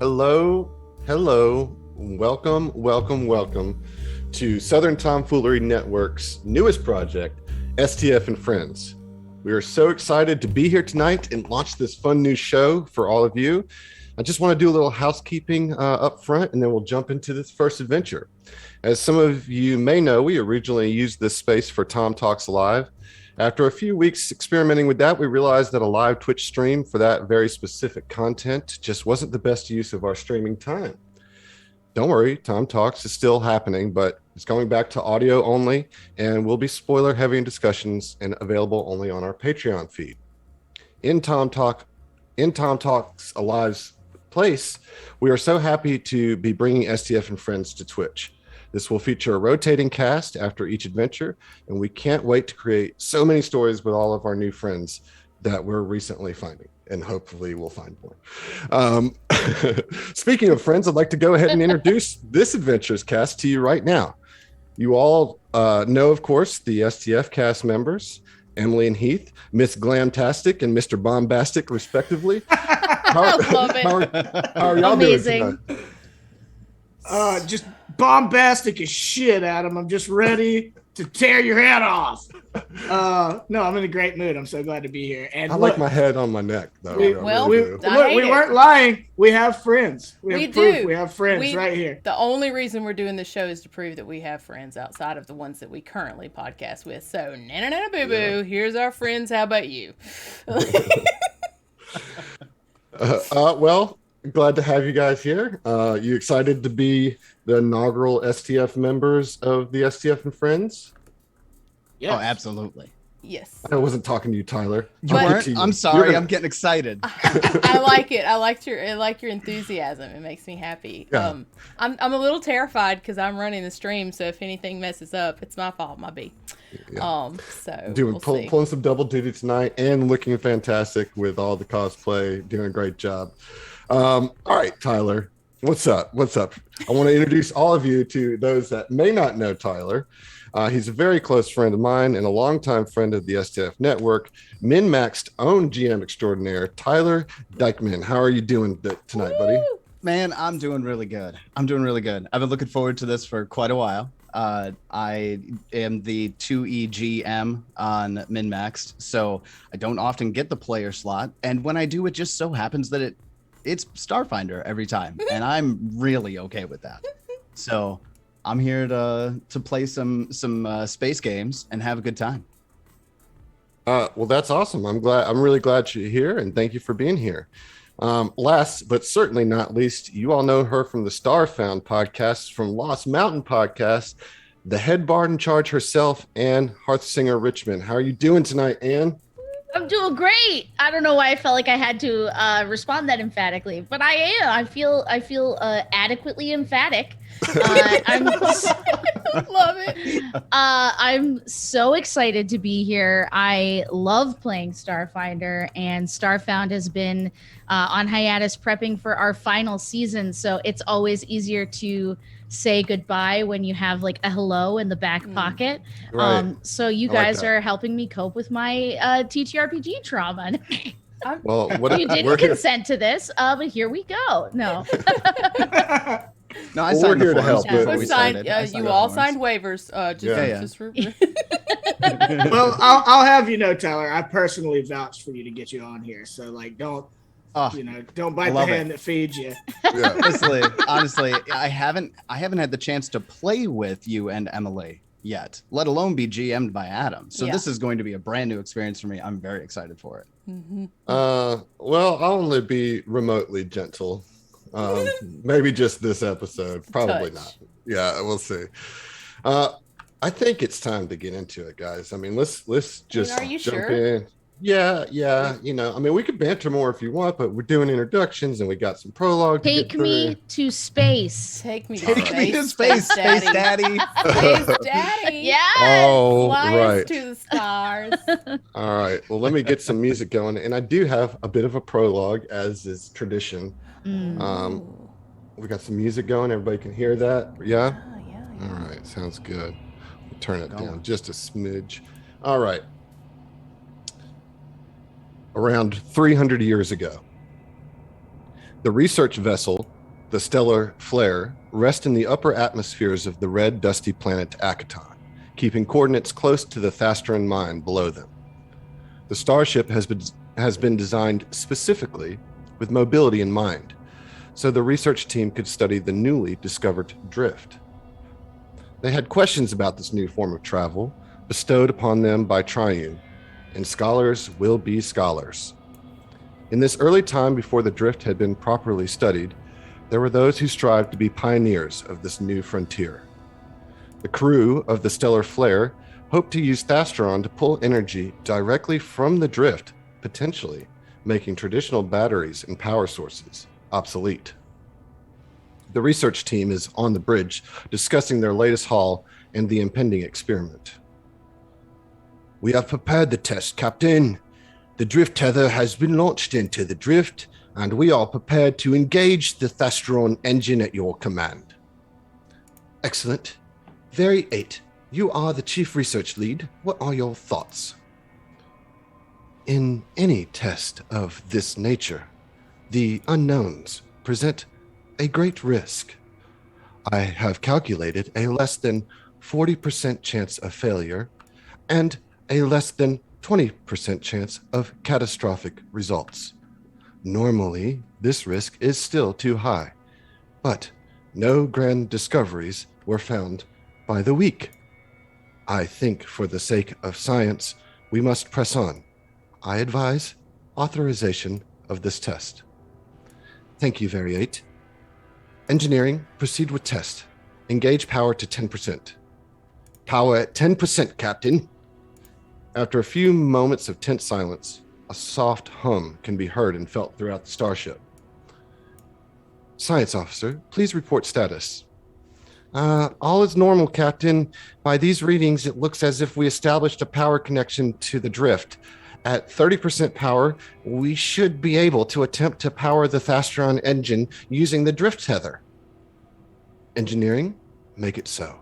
Hello, welcome to Southern Tomfoolery Network's newest project, STF and Friends. We are so excited to be here tonight and launch this fun new show for all of you. I just want to do a little housekeeping up front, and then we'll jump into this first adventure. As some of you may know, we originally used this space for Tom Talks Live. After a few weeks experimenting with that, we realized that a live Twitch stream for that very specific content just wasn't the best use of our streaming time. Don't worry, Tom Talks is still happening, but it's going back to audio only and will be spoiler heavy in discussions and available only on our Patreon feed. In Tom Talks Alive's place, we are so happy to be bringing STF and Friends to Twitch. This will feature a rotating cast after each adventure, and we can't wait to create so many stories with all of our new friends that we're recently finding, and hopefully we'll find more. Speaking of friends, I'd like to go ahead and introduce this adventures cast to you right now. You all know, of course, the STF cast members, Emily and Heath, Miss Glamtastic and Mr. Bombastic, respectively. I love it. How are y'all Amazing. doing tonight? Just bombastic as shit, Adam. I'm just ready to tear your head off. No, I'm in a great mood. I'm so glad to be here. And I like my head on my neck, though. We weren't lying. We have friends. We have proof. We have friends right here. The only reason we're doing the show is to prove that we have friends outside of the ones that we currently podcast with. So, na boo boo. Here's our friends. How about you? Well, glad to have you guys here. You excited to be the inaugural STF members of the STF and Friends? Yes. Oh, absolutely. Yes. I wasn't talking to you, Tyler. You weren't? I'm sorry. I'm getting excited. I like it. I like your enthusiasm. It makes me happy. Yeah. I'm a little terrified because I'm running the stream, so if anything messes up, it's my fault, my B. Yeah. So pulling some double duty tonight and looking fantastic with all the cosplay. Doing a great job. All right, Tyler, what's up? I want to introduce all of you to those that may not know Tyler. He's a very close friend of mine and a longtime friend of the STF network, MinMax's own GM extraordinaire, Tyler Dykeman. How are you doing tonight, buddy? Man, I'm doing really good. I've been looking forward to this for quite a while. I am the 2EGM on MinMaxed, so I don't often get the player slot. And when I do, it just so happens that it's Starfinder every time, and I'm really okay with that. So I'm here to play some space games and have a good time. Well, that's awesome. I'm really glad you're here, and thank you for being here. Last but certainly not least, you all know her from the Starfound podcast, from Lost Mountain podcast, the head bard in charge herself, Anne Hearthsinger Richmond. How are you doing tonight, Anne? I'm doing great. I don't know why I felt like I had to respond that emphatically, but I am. I feel adequately emphatic. I'm Love it. I'm so excited to be here. I love playing Starfinder, and Starfound has been on hiatus prepping for our final season, so it's always easier to say goodbye when you have like a hello in the back pocket. Right. So you guys are helping me cope with my TTRPG trauma. Well, You didn't consent to this, but here we go. No. No, I Well, signed we're here to the forms help, before but- we Signed, started. I signed you the all forms. signed waivers. Just Well, I'll have you know, Tyler, I personally vouched for you to get you on here. So like, don't bite the love it. hand that feeds you. Yeah. honestly, I haven't had the chance to play with you and Emily yet, let alone be GM'd by Adam. So Yeah. this is going to be a brand new experience for me. I'm very excited for it. Well, I'll only be remotely gentle. Maybe just this episode. Probably Touch. not. Yeah, we'll see. I think it's time to get into it, guys. I mean, let's just are you jump sure? in. Yeah. You know, I mean, we could banter more if you want, but we're doing introductions and we got some prologue. Take me to space. Take me to Take space. me to space, Space Daddy. Space Daddy. Yeah. Oh, Fly right. us to the stars. All right. Well, let me get some music going, and I do have a bit of a prologue, as is tradition. We got some music going. Everybody can hear that. Yeah. Yeah. All right, sounds good. We'll turn it Going. down just a smidge. All right. Around 300 years ago, the research vessel, the Stellar Flare, rests in the upper atmospheres of the red, dusty planet Akaton, keeping coordinates close to the Thastron mine below them. The starship has been designed specifically with mobility in mind, so the research team could study the newly discovered drift. They had questions about this new form of travel bestowed upon them by Triune, and scholars will be scholars. In this early time before the drift had been properly studied, there were those who strived to be pioneers of this new frontier. The crew of the Stellar Flare hoped to use Thastron to pull energy directly from the drift, potentially making traditional batteries and power sources obsolete. The research team is on the bridge discussing their latest haul and the impending experiment. We have prepared the test, Captain. The drift tether has been launched into the drift, and we are prepared to engage the Thastron engine at your command. Excellent. Very 8. You are the chief research lead. What are your thoughts? In any test of this nature, the unknowns present a great risk. I have calculated a less than 40% chance of failure and a less than 20% chance of catastrophic results. Normally, this risk is still too high, but no grand discoveries were found by the week. I think for the sake of science, we must press on. I advise authorization of this test. Thank you, Variate. Engineering, proceed with test. Engage power to 10%. Power at 10%, Captain. After a few moments of tense silence, a soft hum can be heard and felt throughout the starship. Science officer, please report status. All is normal, Captain. By these readings, it looks as if we established a power connection to the drift. At 30% power, we should be able to attempt to power the Thastron engine using the drift tether. Engineering, make it so.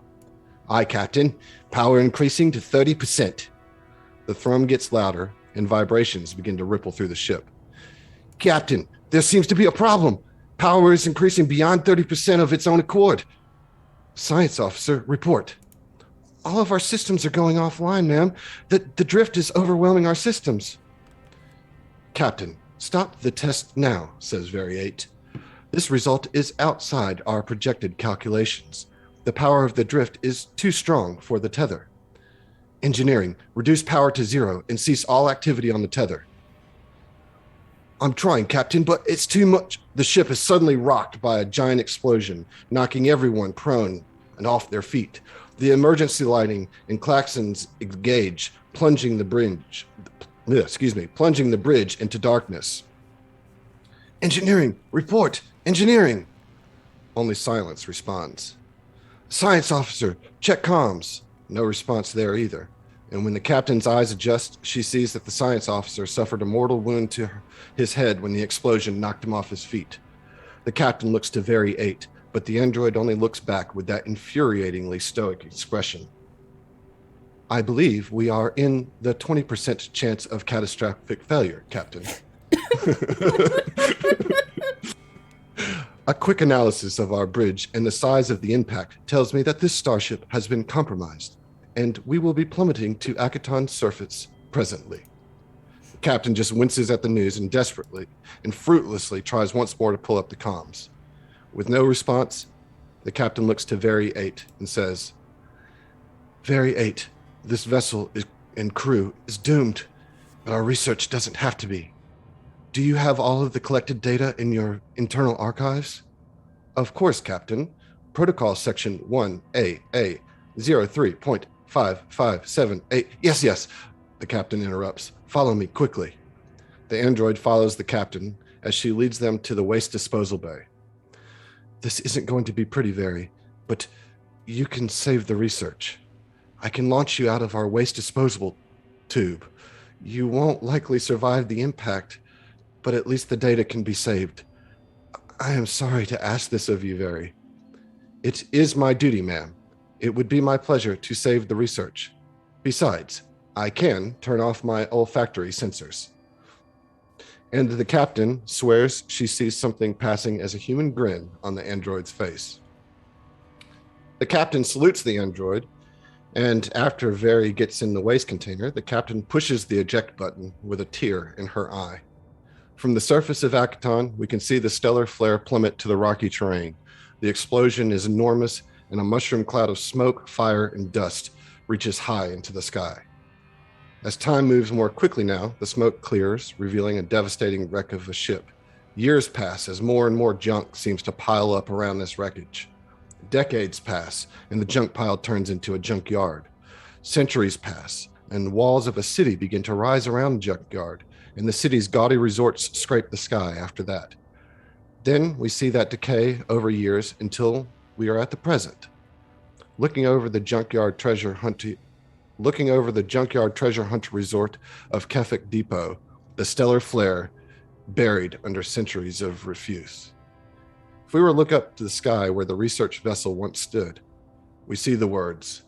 Aye, Captain. Power increasing to 30%. The thrum gets louder, and vibrations begin to ripple through the ship. Captain, there seems to be a problem. Power is increasing beyond 30% of its own accord. Science officer, report. All of our systems are going offline, ma'am. The drift is overwhelming our systems. Captain, stop the test now, says Variate. This result is outside our projected calculations. The power of the drift is too strong for the tether. Engineering, reduce power to 0 and cease all activity on the tether. I'm trying, Captain, but it's too much. The ship is suddenly rocked by a giant explosion, knocking everyone prone and off their feet. The emergency lighting and claxons engage, plunging the bridge into darkness. Engineering, report, engineering. Only silence responds. Science officer, check comms. No response there either. And when the captain's eyes adjust, she sees that the science officer suffered a mortal wound to his head when the explosion knocked him off his feet. The captain looks to Variate, but the android only looks back with that infuriatingly stoic expression. I believe we are in the 20% chance of catastrophic failure, Captain. A quick analysis of our bridge and the size of the impact tells me that this starship has been compromised, and we will be plummeting to Akaton's surface presently. The captain just winces at the news and desperately and fruitlessly tries once more to pull up the comms. With no response, the captain looks to Variate and says, Variate, this vessel and crew is doomed, but our research doesn't have to be. Do you have all of the collected data in your internal archives? Of course, Captain. Protocol Section 1AA 03.5578. Yes. The captain interrupts. Follow me quickly. The android follows the captain as she leads them to the waste disposal bay. This isn't going to be pretty, Very, but you can save the research. I can launch you out of our waste disposal tube. You won't likely survive the impact, but at least the data can be saved. I am sorry to ask this of you, Very. It is my duty, ma'am. It would be my pleasure to save the research. Besides, I can turn off my olfactory sensors. And the captain swears she sees something passing as a human grin on the android's face. The captain salutes the android, and after Very gets in the waste container, the captain pushes the eject button with a tear in her eye. From the surface of Akaton, we can see the stellar flare plummet to the rocky terrain. The explosion is enormous, and a mushroom cloud of smoke, fire, and dust reaches high into the sky. As time moves more quickly now, the smoke clears, revealing a devastating wreck of a ship. Years pass as more and more junk seems to pile up around this wreckage. Decades pass, and the junk pile turns into a junkyard. Centuries pass, and the walls of a city begin to rise around the junkyard, and the city's gaudy resorts scrape the sky after that. Then we see that decay over years until we are at the present. Looking over the junkyard treasure hunt resort of Kefik Depot, the stellar flare buried under centuries of refuse. If we were to look up to the sky where the research vessel once stood, we see the words,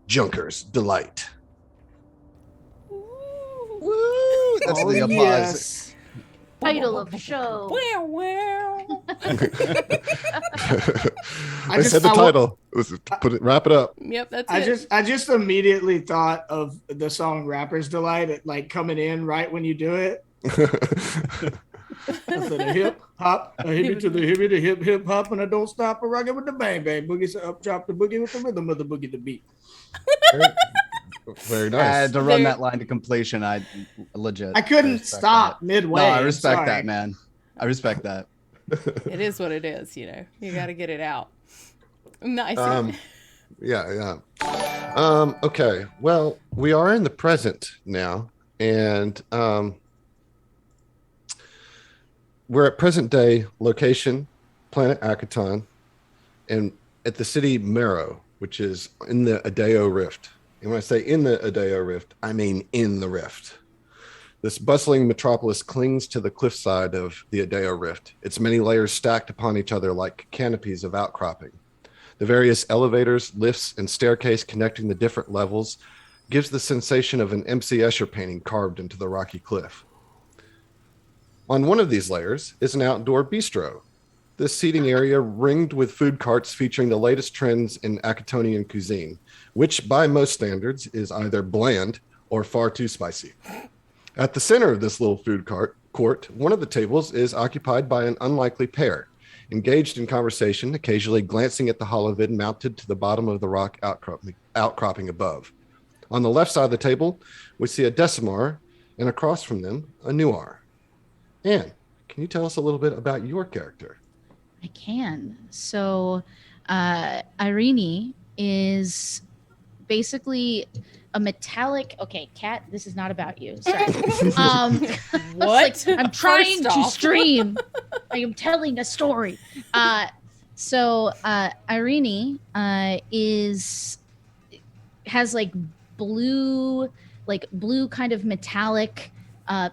Junker's Delight. Woo! That's the applause. Yes. Title of the show. I said the title. Wrap it up. Yep, that's it. I just immediately thought of the song Rapper's Delight, it like coming in right when you do it. I said a hip hop, a hippie to the hippie, the hip hop, and I don't stop a rocket with the bang bang boogie. So up drop the boogie with the rhythm of the boogie the beat. Very nice. To run that line to completion, I couldn't stop midway. No, I respect Sorry. that, man. I respect that. It is what it is, you know. You got to get it out. Nice. Yeah. Okay. Well, we are in the present now, and we're at present day location, planet Akaton, and at the city Marrow, which is in the Adeo Rift. And when I say in the Adeo Rift, I mean in the rift. This bustling metropolis clings to the cliffside of the Adeo Rift, its many layers stacked upon each other like canopies of outcropping. The various elevators, lifts, and staircase connecting the different levels gives the sensation of an M.C. Escher painting carved into the rocky cliff. On one of these layers is an outdoor bistro. This seating area ringed with food carts featuring the latest trends in Akatonian cuisine, which by most standards is either bland or far too spicy. At the center of this little food court, one of the tables is occupied by an unlikely pair, engaged in conversation, occasionally glancing at the holovid mounted to the bottom of the rock outcropping above. On the left side of the table, we see a Decimar, and across from them, a Nuar. Anne, can you tell us a little bit about your character? I can. So, Irene is basically a metallic. Okay, Kat, this is not about you. Sorry. What? I'm trying First to off. stream. I am telling a story. So Irene has blue kind of metallic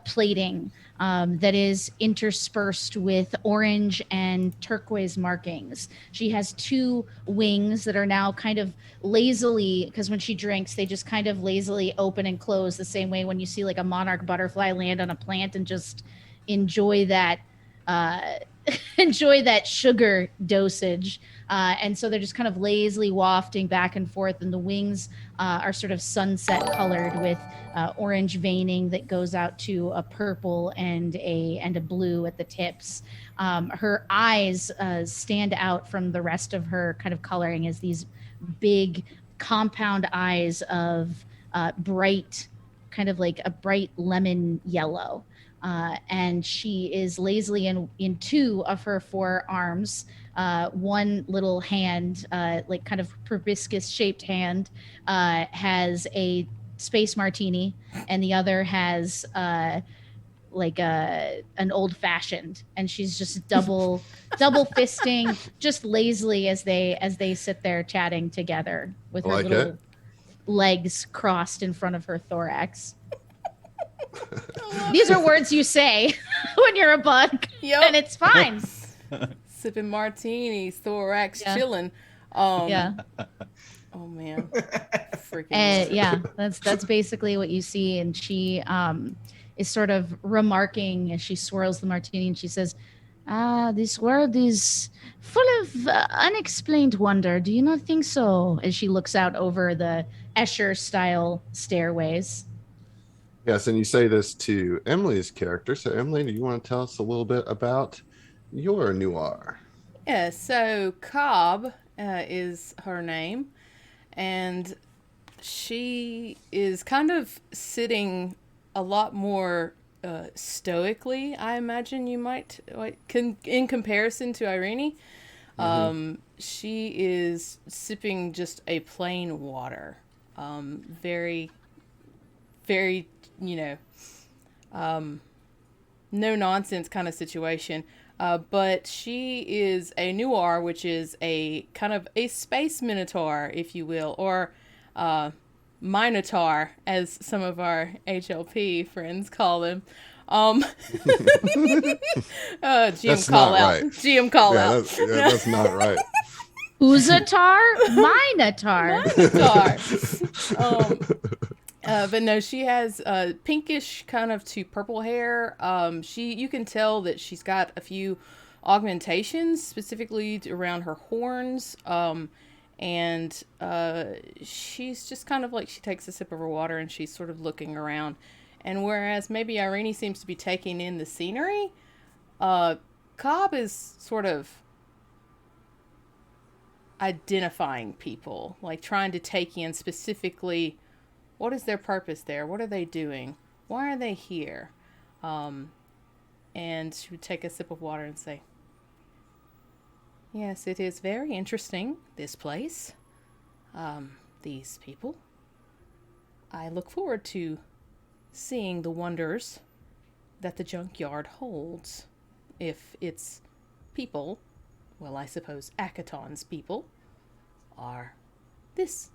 plating that is interspersed with orange and turquoise markings. She has two wings that are now kind of lazily, because when she drinks, they just kind of lazily open and close the same way when you see like a monarch butterfly land on a plant and just enjoy that enjoy that sugar dosage. And so they're just kind of lazily wafting back and forth, and the wings are sort of sunset colored with orange veining that goes out to a purple and a blue at the tips. Her eyes stand out from the rest of her kind of coloring as these big compound eyes of bright, kind of like a bright lemon yellow. And she is lazily in two of her four arms. One little hand, like kind of proboscis shaped hand, has a space martini, and the other has like an old fashioned, and she's just double fisting just lazily as they sit there chatting together with her little legs crossed in front of her thorax. These are words you say when you're a bug, and it's fine. Sipping martinis, thorax chilling. Yeah. Oh man. Freaking. Yeah, that's basically what you see, and she is sort of remarking as she swirls the martini, and she says, "This world is full of unexplained wonder. Do you not think so?" As she looks out over the Escher-style stairways. Yes, and you say this to Emily's character. So, Emily, do you want to tell us a little bit about your Nuar? Yeah, so Cobb is her name, and she is kind of sitting a lot more stoically, I imagine you might, in comparison to Irene. She is sipping just a plain water. Very, very, no nonsense kind of situation. But she is a Nuar, which is a kind of a space minotaur, if you will, or Minotaur, as some of our HLP friends call them. GM That's call not out. right. GM call out. That's not right. Who's-a-tar? Minotaur. But no, she has pinkish kind of to purple hair. You can tell that she's got a few augmentations, specifically around her horns. And she's just kind of like, she takes a sip of her water and she's sort of looking around. And whereas maybe Irene seems to be taking in the scenery, Cobb is sort of identifying people, like trying to take in specifically what is their purpose there, what are they doing, why are they here, and she would take a sip of water and say, yes, it is very interesting, this place, these people. I look forward to seeing the wonders that the junkyard holds. If its people, well, I suppose Akaton's people, are this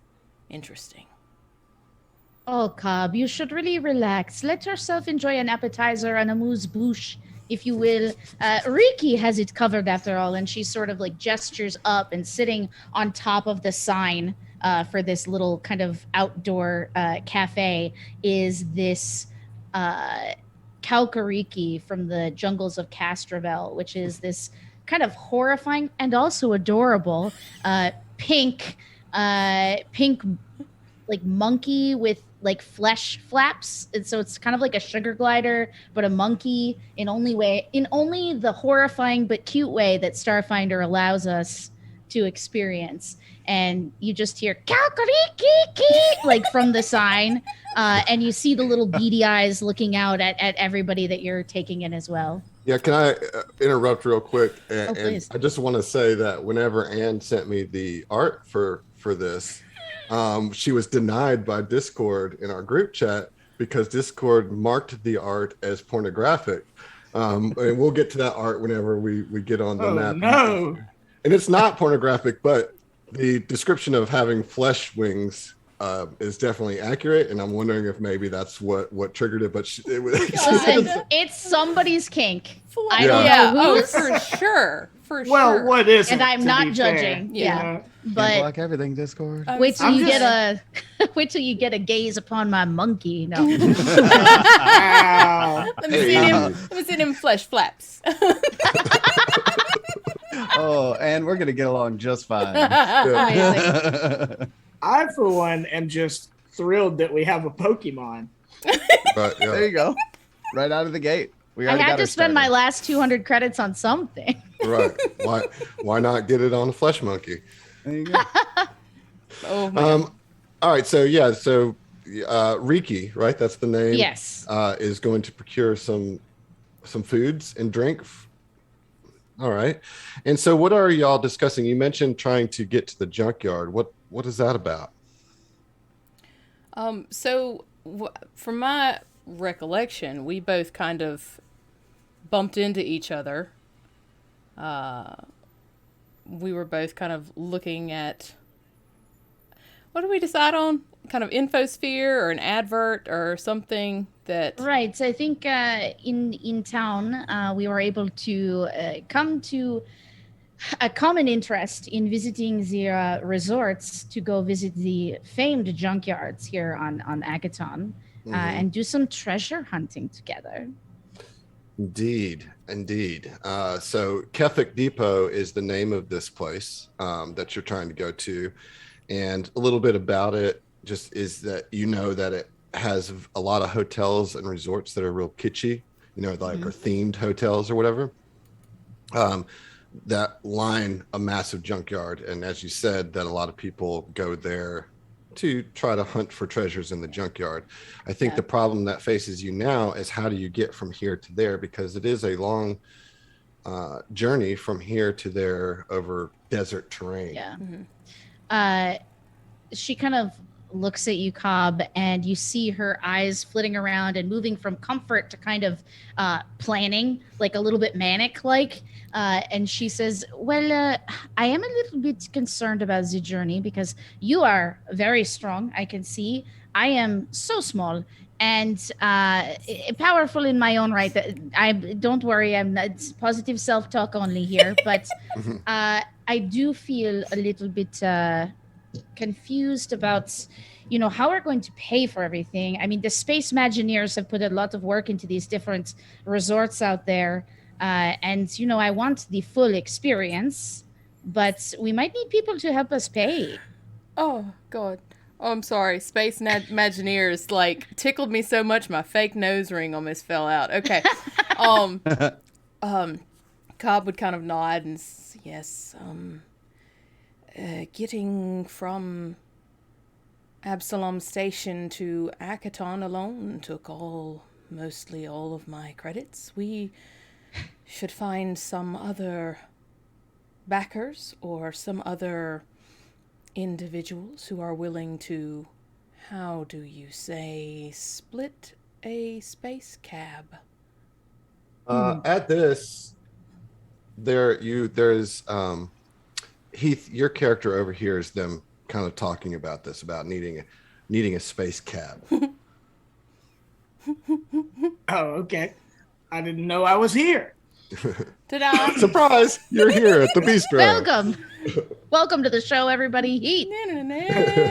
interesting. Oh, Cobb, you should really relax. Let yourself enjoy an appetizer and amuse-bouche, if you will. Riki has it covered after all, and she sort of like gestures up, and sitting on top of the sign for this little kind of outdoor cafe is this Kalkariki from the jungles of Castravel, which is this kind of horrifying and also adorable pink like monkey with like flesh flaps. And so it's kind of like a sugar glider, but a monkey in only the horrifying but cute way that Starfinder allows us to experience. And you just hear "Kakariki," like from the sign, and you see the little beady eyes looking out at everybody that you're taking in as well. Yeah, can I interrupt real quick? And Please. I just want to say that whenever Anne sent me the art for this, she was denied by Discord in our group chat because Discord marked the art as pornographic. And we'll get to that art whenever we get on the map. No. And it's not pornographic, but the description of having flesh wings is definitely accurate, and I'm wondering if maybe that's what triggered it. But Listen, it's somebody's kink. I don't Yeah. know Oh, who's, for sure. For Well, sure. what is? and I'm not judging. Yeah, Can't but block everything, Discord. wait till I'm you just- wait till you get a gaze upon my monkey. No. Wow. Let me see them flesh flaps. Oh, and we're gonna get along just fine. Amazing. I, for one, am just thrilled that we have a Pokemon. But, yeah. There you go. Right out of the gate. We I already had got to our spend my starter. last 200 credits on something. Right. Why not get it on a flesh monkey? There you go. Oh my. All right. So Riki, right? That's the name. Yes. Is going to procure some foods and drink. All right. And so what are y'all discussing? You mentioned trying to get to the junkyard. What is that about? From my recollection, we both kind of bumped into each other. We were both kind of looking at, what did we decide on? Kind of infosphere or an advert or something that. Right. So I think in town we were able to come to a common interest in visiting the resorts to go visit the famed junkyards here on Agaton and do some treasure hunting together. Indeed. So Kefik Depot is the name of this place that you're trying to go to. And a little bit about it just is that that it has a lot of hotels and resorts that are real kitschy, like are themed hotels or whatever, that line a massive junkyard. And as you said, that a lot of people go there to try to hunt for treasures in the junkyard. I think the problem that faces you now is how do you get from here to there, because it is a long journey from here to there over desert terrain. Yeah. She kind of looks at you, Cobb, and you see her eyes flitting around and moving from comfort to kind of planning, like a little bit manic-like. And she says, well, I am a little bit concerned about the journey because you are very strong, I can see. I am so small and powerful in my own right. Don't worry, it's positive self-talk only here. But I do feel a little bit confused about how we're going to pay for everything. I mean, the Space Imagineers have put a lot of work into these different resorts out there. And I want the full experience, but we might need people to help us pay. Oh, God. Oh, I'm sorry. Space Imagineers, tickled me so much my fake nose ring almost fell out. Okay. Cobb would kind of nod and yes, getting from Absalom Station to Akaton alone took mostly all of my credits. We should find some other backers or some other individuals who are willing to, how do you say, split a space cab. At this, there's Heath, your character over here is them kind of talking about this, about needing a space cab. Oh, okay. I didn't know I was here. Ta-da! Surprise! You're here at the bistro. Welcome to the show, everybody. Heat.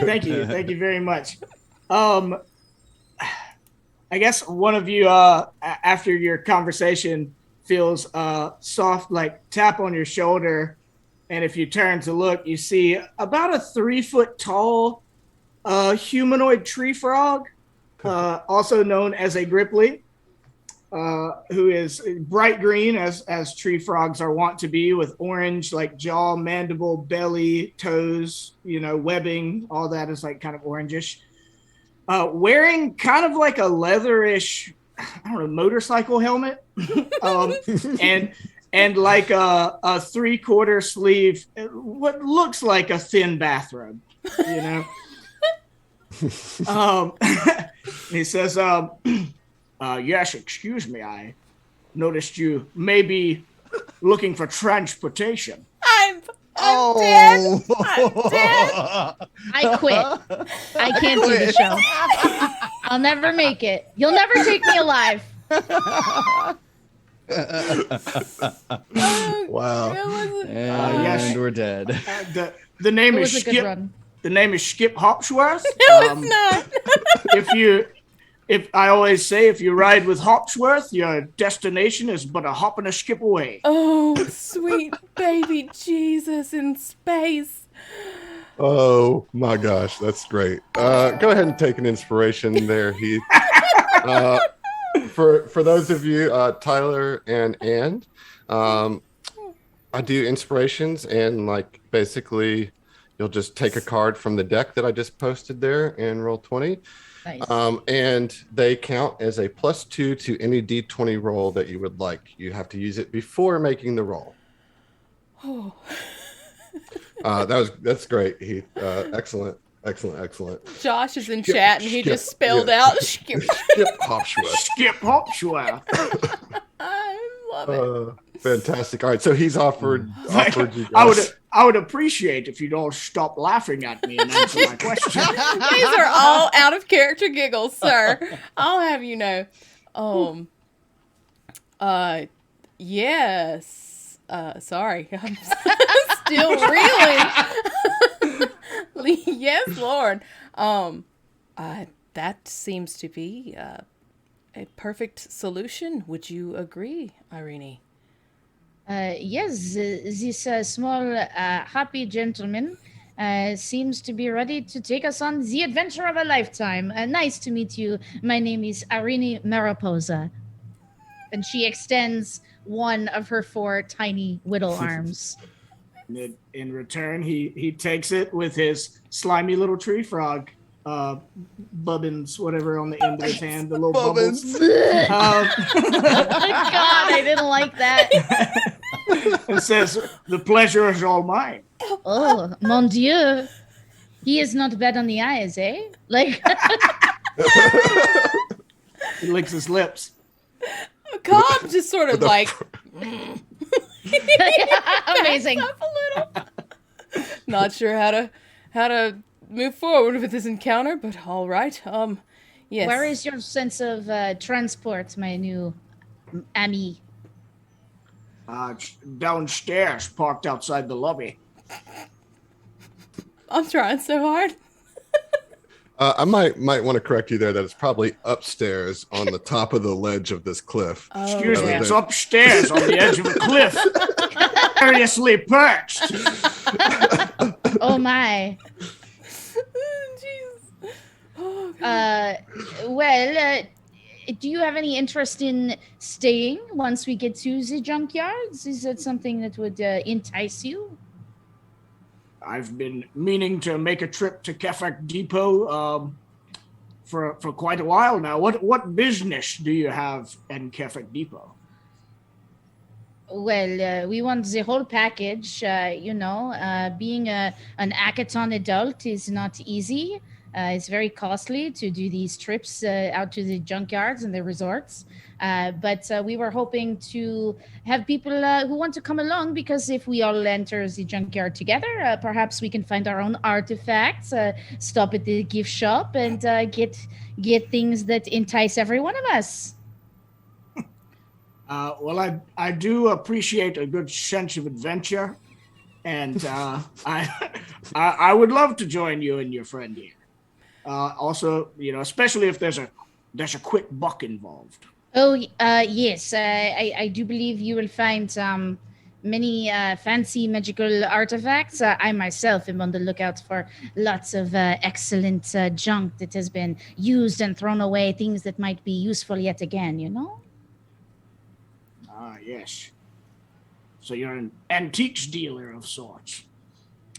Thank you very much. I guess one of you, after your conversation, feels a soft like tap on your shoulder. And if you turn to look, you see about a 3 foot tall humanoid tree frog, also known as a grippling, who is bright green as tree frogs are wont to be, with orange like jaw, mandible, belly, toes, webbing. All that is like kind of orangish. Wearing kind of like a leatherish, I don't know, motorcycle helmet, and like a 3/4 sleeve, what looks like a thin bathrobe, He says, yes, excuse me, I noticed you may be looking for transportation. I'm dead. I'm dead. I quit. I can't do the show. I'll never make it. You'll never take me alive. Wow. And Yes. we're dead. The name It is was a good Skip. run. The name is Skip Hopsworth. No, it's not. If I always say, if you ride with Hopsworth, your destination is but a hop and a skip away. Oh, sweet baby Jesus in space. Oh my gosh, that's great. Go ahead and take an inspiration there, Heath. For those of you, Tyler and Ann, I do inspirations, and like basically you'll just take a card from the deck that I just posted there and roll 20. Nice. And they count as a +2 to any D20 roll that you would like. You have to use it before making the roll. Oh. That's great, Heath. Excellent. Josh is in Skip, chat and he skip, just spelled yeah. out skip. Skip Hopsworth. Skip Hopsworth. I love it. Fantastic. All right, so he's offered you guys. I would appreciate if you don't stop laughing at me and answer my question. These are all out of character giggles, sir. I'll have you know. Yes. Sorry. I'm still reeling. Yes, Lord. That seems to be a perfect solution. Would you agree, Irene? Yes, this small, happy gentleman seems to be ready to take us on the adventure of a lifetime. Nice to meet you. My name is Irene Mariposa. And she extends one of her 4 tiny whittle arms. In return, he takes it with his slimy little tree frog, bubbins, whatever, on the end of his hand, the little bubbles. God, I didn't like that. It says, "The pleasure is all mine." Oh, mon Dieu. He is not bad on the eyes, eh? Like, He licks his lips. Cobb just sort of like amazing. up a little. Not sure how to move forward with this encounter, but all right. Yes. Where is your sense of transport, my new ami? Downstairs, parked outside the lobby. I'm trying so hard. I might want to correct you there that it's probably upstairs on the top of the ledge of this cliff. Excuse me, Rather it's than- upstairs on the edge of a cliff, variously perched. Oh my. Jeez. Oh, Well, do you have any interest in staying once we get to the junkyards? Is that something that would entice you? I've been meaning to make a trip to Kefek Depot for quite a while now. What business do you have in Kefek Depot? Well, we want the whole package. Being an Akaton adult is not easy. It's very costly to do these trips out to the junkyards and the resorts. But we were hoping to have people who want to come along, because if we all enter the junkyard together, perhaps we can find our own artifacts, stop at the gift shop, and get things that entice every one of us. Well, I do appreciate a good sense of adventure, and I would love to join you and your friend here. Also, especially if there's a quick buck involved. Oh, yes. I do believe you will find many fancy magical artifacts. I myself am on the lookout for lots of excellent junk that has been used and thrown away, things that might be useful yet again, you know? Ah, yes. So you're an antiques dealer of sorts.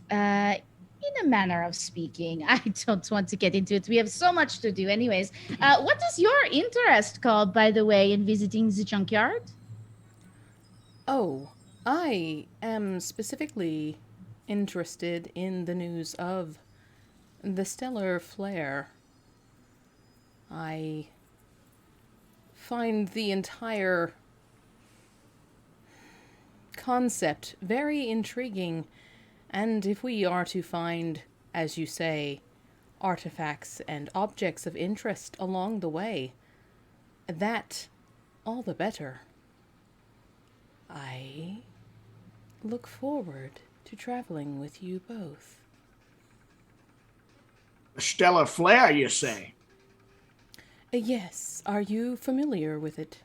In a manner of speaking, I don't want to get into it. We have so much to do, anyways. What is your interest called, by the way, in visiting the junkyard? Oh, I am specifically interested in the news of the stellar flare. I find the entire concept very intriguing, and if we are to find, as you say, artifacts and objects of interest along the way, that all the better. I look forward to traveling with you both. A stellar flare, you say? Yes, are you familiar with it?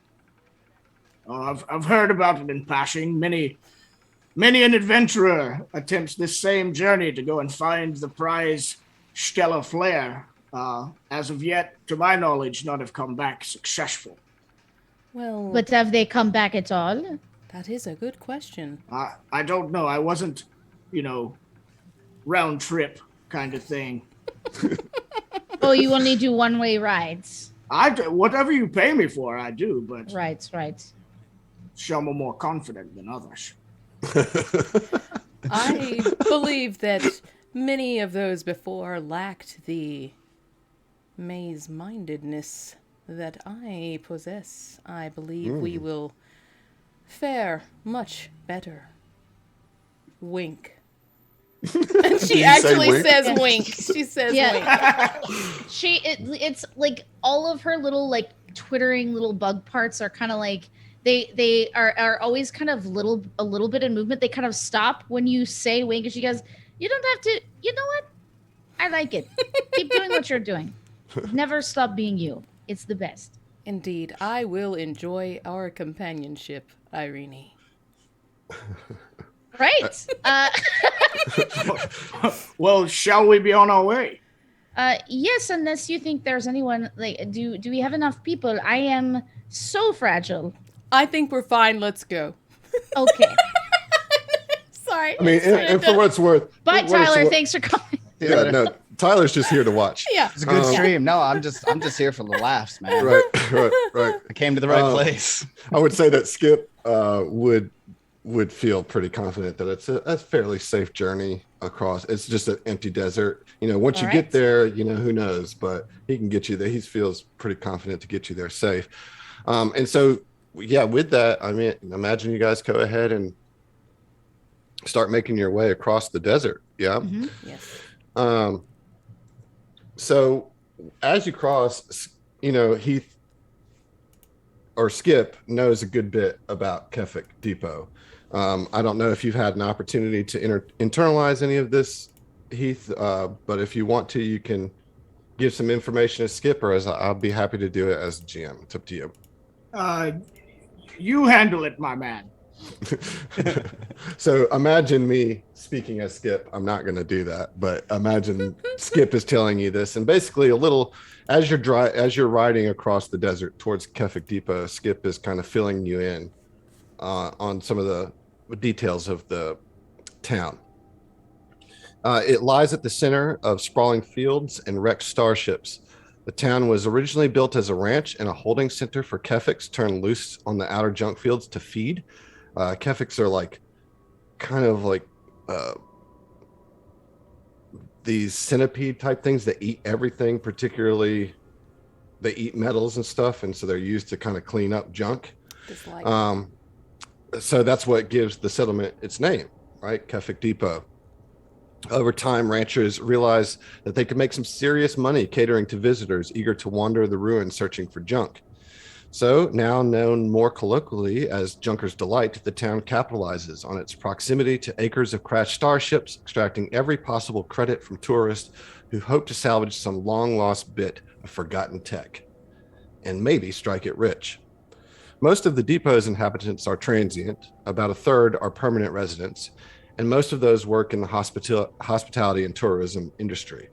Oh, I've heard about it in passing. Many an adventurer attempts this same journey to go and find the prize stellar flare. As of yet, to my knowledge, none have come back successful. Well, But have they come back at all? that is a good question. I don't know. I wasn't, round trip kind of thing. Oh, you only do one-way rides. Whatever you pay me for, I do, but Right. some are more confident than others. I believe that many of those before lacked the maze-mindedness that I possess. I believe we will fare much better. Wink. And she you say actually wink? says wink. She says Yeah. wink. It's like all of her little like twittering little bug parts are kind of like they are always kind of a little bit in movement. They kind of stop when you say wink, and she goes, "You don't have to. You know what? I like it. Keep doing what you're doing. Never stop being you. It's the best." Indeed, I will enjoy our companionship, Irene. Right. Well, shall we be on our way? Yes, unless you think there's anyone like do we have enough people? I am so fragile. I think we're fine. Let's go. Okay. Sorry. I mean, and for what it's worth. Bye, for what it's Tyler. wor- Thanks for coming. Yeah, no, Tyler's just here to watch. Yeah. It's a good Um, stream. No, I'm just here for the laughs, man. Right. I came to the right Um, place. I would say that Skip would feel pretty confident that it's a fairly safe journey across. It's just an empty desert. Once you All get right. there, who knows, but he can get you there. He feels pretty confident to get you there safe. And so, yeah, with that, I mean, imagine you guys go ahead and start making your way across the desert. Yeah. Mhm. Yes. So as you cross, Heath or Skip knows a good bit about Kefik Depot. I don't know if you've had an opportunity to internalize any of this, Heath, but if you want to, you can give some information to Skip, or I'll be happy to do it as GM. It's up to you. You handle it, my man. So imagine me speaking as Skip. I'm not going to do that, but imagine Skip is telling you this, and basically as you're riding across the desert towards Kefik Depot, Skip is kind of filling you in on some of the details of the town. It lies at the center of sprawling fields and wrecked starships. The town was originally built as a ranch and a holding center for Kefiks turned loose on the outer junk fields to feed. Kefiks are kind of like these centipede type things that eat everything, particularly they eat metals and stuff, and so they're used to kind of clean up junk. Dislike. So that's what gives the settlement its name, right? Kefik Depot. Over time, ranchers realized that they could make some serious money catering to visitors eager to wander the ruins searching for junk. So, now known more colloquially as Junker's Delight, the town capitalizes on its proximity to acres of crashed starships, extracting every possible credit from tourists who hope to salvage some long-lost bit of forgotten tech and maybe strike it rich. Most of the depot's inhabitants are transient, about a third are permanent residents, and most of those work in the hospitality and tourism industry.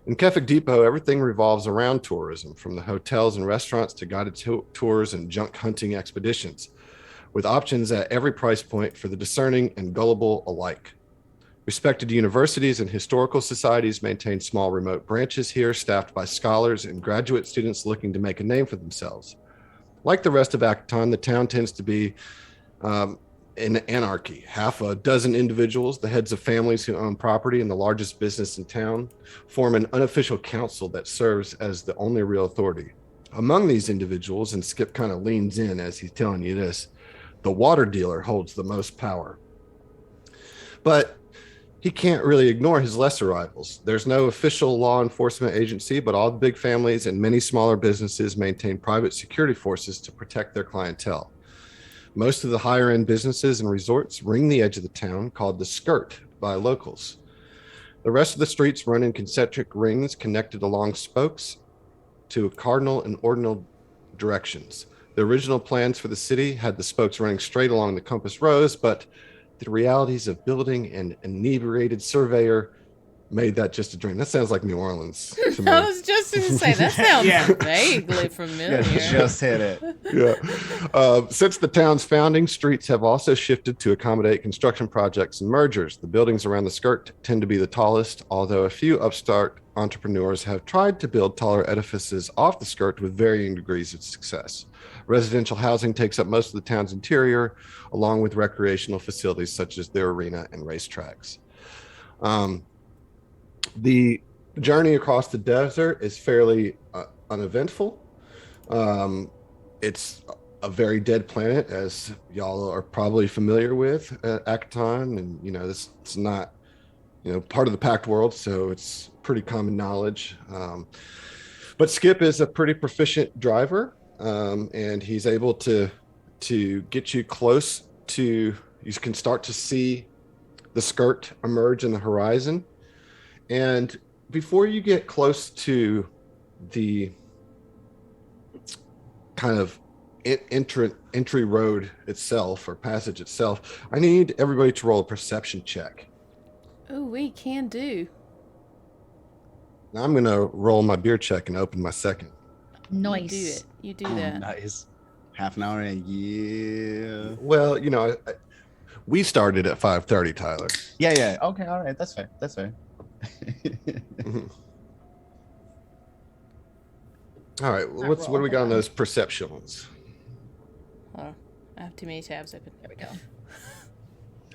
In Kefik Depot, everything revolves around tourism, from the hotels and restaurants to guided tours and junk hunting expeditions, with options at every price point for the discerning and gullible alike. Respected universities and historical societies maintain small remote branches here, staffed by scholars and graduate students looking to make a name for themselves. Like the rest of Acton, the town tends to be in anarchy. Half a dozen individuals, the heads of families who own property and the largest business in town, form an unofficial council that serves as the only real authority. Among these individuals, and Skip kind of leans in as he's telling you this, the water dealer holds the most power. But he can't really ignore his lesser rivals. There's no official law enforcement agency, but all the big families and many smaller businesses maintain private security forces to protect their clientele. Most of the higher end businesses and resorts ring the edge of the town, called the skirt by locals. The rest of the streets run in concentric rings connected along spokes to cardinal and ordinal directions. The original plans for the city had the spokes running straight along the compass rose, but the realities of building an inebriated surveyor made that just a dream. That sounds like New Orleans to me. I was just going to say, that sounds Yeah. vaguely familiar. Just hit it. Yeah. Since the town's founding, streets have also shifted to accommodate construction projects and mergers. The buildings around the skirt tend to be the tallest, although a few upstart entrepreneurs have tried to build taller edifices off the skirt with varying degrees of success. Residential housing takes up most of the town's interior, along with recreational facilities such as their arena and racetracks. The journey across the desert is fairly uneventful. It's a very dead planet, as y'all are probably familiar with Acton, and it's not part of the packed world, so it's pretty common knowledge. But Skip is a pretty proficient driver, and he's able to get you close to. You can start to see the skirt emerge in the horizon. And before you get close to the kind of entry road itself or passage itself, I need everybody to roll a perception check. Oh, we can do. Now I'm going to roll my beer check and open my second. Nice. You do it. You do that. Nice. Half an hour and yeah. Well, we started at 5:30, Tyler. Yeah. Okay, all right. That's fair. All right, what do we got on those perceptions? Hold on. I have too many tabs open. There we go.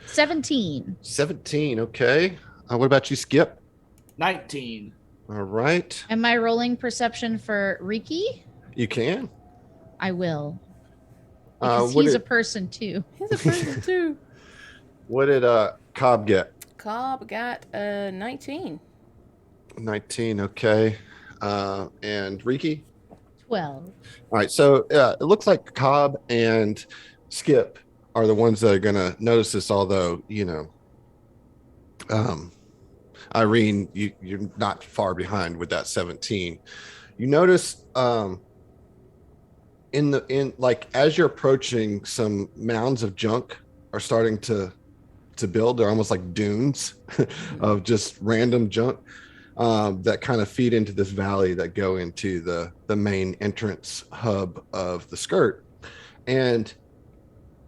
17. 17, okay. What about you, Skip? 19. All right. Am I rolling perception for Riki? You can. I will. Because what he's did- a person too. He's a person too. What did Cobb get? Cobb got 19. 19, okay. And Riki? 12. All right, so it looks like Cobb and Skip are the ones that are going to notice this, although, Irene, you're not far behind with that 17. You notice as you're approaching, some mounds of junk are starting to build. They're almost like dunes of just random junk that kind of feed into this valley that go into the main entrance hub of the skirt. And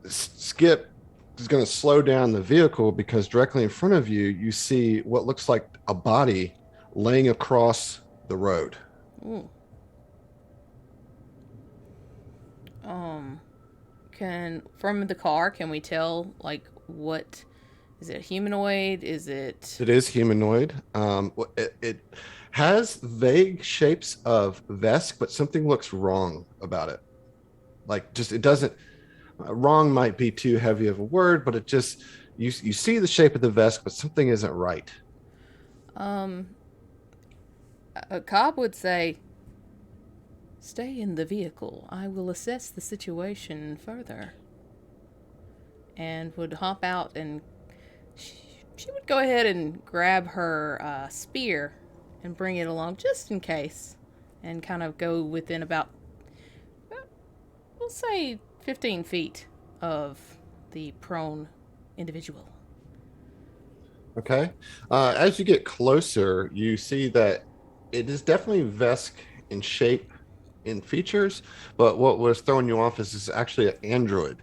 Skip is going to slow down the vehicle because directly in front of you, you see what looks like a body laying across the road. Ooh. From the car, can we tell what is it? Humanoid? Is it? It is humanoid. It has vague shapes of Vesk, but something looks wrong about it. It doesn't. Wrong might be too heavy of a word, but it just you see the shape of the Vesk, but something isn't right. Cobb would say, "Stay in the vehicle. I will assess the situation further." And would hop out, and she would go ahead and grab her spear and bring it along just in case, and kind of go within about we'll say 15 feet of the prone individual. Okay. As you get closer, you see that it is definitely Vesk in shape, in features, but what was throwing you off is this actually an android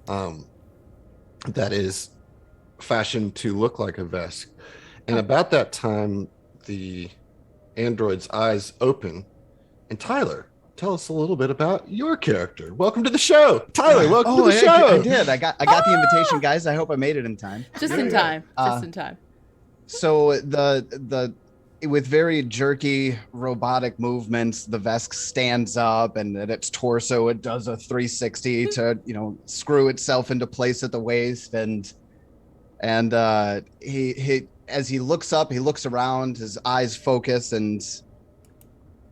that is fashioned to look like a Vesk. And about that time, the android's eyes open. And Tyler, tell us a little bit about your character. Welcome to the show, Tyler. Welcome to the show. I did. I got the invitation, guys. I hope I made it in time. Just in time. Just in time. So the with very jerky robotic movements, the Vesk stands up, and at its torso it does a 360 to screw itself into place at the waist, and he as he looks up, he looks around, his eyes focus and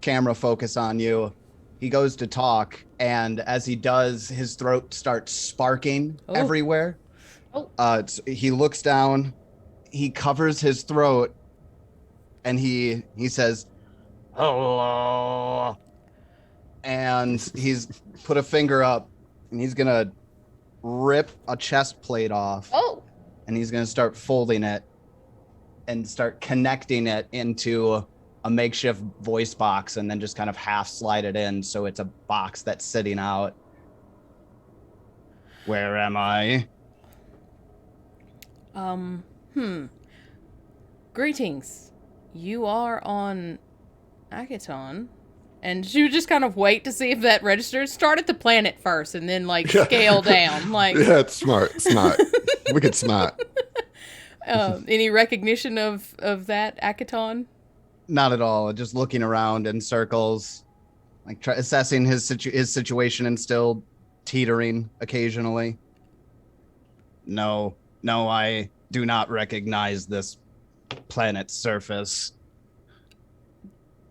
camera focus on you. He goes to talk, and as he does, his throat starts sparking everywhere. He looks down, he covers his throat, and he says, "Hello," and he's put a finger up, and he's gonna rip a chest plate off. And he's gonna start folding it and start connecting it into a makeshift voice box, and then just kind of half slide it in so it's a box that's sitting out. Where am I? Greetings. You are on Akaton. And she would just kind of wait to see if that registers. Start at the planet first and then scale down. Yeah, it's smart. It's smart. Wicked smart. Any recognition of that Akaton? Not at all. Just looking around in circles, assessing his situation, and still teetering occasionally. No, I do not recognize this planet's surface.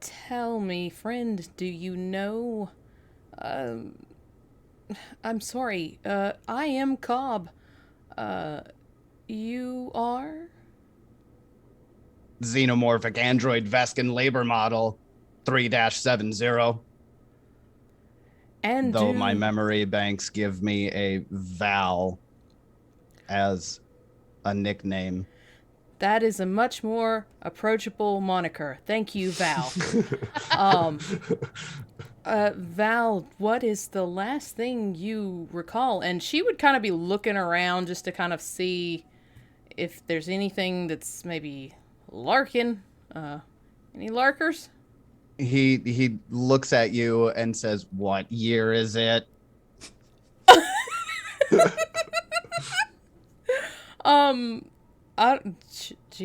Tell me, friend, do you know... I'm sorry. I am Cobb. You are? Xenomorphic android Veskin labor model 3-70. And though my memory banks give me a Val as a nickname. That is a much more approachable moniker. Thank you, Val. Val, what is the last thing you recall? And she would kind of be looking around just to kind of see if there's anything that's maybe larking. Any larkers? He looks at you and says, "What year is it?"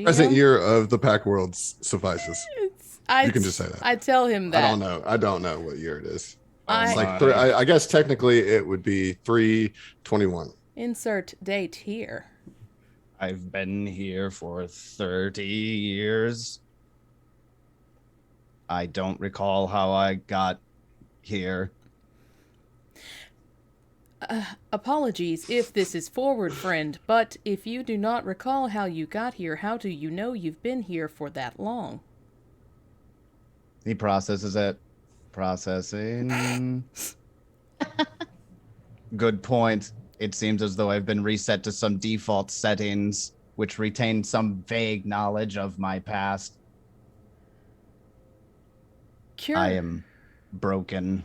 Present year of the Pack Worlds suffices. You can just say that. I tell him that. I don't know what year it is. It's I guess technically it would be 3/21. Insert date here. I've been here for 30 years. I don't recall how I got here. Apologies if this is forward, friend, but if you do not recall how you got here, how do you know you've been here for that long? He processes it. Processing. Good point. It seems as though I've been reset to some default settings, which retain some vague knowledge of my past. I am broken.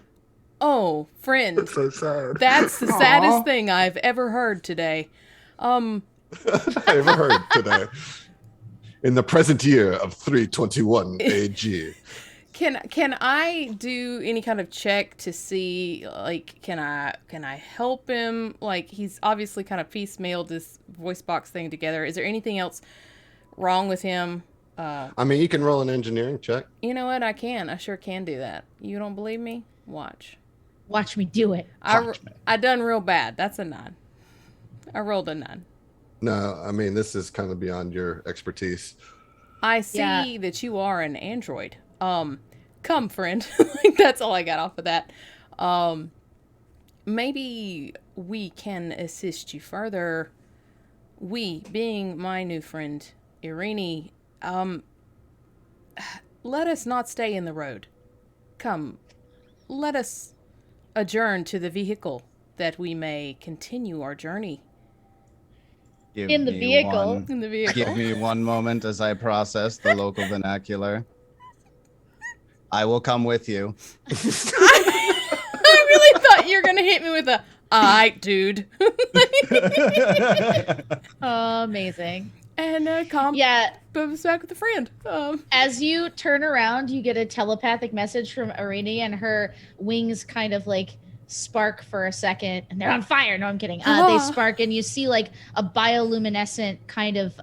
Oh, friend. That's so sad. That's the saddest thing I've ever heard today. I ever heard today. In the present year of 3/21 AG. Can I do any kind of check to see, can I help him? He's obviously kind of piecemealed this voice box thing together. Is there anything else wrong with him? You can roll an engineering check. You know what? I sure can do that. You don't believe me? Watch me do it. I done real bad. That's a 9. I rolled a 9. No, this is kind of beyond your expertise. I see that you are an android. Come, friend. That's all I got off of that. Maybe we can assist you further. We, being my new friend, Irini, let us not stay in the road. Come, let us adjourn to the vehicle that we may continue our journey. Give In the me vehicle. one- In the vehicle. Give me one moment as I process the local vernacular. I will come with you. I really thought you were gonna hit me with a "aight, dude." Amazing. And Calm Yeah, goes back with a friend. as you turn around, you get a telepathic message from Arini, and her wings kind of like spark for a second, and they're on fire. No, I'm kidding. They spark, and you see like a bioluminescent kind of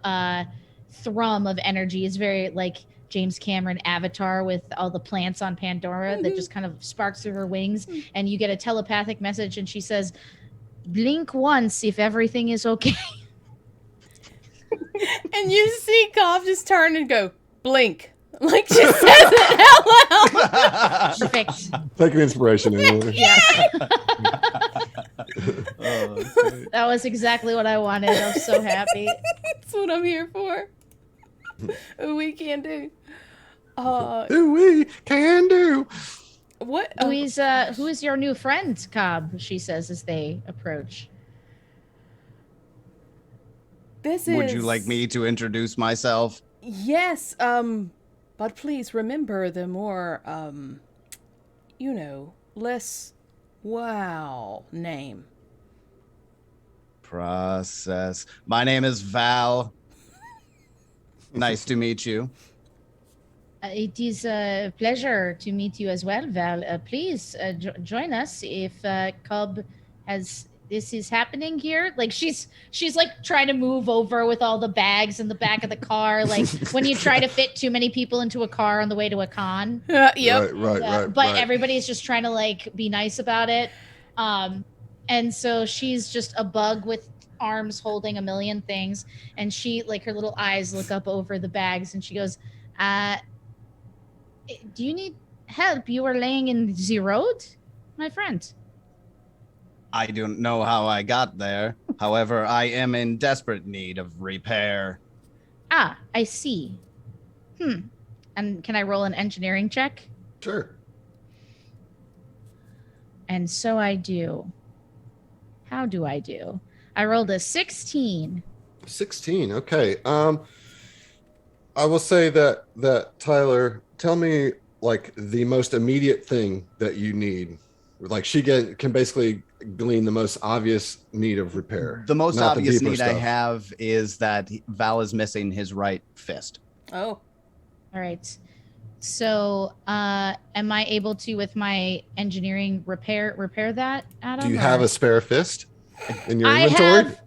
thrum of energy. It's very like James Cameron Avatar with all the plants on Pandora that just kind of sparks through her wings, and you get a telepathic message, and she says, "Blink once if everything is okay." And you see Calm just turn and go, "Blink." Like she says it out loud. Perfect. Taking inspiration. Anyway. Yeah. Oh, That was exactly what I wanted. I'm so happy. That's what I'm here for. We can do. Ooh, we can do. What? Who is your new friend, Cobb? She says as they approach. This is. Would you like me to introduce myself? Yes. But please remember the more less wow name. Process. My name is Val. Nice to meet you. It is a pleasure to meet you as well, Val. Please join us if Cobb has. This is happening here. Like she's like trying to move over with all the bags in the back of the car, like when you try to fit too many people into a car on the way to a con. Yep. Right. But everybody's just trying to like be nice about it. And so she's just a bug with arms holding a million things, and she like her little eyes look up over the bags, and she goes, "Do you need help? You were laying in the road, my friend." I don't know how I got there. However, I am in desperate need of repair. Ah, I see. And can I roll an engineering check? Sure. And so I do. How do I do? I rolled a 16. 16. Okay. I will say that Tyler, tell me like the most immediate thing that you need. Like she can basically glean the most obvious need of repair. The most not the obvious deeper need I stuff. have is that Val is missing his right fist. Oh. All right. So, am I able to, with my engineering, repair that, Adam? Do you have or- a spare fist in your I inventory? have.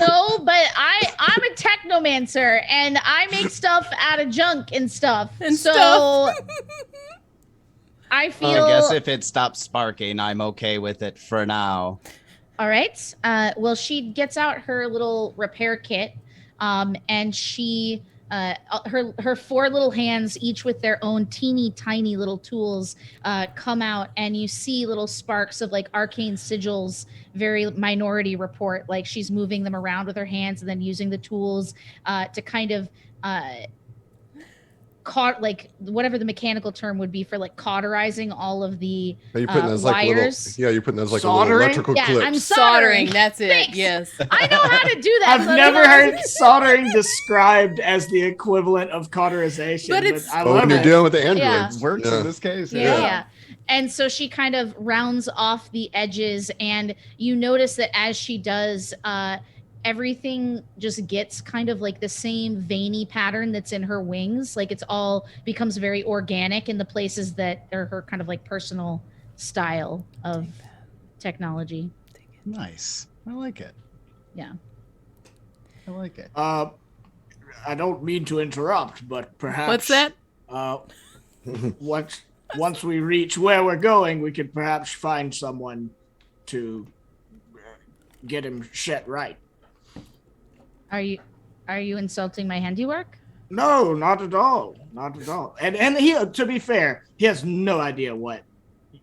No, but I'm a technomancer, and I make stuff out of junk and stuff. And so stuff. I feel. I guess if it stops sparking, I'm okay with it for now. All right. Well, she gets out her little repair kit, and she, her four little hands, each with their own teeny tiny little tools, come out, and you see little sparks of like arcane sigils, very Minority Report. Like she's moving them around with her hands and then using the tools to kind of. Like whatever the mechanical term would be for like cauterizing all of the You're putting those like wires. little, you're putting those like little Soldering? electrical Yeah, clips. I'm Soldering. That's it. Thanks. Yes. I know how to do that. I've so never that's- heard soldering described as the equivalent of cauterization, But but, it's- I Oh, love when you're it. dealing with the Yeah. androids. Works Yeah. in this case. Yeah. And so she kind of rounds off the edges, and you notice that as she does, everything just gets kind of like the same veiny pattern that's in her wings. Like it's all becomes very organic in the places that are her kind of like personal style of technology. Nice. I like it. Yeah. I like it. I don't mean to interrupt, but perhaps What's that? Once we reach where we're going, we could perhaps find someone to get him set right. Are you insulting my handiwork? No, not at all. Not at all. And he, to be fair, he has no idea what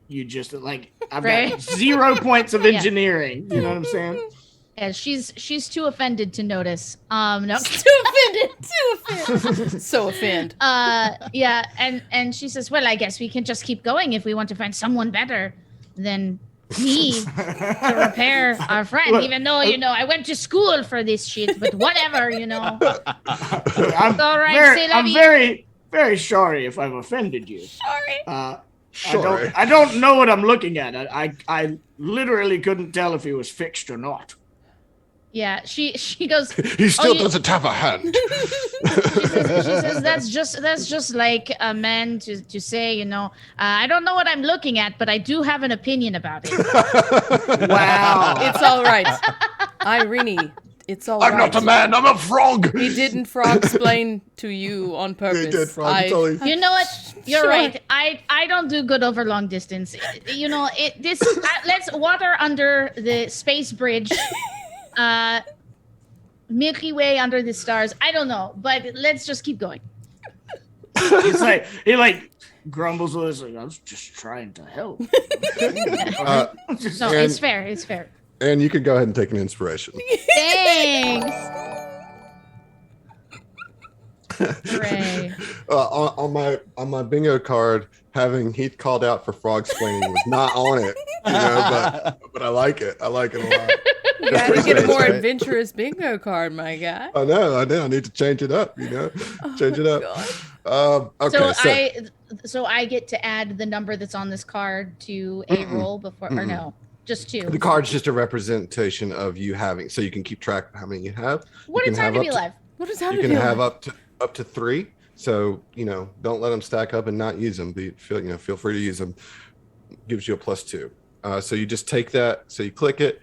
you just like. I've Right. got 0 points of Yeah. engineering. You know what I'm saying? Yeah, she's too offended to notice. No. Too offended. So offend. Yeah, and she says, "Well, I guess we can just keep going if we want to find someone better." than me to repair our friend, Look, even though, I went to school for this shit, but whatever, I'm all right, very, c'est la I'm vie. very, very sorry if I've offended you. Sorry. Sure. I don't know what I'm looking at. I literally couldn't tell if he was fixed or not. Yeah, she goes, He still you- doesn't have a hand. she says that's just like a man to say, I don't know what I'm looking at, but I do have an opinion about it. Wow. It's all right. Irene, it's all right. I'm not a man, I'm a frog. He didn't frog-splain to you on purpose. He did frog. Totally. You know what? You're Sure. right. I don't do good over long distance. Let's water under the space bridge. Milky Way under the stars. I don't know, but let's just keep going. He grumbles with us like, I was just trying to help. No, it's fair. It's fair. And you can go ahead and take an inspiration. Thanks. Hooray. On my bingo card, having Heath called out for frog splaining was not on it, but I like it. I like it a lot. You gotta get a more Right. adventurous bingo card, my guy. I know. I need to change it up. Change it up. Okay. So I get to add the number that's on this card to a roll before, or no, just two. The card's just a representation of you having, so you can keep track of how many you have. What You a can time have to be up alive. What does that You mean? can have up to 3. So don't let them stack up and not use them. Feel free to use them. Gives you a +2. So you just take that. So you click it.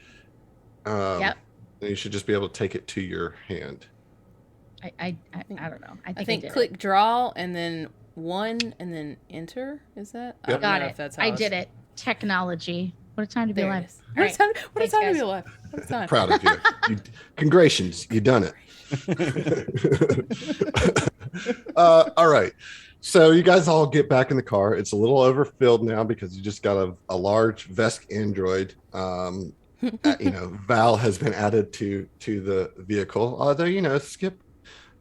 Yep. And you should just be able to take it to your hand. I don't know. I I think think did click draw and then 1 and then enter. Is that? I Yep. don't Got know it. if that's how I it's- did it. Technology. What a time to be There it alive. is. All right. What a Thanks, time to guys. be alive. What a time. Proud of you. Congratulations. You done it. All right. So you guys all get back in the car. It's a little overfilled now because you just got a large Vesk android. Val has been added to the vehicle. Although Skip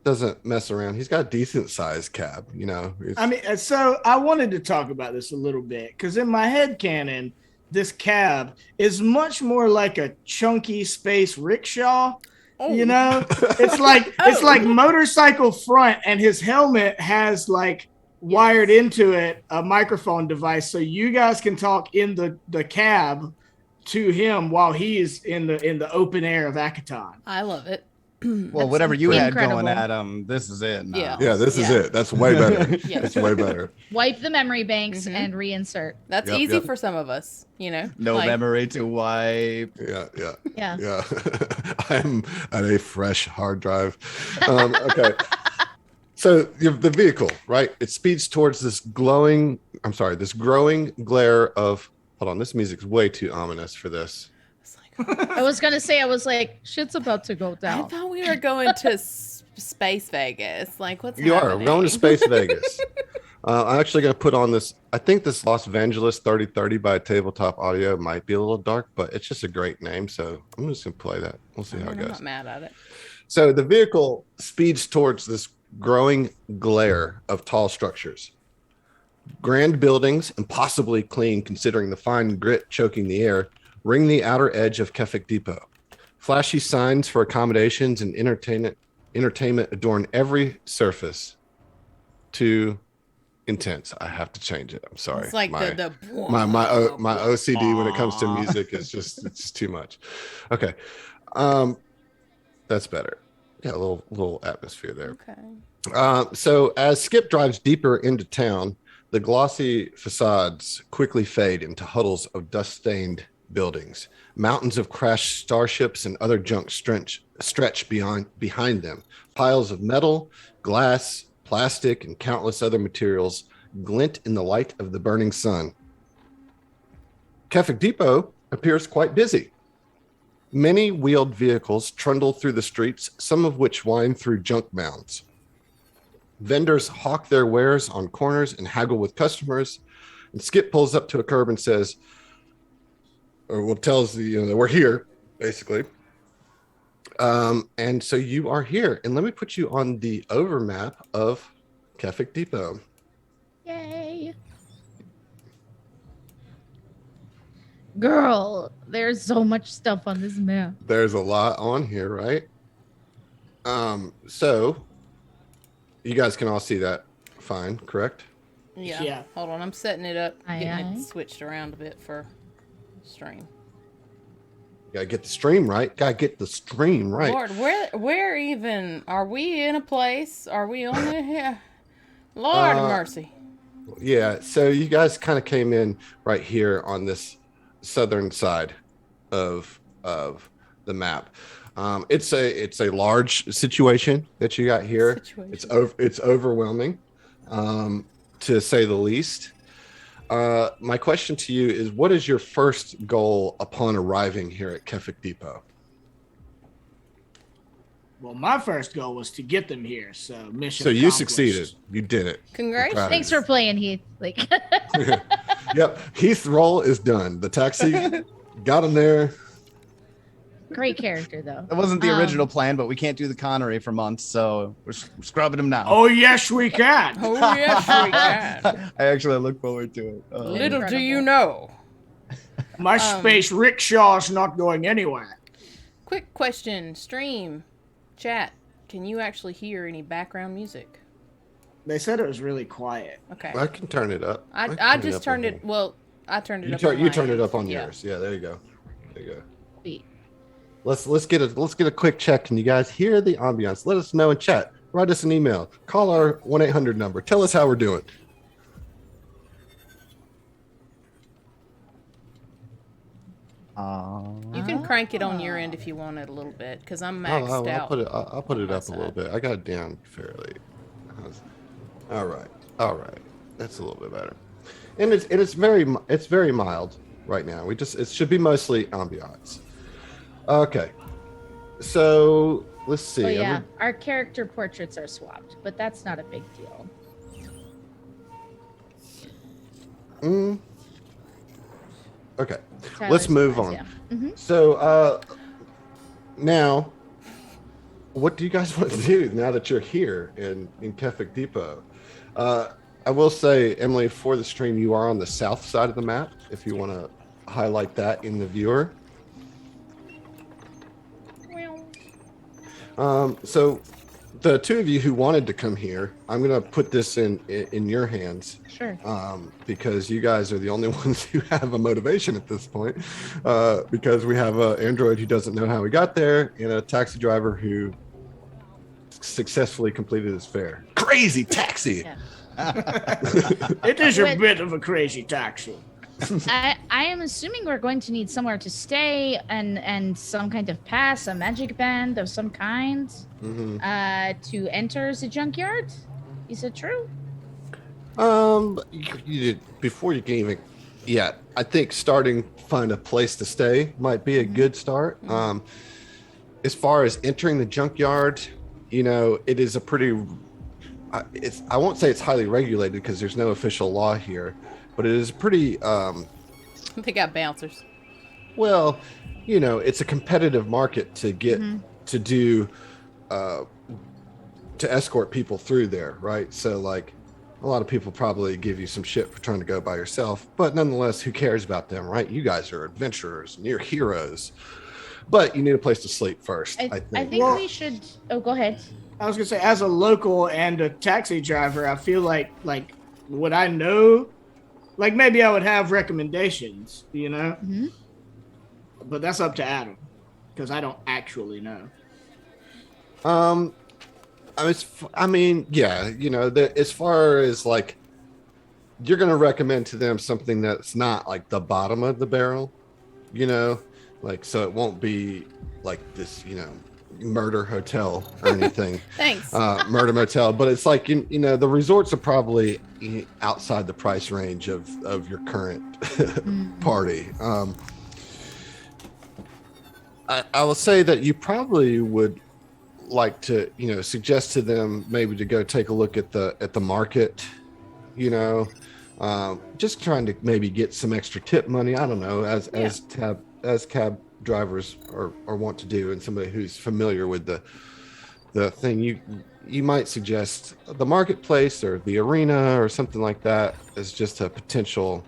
doesn't mess around. He's got a decent sized cab. So I wanted to talk about this a little bit because in my head canon, this cab is much more like a chunky space rickshaw. Oh. It's like motorcycle front, and his helmet has wired into it a microphone device, so you guys can talk in the cab to him while he is in the open air of Akaton. I love it. Well, whatever you had incredible. going at him, this is it. Now. Yeah. This is it. That's way better. Yeah. That's way better. Wipe the memory banks Mhm. and reinsert. That's Yep, easy yep. for some of us, No memory to wipe. Yeah. I'm at a fresh hard drive. Okay. So the vehicle, right? It speeds towards this growing glare of. Hold on, this music's way too ominous for this. It's like, I was gonna say, shit's about to go I down. thought we were going to Space Vegas. Like, what's You are. happening? We're going to Space Vegas. I'm actually going to put on this. I think this Los Angeles 3030 by Tabletop Audio might be a little dark, but it's just a great name. So I'm just going to play that. We'll see how it I'm goes. not mad at it. So the vehicle speeds towards this growing glare of tall structures. Grand buildings, impossibly clean considering the fine grit choking the air, ring the outer edge of Kefik Depot. Flashy signs for accommodations and entertainment adorn every surface. Too intense. I have to change it. I'm sorry. It's like my OCD when it comes to music is just too much. Okay, that's better. Yeah, a little atmosphere there. Okay. So as Skip drives deeper into town, the glossy facades quickly fade into huddles of dust-stained buildings. Mountains of crashed starships and other junk stretch behind them. Piles of metal, glass, plastic, and countless other materials glint in the light of the burning sun. Kefik Depot appears quite busy. Many wheeled vehicles trundle through the streets, some of which wind through junk mounds. Vendors hawk their wares on corners and haggle with customers. And Skip pulls up to a curb and says, tells that we're here, basically. And so you are here. And let me put you on the overmap of Kefik Depot. Yay. Girl, there's so much stuff on this map. There's a lot on here, right? So you guys can all see that fine, correct? Yeah. Yeah. Hold on, I'm setting it up, Aye, getting aye. it switched around a bit for stream. Gotta get the stream right. Gotta get the stream right. Lord, where even are we in a place? Are we on the here? Lord of mercy. Yeah, so you guys kind of came in right here on this southern side of the map. It's a large situation that you got here. It's overwhelming, to say the least. My question to you is, what is your first goal upon arriving here at Kefik Depot? Well, my first goal was to get them here, so mission. So you accomplished. succeeded. You did it. Congratulations. Thanks for playing, Heath. Like, Yep, Heath's role is done. The taxi got him there. great character though. That wasn't the original plan, but we can't do the Connery for months, so we're scrubbing him now. Oh yes, we can. Oh yes, we can. I actually look forward to it. Little do you know. My space rickshaw's not going anywhere. Quick question, stream, chat. Can you actually hear any background music? They said it was really quiet. Okay. I can turn it up. I just turned it. Well, I turned it up. You turned it up on yours. Yeah, there you go. There you go. Sweet. Let's get a quick check. Can you guys hear the ambiance? Let us know in chat. Write us an email. Call our 1-800 number. Tell us how we're doing. You can crank it on your end if you want it a little bit, because I'm maxed out. I'll put it up a little bit. I got it down fairly. All right. That's a little bit better. And it's very mild right now. It should be mostly ambiance. Okay. So let's see. Oh yeah, our character portraits are swapped, but that's not a big deal. Okay. Tyler Let's move says, on. yeah. Mhm. So now, what do you guys want to do now that you're here in Kefik Depot? I will say, Emily, for the stream, you are on the south side of the map, if you want to highlight that in the viewer. So the two of you who wanted to come here, I'm going to put this in your hands. Sure. Because you guys are the only ones who have a motivation at this point. Because we have an android who doesn't know how he got there and a taxi driver who successfully completed his fare. Crazy taxi! Yeah. It is a bit of a crazy taxi. I am assuming we're going to need somewhere to stay and some kind of pass, a magic band of some kind, to enter the junkyard. Is it true? You did before you can even. Yeah, I think find a place to stay might be a good start. As far as entering the junkyard, it is a pretty. I won't say it's highly regulated because there's no official law here, but it is pretty. They got bouncers. Well, it's a competitive market to get to do, to escort people through there, right? So, like, a lot of people probably give you some shit for trying to go by yourself, but nonetheless, who cares about them, right? You guys are adventurers and you're heroes, but you need a place to sleep first. I think. We should. Oh, go ahead. I was gonna say, as a local and a taxi driver, I feel like would I know? Like maybe I would have recommendations, But that's up to Adam, because I don't actually know. I mean, yeah, as far as like, you're gonna recommend to them something that's not like the bottom of the barrel, like so it won't be like this, murder hotel or anything. Thanks. Murder motel, but it's like the resorts are probably outside the price range of your current party. I will say that you probably would like to suggest to them maybe to go take a look at the market, just trying to maybe get some extra tip money. I don't know, as cab drivers are want to do, and somebody who's familiar with the thing, you might suggest the marketplace or the arena or something like that as just a potential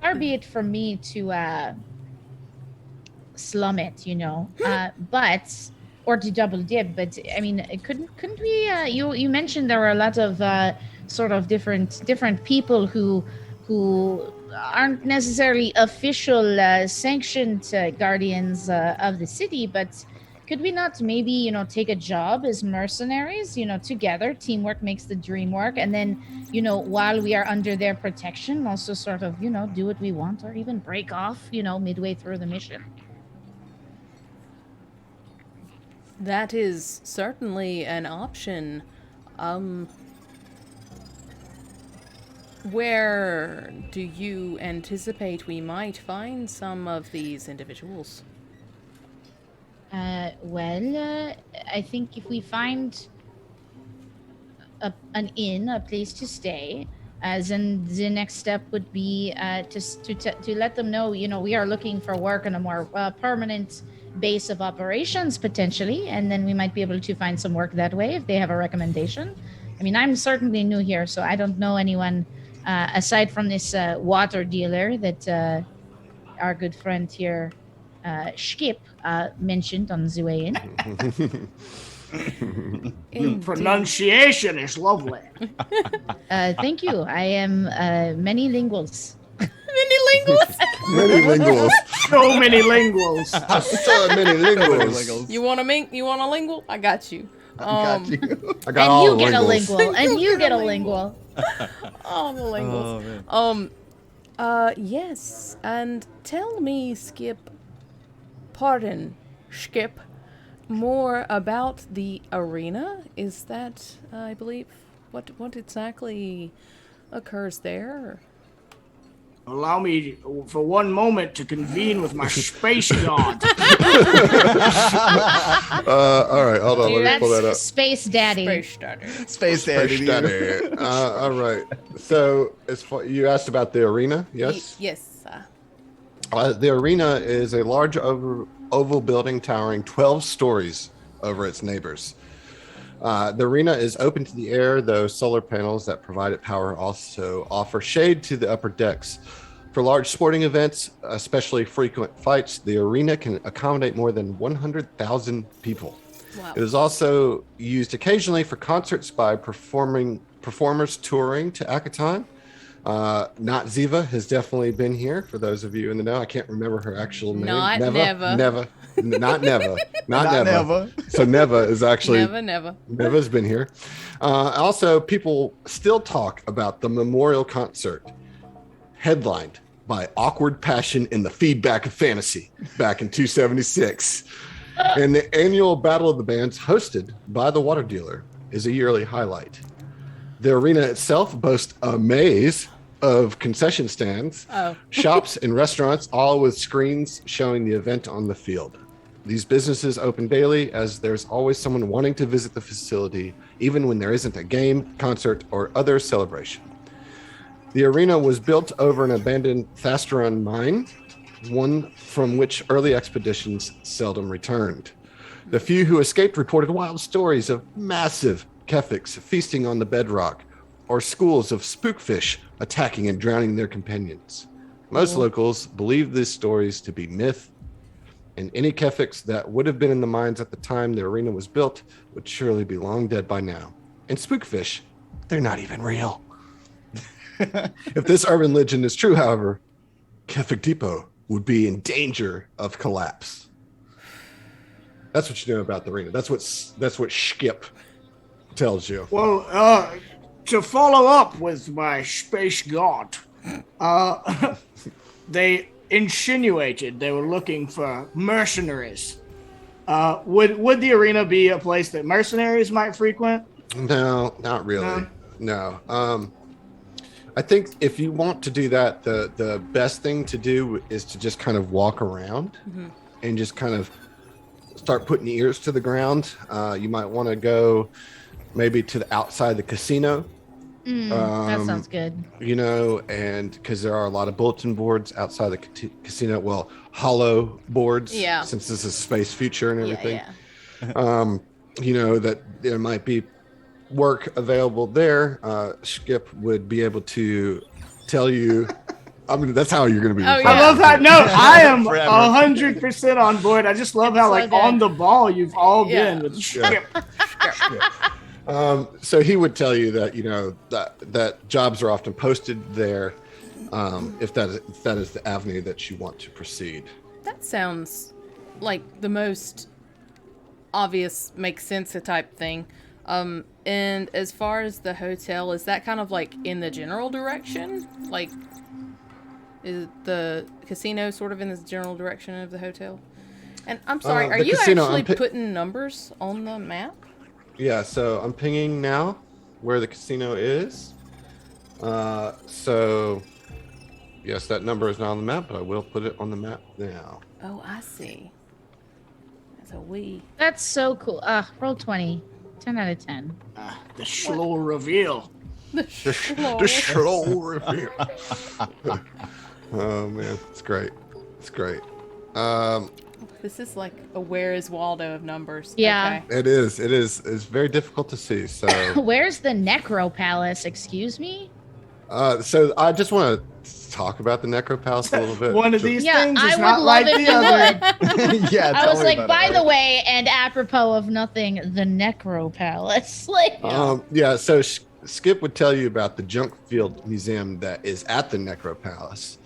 far be it from me to slum it, but or to double dip. But I mean, couldn't we? You mentioned there were a lot of sort of different people who aren't necessarily official sanctioned guardians of the city, but could we not maybe take a job as mercenaries, together? Teamwork makes the dream work, and then while we are under their protection, also sort of do what we want, or even break off midway through the mission. That is certainly an option. Where do you anticipate we might find some of these individuals? Well, I think if we find an inn, a place to stay, then the next step would be to let them know, we are looking for work on a more permanent base of operations potentially, and then we might be able to find some work that way if they have a recommendation. I mean, I'm certainly new here, so I don't know anyone aside from this water dealer that our good friend here, Skip, mentioned on the way in. Pronunciation is lovely. Thank you. I am many linguals. Many linguals. Many linguals. So many linguals. So many linguals. You want a lingual? I got you. Got you. I got And all you the get a linguals. lingual. And you get a lingual. All the linguals. Yes. And tell me, Skip, Skip, more about the arena. Is that, I believe, what exactly occurs there? Allow me for one moment to convene with my space god. All right, hold on. Let me pull that up. Space Daddy. Space starter. Space Daddy. All right. So, as far, you asked about the arena, yes? Yes. The arena is a large oval building towering 12 stories over its neighbors. The arena is open to the air, though solar panels that provide it power also offer shade to the upper decks. For large sporting events, especially frequent fights, the arena can accommodate more than 100,000 people. Wow. It is also used occasionally for concerts by performers touring to Akaton. Not Ziva has definitely been here. For those of you in the know, I can't remember her actual name. Not Neva. Not Neva. Not Neva. Neva. So Neva is actually Never. Neva's been here. Also, people still talk about the memorial concert headlined by Awkward Passion in the Feedback of Fantasy back in 276. And the annual Battle of the Bands hosted by the Water Dealer is a yearly highlight. The arena itself boasts a maze of concession stands, shops, and restaurants, all with screens showing the event on the field. These businesses open daily as there's always someone wanting to visit the facility, even when there isn't a game, concert, or other celebration. The arena was built over an abandoned Thasteron mine, one from which early expeditions seldom returned. The few who escaped reported wild stories of massive Kefix feasting on the bedrock, or schools of spookfish attacking and drowning their companions. Most locals believe these stories to be myth, and any Kefix that would have been in the mines at the time the arena was built would surely be long dead by now. And spookfish, they're not even real. If this urban legend is true, however, Kefik Depot would be in danger of collapse. That's what you know about the arena. That's what Skip tells you. Well, to follow up with my space god, they insinuated they were looking for mercenaries. Would the arena be a place that mercenaries might frequent? No, not really. No. I think if you want to do that, the best thing to do is to just kind of walk around and just kind of start putting ears to the ground. You might want to go maybe to the outside of the casino. That sounds good. And because there are a lot of bulletin boards outside the casino, well, hollow boards, since this is space future and everything. That there might be work available there. Skip would be able to tell you I mean, that's how you're going to be. Oh, referred yeah. I love how I am Forever. 100% on board. I just love It's how so like good. on the ball you've all Yeah. been with Skip. So he would tell you that that jobs are often posted there, if that is the avenue that you want to proceed. That sounds like the most obvious, makes sense type thing. And as far as the hotel, is that kind of like in the general direction? Like, is the casino sort of in the general direction of the hotel? And I'm sorry, are the you casino, actually I'm putting numbers on the map? Yeah, so I'm pinging now where the casino is. So yes, that number is not on the map, but I will put it on the map now. Oh, I see. That's a we. That's so cool. Roll 20. 10 out of 10. The slow reveal. The slow reveal. Oh man, it's great. It's great. This is like a Where is Waldo of numbers. Yeah. Okay. It is. It's very difficult to see. So Where's the Necro Palace? Excuse me? so I just want to talk about the Necro Palace a little bit. One of these Yeah, things I is would not love like it the if you other. would. Yeah, I tell was me like, about by it. the way, and apropos of nothing, the Necro Palace. Like, Yeah, so Skip would tell you about the junk field museum that is at the Necro Palace.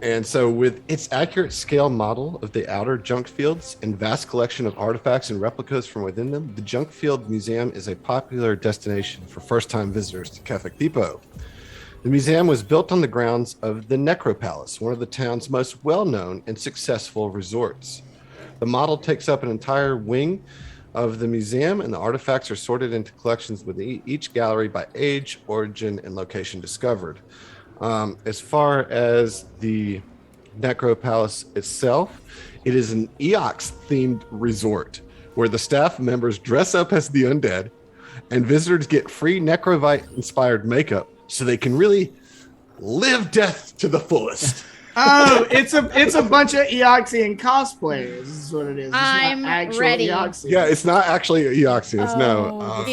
And so with its accurate scale model of the outer junk fields and vast collection of artifacts and replicas from within them, the Junk Field Museum is a popular destination for first-time visitors to Kefik Depot. The museum was built on the grounds of the Necro Palace, one of the town's most well-known and successful resorts. The model takes up an entire wing of the museum, and the artifacts are sorted into collections within each gallery by age, origin, and location discovered. As far as the Necro Palace itself, it is an Eox-themed resort where the staff members dress up as the undead, and visitors get free Necrovite-inspired makeup so they can really live death to the fullest. Oh, it's a bunch of Eoxian cosplayers. This is what it is. It's I'm not actual ready. Eoxians. Yeah, it's not actually Eoxians, Oh, no.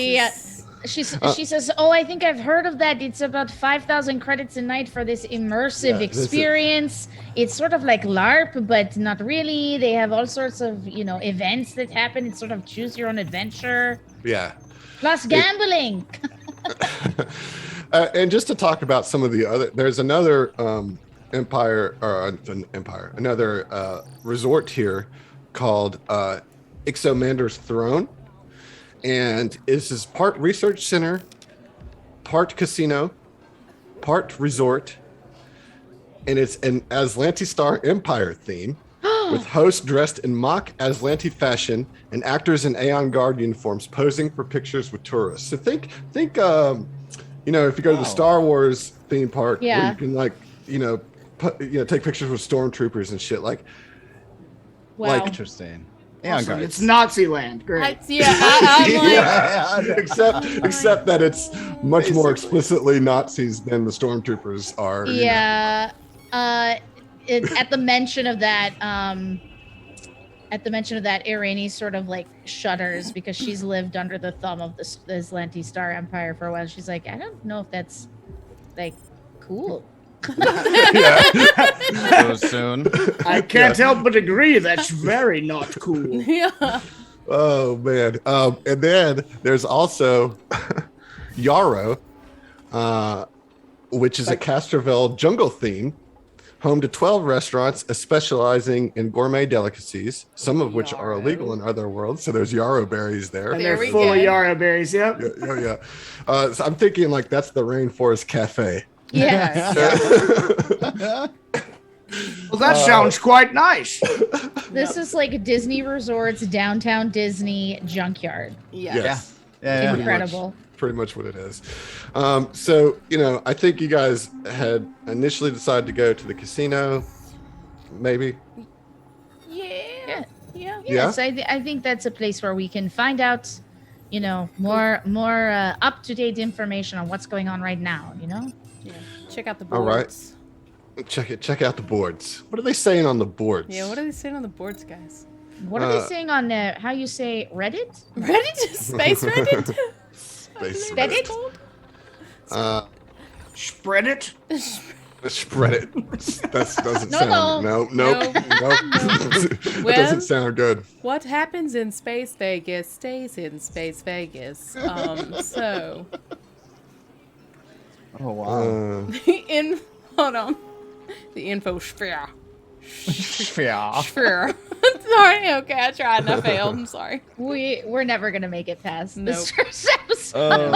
she says, oh, I think I've heard of that. It's about 5,000 credits a night for this immersive Yeah, this is- experience. It's sort of like LARP, but not really. They have all sorts of, events that happen. It's sort of choose your own adventure. Yeah. Plus gambling. And just to talk about some of the other, there's another another resort here called Ixomander's Throne. And this is part research center, part casino, part resort. And it's an Aslanti Star Empire theme with hosts dressed in mock Aslanti fashion and actors in Aeon Guard uniforms posing for pictures with tourists. So think, if you go to the Star Wars theme park, where Yeah. you can take pictures with stormtroopers and shit. Like, Wow. Interesting. Yeah, Awesome. It's Nazi land. Great. I'm like, Yeah, except that it's much more explicitly Nazis than the stormtroopers are. Yeah. At the mention of that, Irene sort of like shudders because she's lived under the thumb of the Aslanti Star Empire for a while. She's like, I don't know if that's like cool. so soon. I can't help but agree. That's very not cool. yeah. Oh man. And then there's also Yarrow, which is a Castroville jungle theme, home to 12 restaurants specializing in gourmet delicacies, some of which are illegal in other worlds. So there's yarrow berries there. And There they're we full of go. yarrow berries. Yep. Yeah. So I'm thinking like that's the Rainforest Cafe. Yes. Well, that sounds quite nice. This is like Disney Resorts, downtown Disney junkyard. Yes. Yeah. Incredible. Pretty much what it is. So, I think you guys had initially decided to go to the casino, maybe. Yeah. Yes, I think that's a place where we can find out, more up to date information on what's going on right now. Yeah. Check out the All right. boards. Check out the boards. What are they saying on the boards? Yeah, what are they saying on the boards, guys? What are they saying on how you say Reddit? Reddit? Space Reddit? Space Reddit? Uh, Spread it. Spread it. That doesn't No, sound. no. Nope. That Well- doesn't sound good. What happens in Space Vegas stays in Space Vegas. So Oh wow. hold on. The infosphere. Yeah. Sphere. Sorry, okay, I tried and I failed. I'm sorry. We're never gonna make it past Nope. this first episode.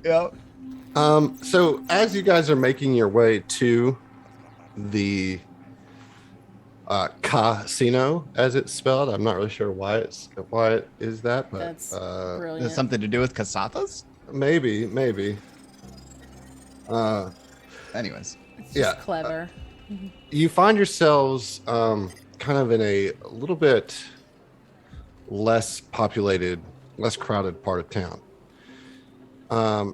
Yeah. So as you guys are making your way to the casino, as it's spelled, I'm not really sure why it is that, but That's Has brilliant. something to do with casatas? maybe. Anyways. It's just yeah, clever. You find yourselves kind of in a little bit less populated, less crowded part of town.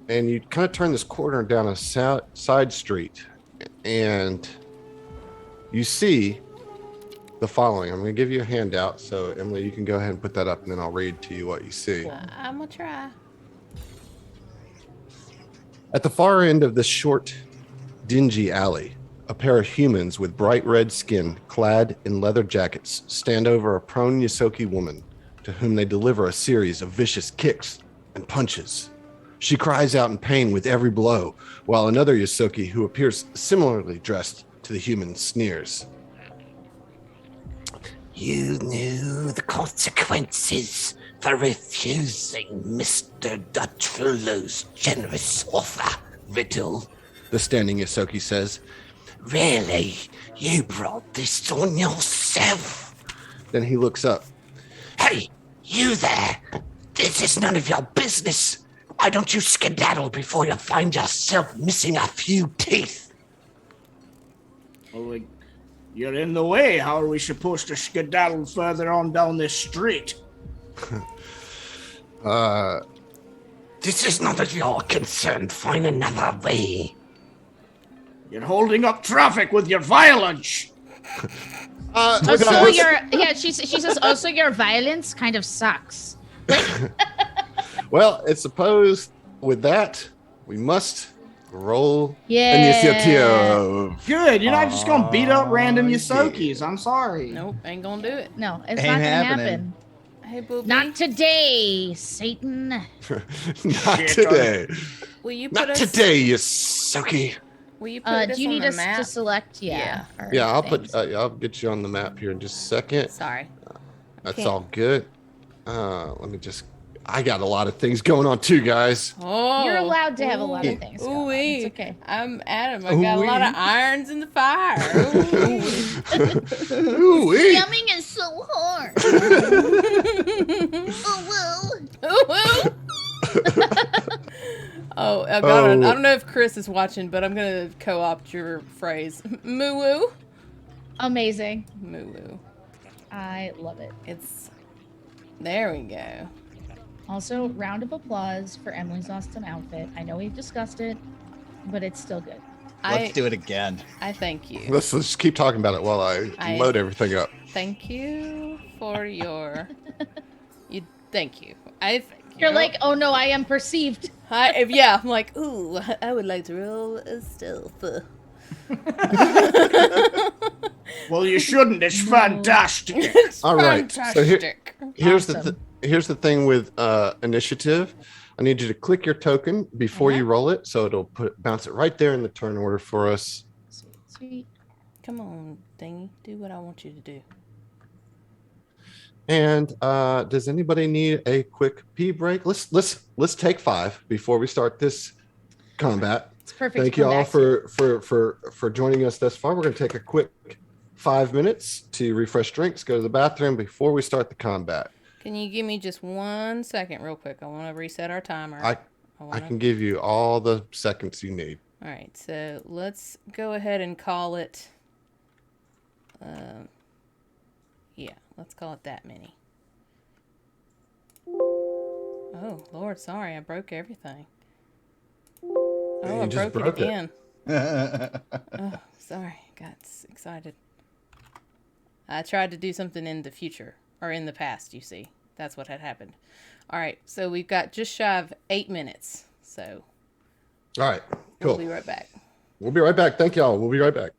And you kind of turn this corner down a side street, and you see the following. I'm going to give you a handout, so Emily, you can go ahead and put that up, and then I'll read to you what you see. I'm gonna try. At the far end of this short, dingy alley, a pair of humans with bright red skin, clad in leather jackets, stand over a prone Yosoki woman, to whom they deliver a series of vicious kicks and punches. She cries out in pain with every blow, while another Yosoki, who appears similarly dressed to the human, sneers. You knew the consequences for refusing Mr. Dutchfellow's generous offer, Riddle. The standing Yosoki says. Really? You brought this on yourself? Then he looks up. Hey, you there! This is none of your business. Why don't you skedaddle before you find yourself missing a few teeth? Well, you're in the way. How are we supposed to skedaddle further on down this street? This is none of your concern. Find another way. You're holding up traffic with your violence. Also, she says also your violence kind of sucks. Well, it's supposed with that, we must roll Yeah. initiative. Good. You're not just gonna beat up random Yosokis. I'm sorry. Nope, ain't gonna do it. No, it's Ain't not gonna happening. happen. Hey, booby. Not today, Satan. Not Shit, today. Will you put Not us? today, Yosoki. Will you put us Do you on need the us map? to select? Yeah. our Yeah, I'll things? I'll get you on the map here in just a second. Sorry. That's can't. all good. I got a lot of things going on too, guys. Oh, You're allowed to have a lot of ooh, things going on. ooh-wee. It's okay. I'm Adam. I got a lot of irons in the fire. Ooh-wee. Ooh-wee. Yumming is so hard. Ooh-woo. Oh, I don't know if Chris is watching, but I'm gonna co-opt your phrase. Moo-woo. Amazing. Moo-woo. I love it. There we go. Also, round of applause for Emily's awesome outfit. I know we've discussed it, but it's still good. Let's do it again. I thank you. Let's just keep talking about it while I load everything up. Thank you for your. Thank you. I thank you. You're like, oh no, I am perceived. Yeah, I'm like, ooh, I would like to roll a stealth. Well, you shouldn't. It's fantastic. It's All right, so fantastic. Here's Awesome. here's the thing with initiative. I need you to click your token before you roll it, so it'll bounce it right there in the turn order for us. Sweet. Come on, Dingy, do what I want you to do. And does anybody need a quick pee break? Let's take 5 before we start this combat. It's perfect. Thank to you come all back to. for joining us thus far. We're going to take a quick 5 minutes to refresh drinks, go to the bathroom before we start the combat. Can you give me just 1 second, real quick? I want to reset our timer. I can give you all the seconds you need. All right, so let's go ahead and call it. Yeah, let's call it that many. Oh Lord, sorry, I broke everything. Oh, You I just broke it broke it. again. Oh, sorry, got excited. I tried to do something in the future or in the past. You see, that's what had happened. All right, so we've got just shy of 8 minutes. So All right, we'll cool. be right back. We'll be right back. Thank y'all. We'll be right back.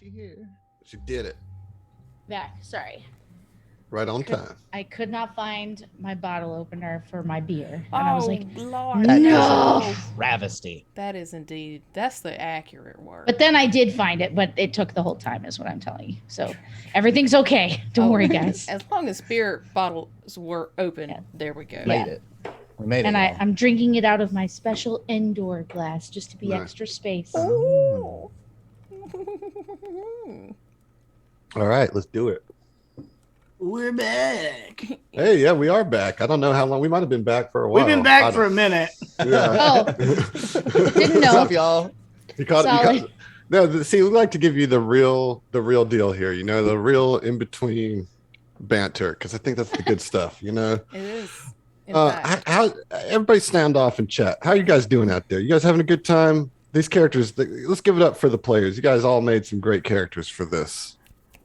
She here. She did it Back. Sorry. right on time. I could not find my bottle opener for my beer. And I was like, Lord. That is No. a travesty. That is indeed. That's the accurate word. but then I did find it, but it took the whole time, is what I'm telling you. So everything's okay. Don't worry, guys. As long as spirit bottles were open, Yeah. there we go. Made it. We made And it. I'm drinking it out of my special indoor glass just to be Nice. extra space. Ooh. All right, let's do it. We're back. Hey, yeah, we are back. I don't know how long. We might have been back for a while. We've been back for a minute. Yeah. Oh, didn't What's know. up, y'all? You caught Solid. no, see, we like to give you the real deal here, the real in between banter, because I think that's the good stuff, It is. In fact. How everybody stand off and chat. How are you guys doing out there? You guys having a good time? These characters, let's give it up for the players. You guys all made some great characters for this.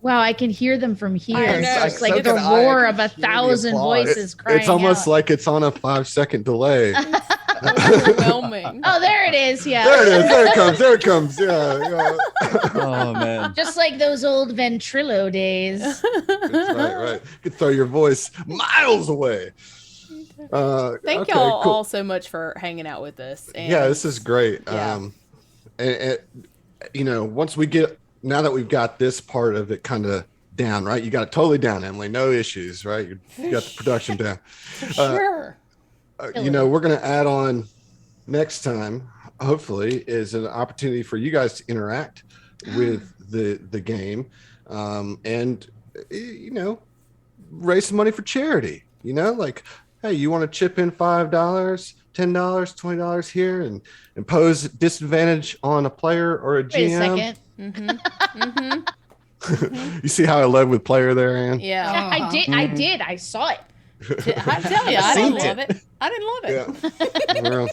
Wow, I can hear them from here. I know. It's like So the can I. roar I of a can hear the 1,000 applause. voices crying It's almost out. like it's on a 5-second delay. Overwhelming. Oh, there it is. Yeah. There it is. There it comes. There it comes. Yeah. Oh, man. Just like those old Ventrilo days. That's right. You could throw your voice miles away. Thank okay, y'all cool. all so much for hanging out with us. And Yeah, this is great. Yeah. Once we get, now that we've got this part of it kind of down, right? You got it totally down, Emily. No issues, right? You got the production down. for sure. We're going to add on next time, hopefully, is an opportunity for you guys to interact with the game and raise some money for charity. Like, hey, you want to chip in $5, $10, $20 here and impose disadvantage on a player or a GM? Wait a second. You see how I led with player there, Ann? Yeah. I did. I saw it. I tell you, I didn't love it. I didn't love it. Well,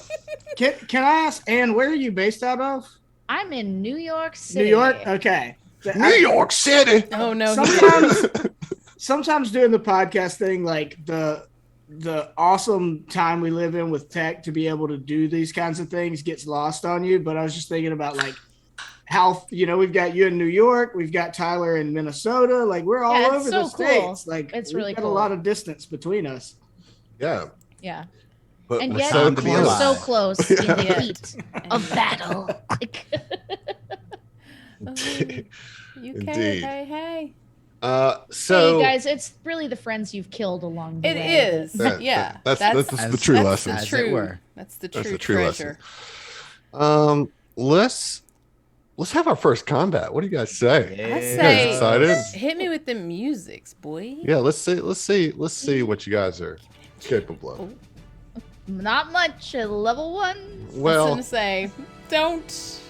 Can I ask, Ann, where are you based out of? I'm in New York City. New York? Okay. New York City. Oh no. Sometimes doing the podcast thing, like the awesome time we live in with tech to be able to do these kinds of things gets lost on you. But I was just thinking about like how, we've got you in New York, we've got Tyler in Minnesota, like we're all Yeah, it's over so the cool. States. Like It's we've really got cool. a lot of distance between us. Yeah. Yeah. But And we're yet, so to be we're close. alive. so close in the heat of battle. You Indeed. hey. So hey guys, it's really the friends you've killed along the It way. is. That- Yeah. that's the As- true that's lesson. The As true, it were. That's the That's true the true treasure. Let's have our first combat. What do you guys say? I You guys say, excited? hit me with the musics, boy. Yeah, let's see what you guys are capable of. Not much at level 1. I was Well, gonna say, don't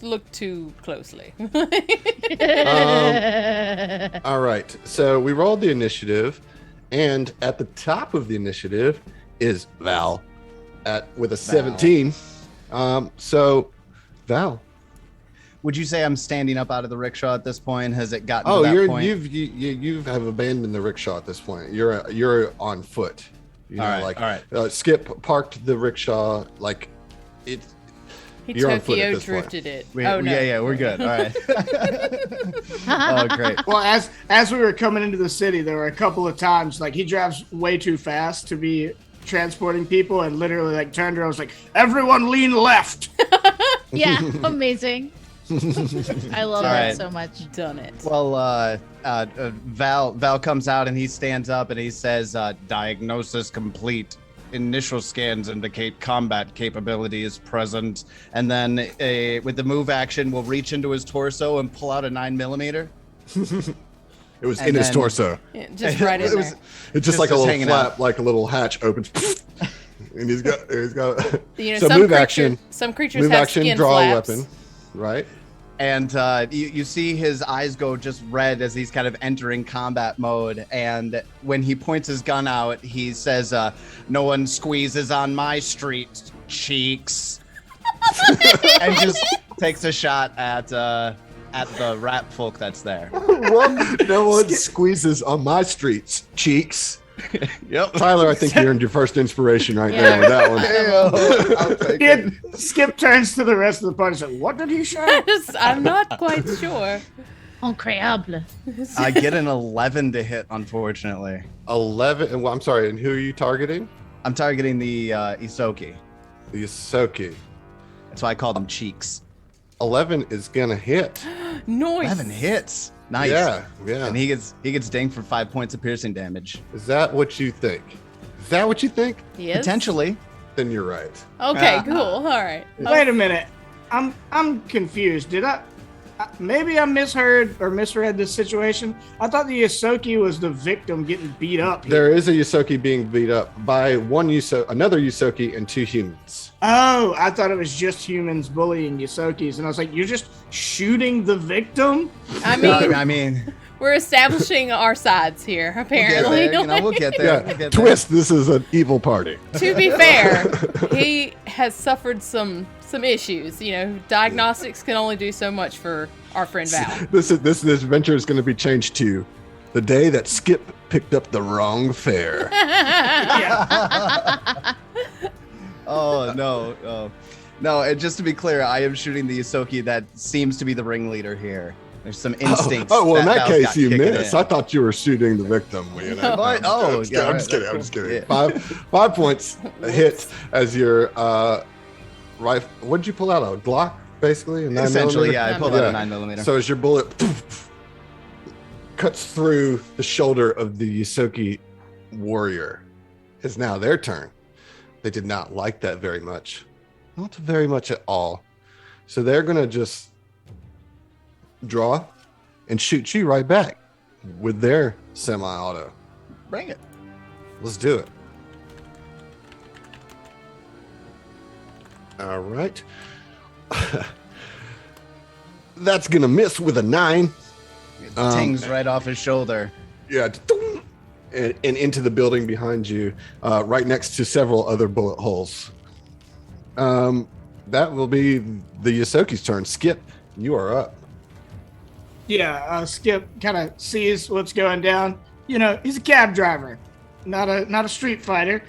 look too closely. all right. So we rolled the initiative, and at the top of the initiative is Val with a 17. So Val. Would you say I'm standing up out of the rickshaw at this point? Has it gotten Oh, to that point? you have abandoned the rickshaw at this point. You're on foot. All right. Skip parked the rickshaw like it. He You're on foot at Tokyo this point. drifted it. We- Oh no. Yeah, we're good. All right. Oh, great. Well, as we were coming into the city, there were a couple of times like he drives way too fast to be transporting people, and literally like turned around, was like, "Everyone lean left." Yeah, amazing. I love All that right. so much. Done it. Well, Val comes out and he stands up and he says, "Diagnosis complete. Initial scans indicate combat capability is present." And then with the move action, we'll reach into his torso and pull out a 9mm. It was And in his then- torso. Yeah, just right in It was. there. It's just like a just little hanging flap, out. like a little hatch opens, and he's got. You know, So some move creature- action. Some creatures Move have action. skin Draw flaps. a weapon. Right. And you see his eyes go just red as he's kind of entering combat mode. And when he points his gun out, he says, "No one squeezes on my street, cheeks." And just takes a shot at the rat folk that's there. Well, no one squeezes on my streets, cheeks. Yep. Tyler, I think you earned your first inspiration right Yeah. there with that one. Hey, I'll take it. Skip turns to the rest of the party and says, what did he say? I'm not quite sure. Incroyable. I get an 11 to hit, unfortunately. 11. And I'm sorry. And who are you targeting? I'm targeting the Isoki. The Yosoki. That's why I call them cheeks. 11 is gonna hit. Noise. 11 hits. Nice. Yeah. And he gets dinged for 5 points of piercing damage. Is that what you think? Is that what you think? Yes. Potentially. Then you're right. Okay, cool. All right. Wait a minute. I'm confused. Did I maybe I misheard or misread this situation? I thought the Yosoki was the victim getting beat up here. There is a Yosoki being beat up by another Yosoki and 2 humans. Oh, I thought it was just humans bullying Yosokis, and I was like, you're just shooting the victim? I mean, mean, we're establishing our sides here, apparently. we'll get there. Yeah, We'll get there. twist. This is an evil party. To be fair, he has suffered some issues. Diagnostics can only do so much for our friend Val. This adventure is going to be changed to the day that Skip picked up the wrong fare. Oh, no. No, and just to be clear, I am shooting the Yosoki that seems to be the ringleader here. There's some instincts. Oh, well, in that Val's case, got you kicking missed. in. I thought you were shooting the victim. What? Oh, I'm yeah, just kidding. I'm just kidding. Yeah. 5 points hit as your rifle. What did you pull out? A Glock, basically? A 9mm? Essentially, yeah, I pulled out Yeah. a 9mm. So as your bullet cuts through the shoulder of the Yosoki warrior, it's now their turn. They did not like that very much. Not very much at all. So they're going to just draw and shoot you right back with their semi-auto. Bring it. Let's do it. All right. That's going to miss with a 9. Tings right off his shoulder. Yeah. And into the building behind you, right next to several other bullet holes. That will be the Yosoki's turn. Skip, you are up. Yeah, Skip kind of sees what's going down. He's a cab driver, not a street fighter,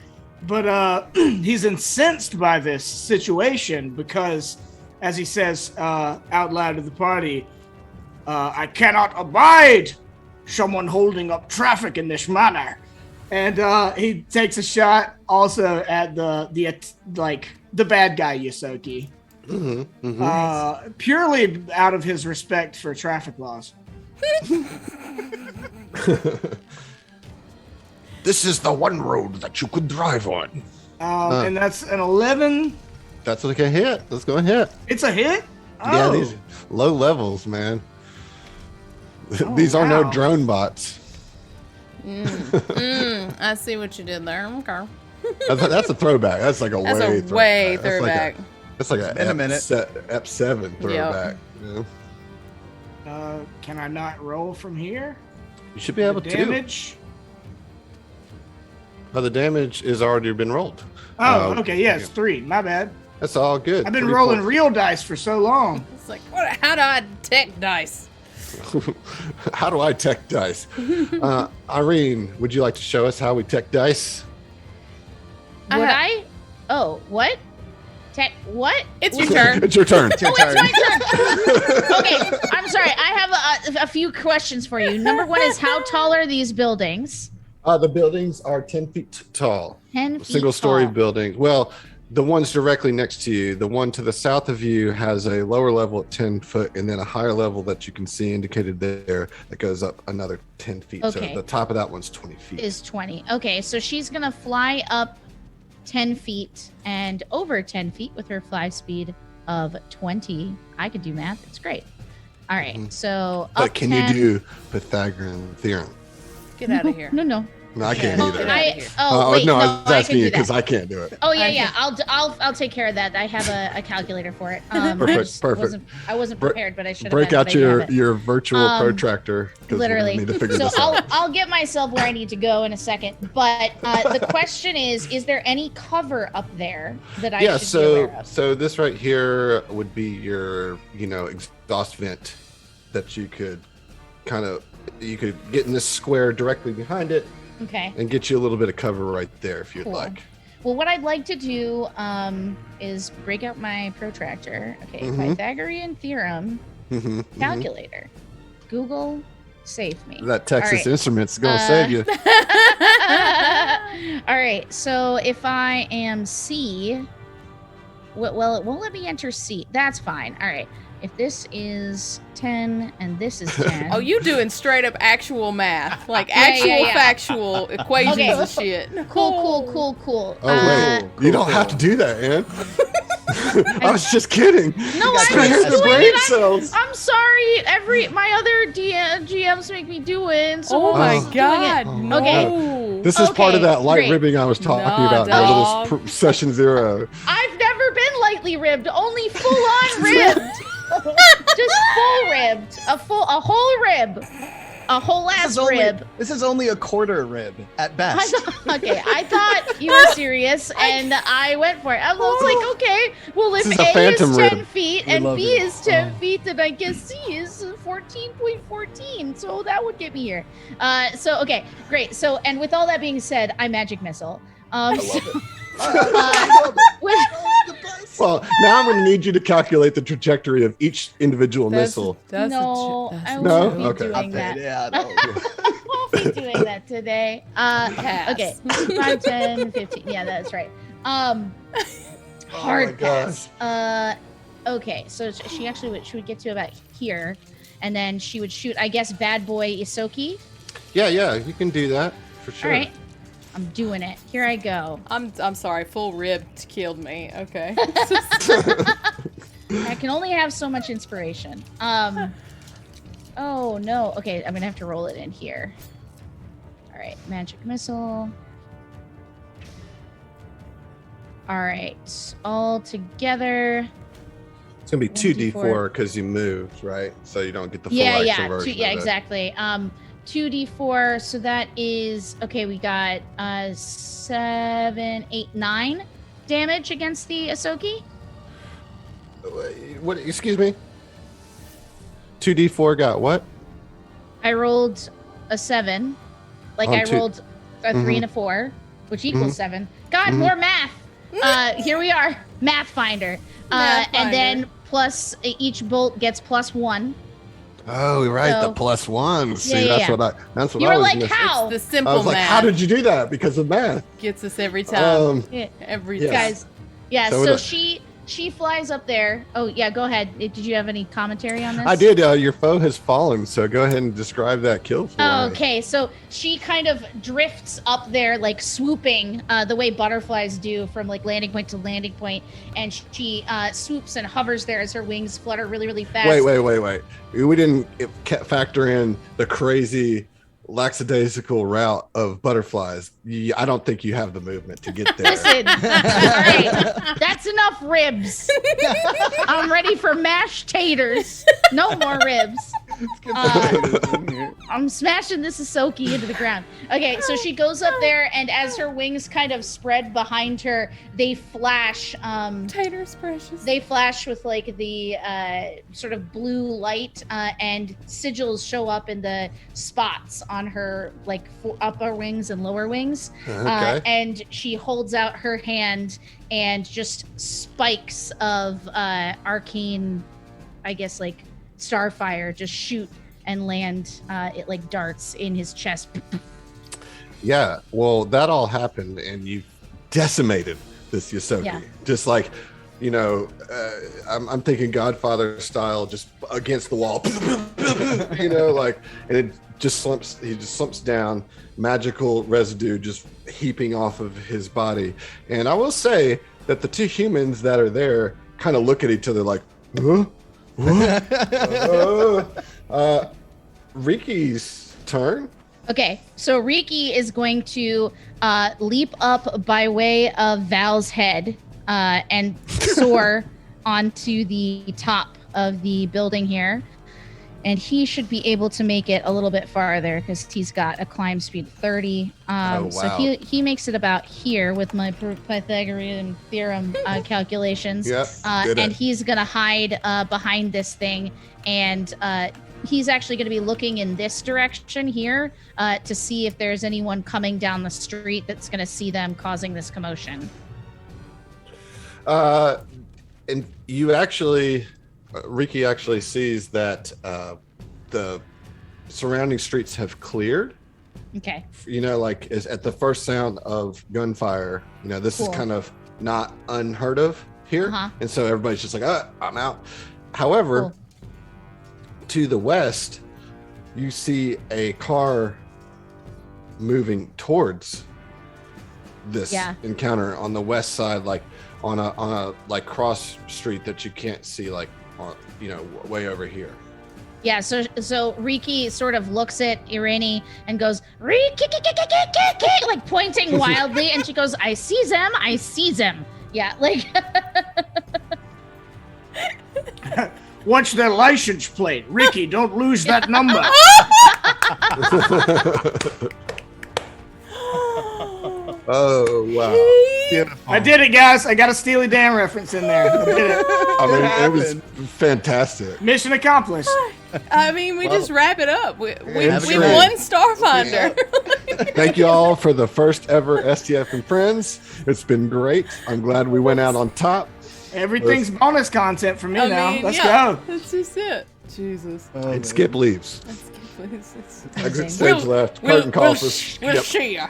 but he's incensed by this situation because, as he says out loud to the party, I cannot abide someone holding up traffic in this manner. And he takes a shot also at the bad guy Yosoki. Purely out of his respect for traffic laws. This is the one road that you could drive on. And that's an 11. That's like a hit. Let's go and hit. It's a hit? Yeah, Oh. these low levels, man. Oh, These are no wow. drone bots. I see what you did there. Okay. That's a throwback. That's like a That's way a way throwback. That's like a been a minute. F7 throwback. Can I not roll from here? You should be able The to. damage? The damage is already been rolled. Oh, okay. Yeah, it's 3. My bad. That's all good. I've been 3 rolling points. real dice for so long. It's like, how do I detect dice? How do I tech dice? Irene, would you like to show us how we tech dice? Would I? Oh, what? What? It's your turn. It's your turn. It's your Oh, turn. it's my turn. Okay, I'm sorry. I have a few questions for you. Number one is, how tall are these buildings? The buildings are 10 feet tall. 10 feet Single-story tall. buildings. Well, the ones directly next to you, the one to the south of you has a lower level at 10 foot and then a higher level that you can see indicated there that goes up another 10 feet. Okay. So the top of that one's 20 feet. Is 20. Okay, so she's going to fly up 10 feet and over 10 feet with her fly speed of 20. I could do math. It's great. All right, so But up can 10. you do Pythagorean theorem? Get out of here. No. No, I can't Well, either. Wait, no, I was I asking can you do because that. I can't do it. Oh yeah. I'll take care of that. I have a calculator for it. I just Perfect. I wasn't Bre- prepared, but I should have. Break out your virtual protractor. 'cause we're gonna Literally. need to figure So this out. I'll get myself where I need to go in a second. But the question is there any cover up there that I Yeah, should be aware of? so this right here would be your, exhaust vent that you could get in this square directly behind it, Okay. and get you a little bit of cover right there if you'd Cool. like. Well, what I'd like to do is break out my protractor. Okay, Mhm. Pythagorean theorem Mhm, mhm. calculator. Google, save me. That Texas right. Instruments is gonna save you. All right, so if I am C, well, it won't let me enter C. That's fine. All right, if this is 10 and this is 10. Oh, you doing straight up actual math, like Yeah, actual yeah. factual equations Okay. and shit. Cool. Oh wait, you don't have to do that, Ann. I was just kidding. No, got I'm Spare doing the doing brain it. cells. I'm sorry. My other GMs make me do it. And so Oh I'm my just doing god, it. no. Okay. This is part of Okay, that light great. ribbing I was talking Nah, about in dog. our little session 0. I've never been lightly ribbed, only full on ribbed. Just full ribbed. A whole rib. A whole ass rib. This is only a quarter rib at best. I thought you were serious, and I went for it. I was like, okay, well, if This is a A is phantom 10 rib. feet We and love B it. is 10 feet, then I guess C is 14.14. So that would get me here. So, okay, great. So, and with all that being said, I magic missile. I love So- it. with- Well, now I'm going to need you to calculate the trajectory of each individual missile. No, I No? won't be Okay. doing that. Yeah, no. I won't be doing that today. Pass. Okay, 5, 10, 15. Yeah, that's right. Hard Oh my pass. Okay, so she would get to about here, and then she would shoot, I guess, bad boy Isoki. Yeah, you can do that for sure. All right, I'm doing it. Here I go. I'm sorry, full ribbed killed me. Okay. I can only have so much inspiration. Oh no. Okay, I'm gonna have to roll it in here. All right, magic missile. All right, all together. It's going to be 1d4. 2d4 because you moved, right? So you don't get the full actual version. Yeah, of it. exactly. 2d4. So that is okay. We got 7, 8, 9 damage against the Isoki. What? Excuse me? 2d4 got what? I rolled a 7. Like On I two- rolled a 3 Mhm. and a 4, which equals Mhm. 7. God, Mhm. more math. Here we are, Math Finder. Math And then Finder. plus each bolt gets +1. Oh, right, So- the +1. See, Yeah, that's yeah. what You were I was like, missing. how? It's the I simple was like, math. how did you do that? Because of math. Gets us every time. Yeah. Every yes. time. Guys, yeah. So So, it- she flies up there. Oh yeah, go ahead. Did you have any commentary on this? I did. Your foe has fallen, so go ahead and describe that kill for Oh, us. okay, so she kind of drifts up there, like swooping, the way butterflies do from like landing point to landing point, and she swoops and hovers there as her wings flutter really, really fast. Wait. We didn't factor in the crazy lackadaisical route of butterflies. I don't think you have the movement to get there. Listen, all right, that's enough ribs. I'm ready for mashed taters. No more ribs. I'm smashing this Isoki into the ground. Okay, so she goes up there, and as her wings kind of spread behind her, they flash. Taters precious. They flash with like the sort of blue light, and sigils show up in the spots on her like upper wings and lower wings. Okay. And she holds out her hand, and just spikes of arcane, I guess, like starfire just shoot and land it like darts in his chest. Yeah, well, that all happened, and you decimated this Yosoki. Yeah. Just like, I'm thinking Godfather style, just against the wall, like, and it just slumps. He just slumps down, magical residue just heaping off of his body. And I will say that the two humans that are there kind of look at each other like, huh? Riki's turn. Okay, so Riki is going to leap up by way of Val's head and soar onto the top of the building here. And he should be able to make it a little bit farther because he's got a climb speed 30. So he makes it about here with my Pythagorean theorem calculations. Yep. And he's going to hide behind this thing and he's actually going to be looking in this direction here to see if there's anyone coming down the street that's going to see them causing this commotion. And you actually, Riki actually sees that the surrounding streets have cleared. Okay. You know, like is at the first sound of gunfire, you know, this Cool. is kind of not unheard of here. Uh-huh. And so everybody's just like, I'm out. However, Cool. to the west, you see a car moving towards this encounter on the west side, like on a like cross street that you can't see, like on, you know, way over here. Yeah, so Riki sort of looks at Irene and goes, Riki, like pointing wildly, and she goes, I sees him. Yeah, like Watch their license plate. Riki, don't lose that number. Oh wow! Beautiful. I did it, guys. I got a Steely Dan reference in there. I did it. I mean, it was fantastic. Mission accomplished. I mean, we just wrap it up. We That's great. won Starfinder. Thank you all for the first ever STF and Friends. It's been great. I'm glad we went out on top. Everything's bonus content for me I now. mean, Let's yeah, go. That's just it. Jesus. And Skip leaves. It's Exit stage left. Curtain call for Skip. we'll see ya.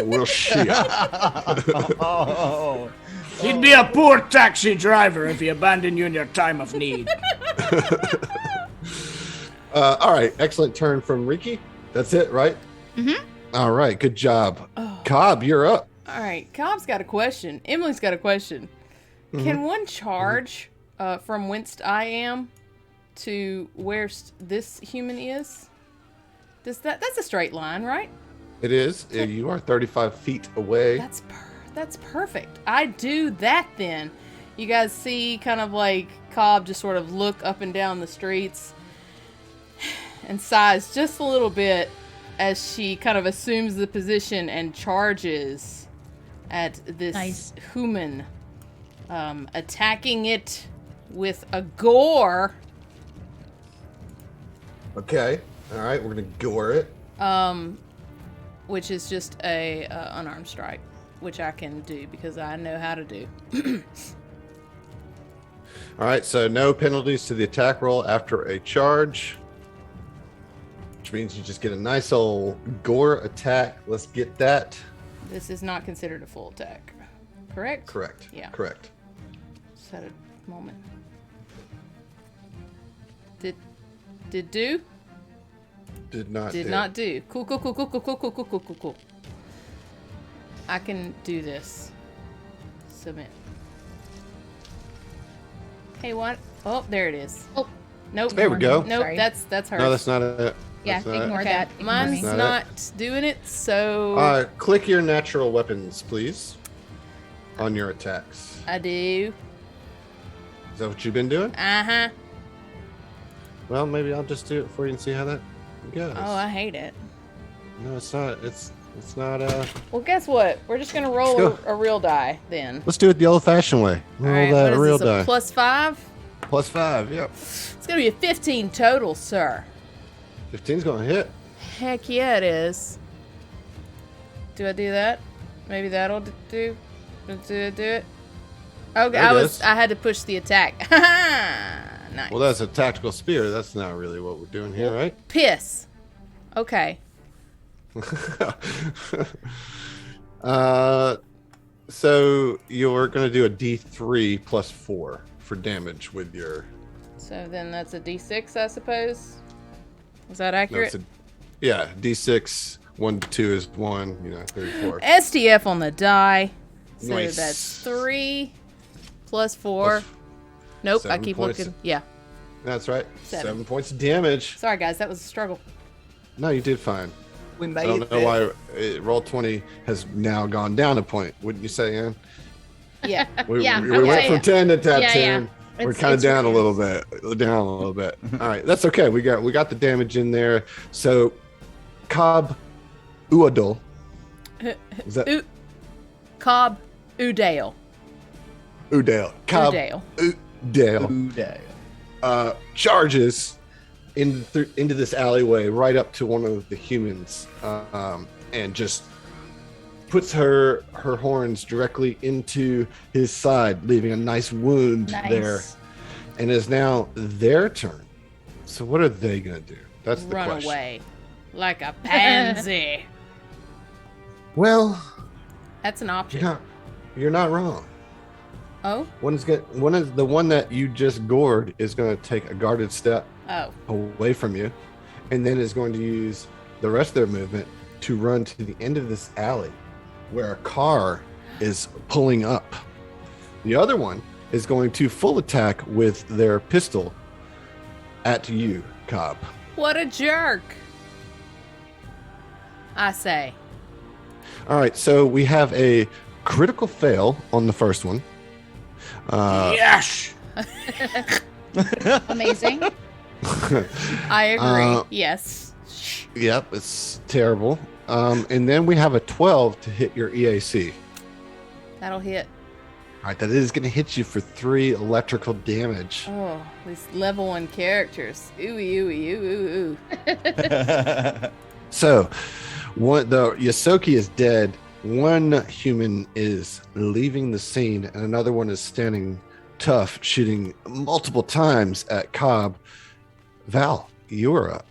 We'll see ya. Oh. He'd be a poor taxi driver if he abandoned you in your time of need. All right. Excellent turn from Riki. That's it, right? Mm-hmm. All right. Good job. Oh. Cobb, you're up. All right, Cobb's got a question. Emily's got a question. Can one charge from whence I am to where this human is? That's a straight line, right? It is. You are 35 feet away. That's perfect. I do that then. You guys see kind of like Cobb just sort of look up and down the streets and sighs just a little bit as she kind of assumes the position and charges at this human, attacking it with a gore. Okay. All right. We're going to gore it. Which is just a unarmed strike, which I can do because I know how to do. All right. So no penalties to the attack roll after a charge, which means you just get a nice old gore attack. Let's get that. This is not considered a full attack, correct? Correct. Yeah. Correct. Just had a moment. Did do? Did not do. Cool. I can do this. Submit. Hey, what? Oh, there it is. Oh. Nope. There we go. Nope, Sorry. that's hers. No, that's not it. yeah, That's not it. ignore Okay, that. Ignore mine's me. Not not doing it, so Click your natural weapons, please, on your attacks. I do. Is that what you've been doing? Uh-huh. Well, maybe I'll just do it for you and see how that goes. Oh, I hate it. No, it's not. It's not. Well, guess what? We're just gonna roll Let's a real die then. Let's do it the old-fashioned way. Roll All right, that what is real this, die. a +5? +5. Yep. It's gonna be a 15 total, sir. 15's gonna hit. Heck yeah, it is. Do I do that? Maybe that'll do. Do it. Okay, There it is. I had to push the attack. Nice. Well, that's a tactical spear. That's not really what we're doing here, right? Piss. Okay. So you're gonna do a D3 +4 for damage with your. So then that's a D6, I suppose. Is that accurate? Yeah, D6. 1 to 2 is 1. You know, 34. STF on the die. So Nice. that's 3 + 4. Nope, I 7 keep points. looking. Yeah. That's right. 7. 7 points of damage. Sorry, guys, that was a struggle. No, you did fine. We I made don't know why roll 20 has now gone down a point. Wouldn't you say, Ann? Yeah. We, Yeah, we I would went say from 10 to top yeah, 10. yeah. We're It's- kind of it's- down a little bit. Down a little bit. All right, that's okay. We got the damage in there. So, Cobb Uadul. Is that Cobb Udale. Udale? Cobb Udale. Udale Ooh, day. charges into this alleyway right up to one of the humans, and just puts her horns directly into his side, leaving a nice wound there. And it's now their turn. So what are they gonna do? That's the Run question. away like a pansy. Well, That's an option. you're not wrong. Oh? The one that you just gored is going to take a guarded step Oh. away from you, and then is going to use the rest of their movement to run to the end of this alley where a car is pulling up. The other one is going to full attack with their pistol at you, Cobb. What a jerk. I say. All right, so we have a critical fail on the first one. Yes. Amazing. I agree. Yes. Yep, it's terrible. And then we have a 12 to hit your EAC. That'll hit. All right, that is going to hit you for 3 electrical damage. Oh, these level 1 characters. Ooey, ooey, ooh, ooh, ooh. So, the Yosoki is dead. One human is leaving the scene, and another one is standing tough, shooting multiple times at Cobb. Val, you're up.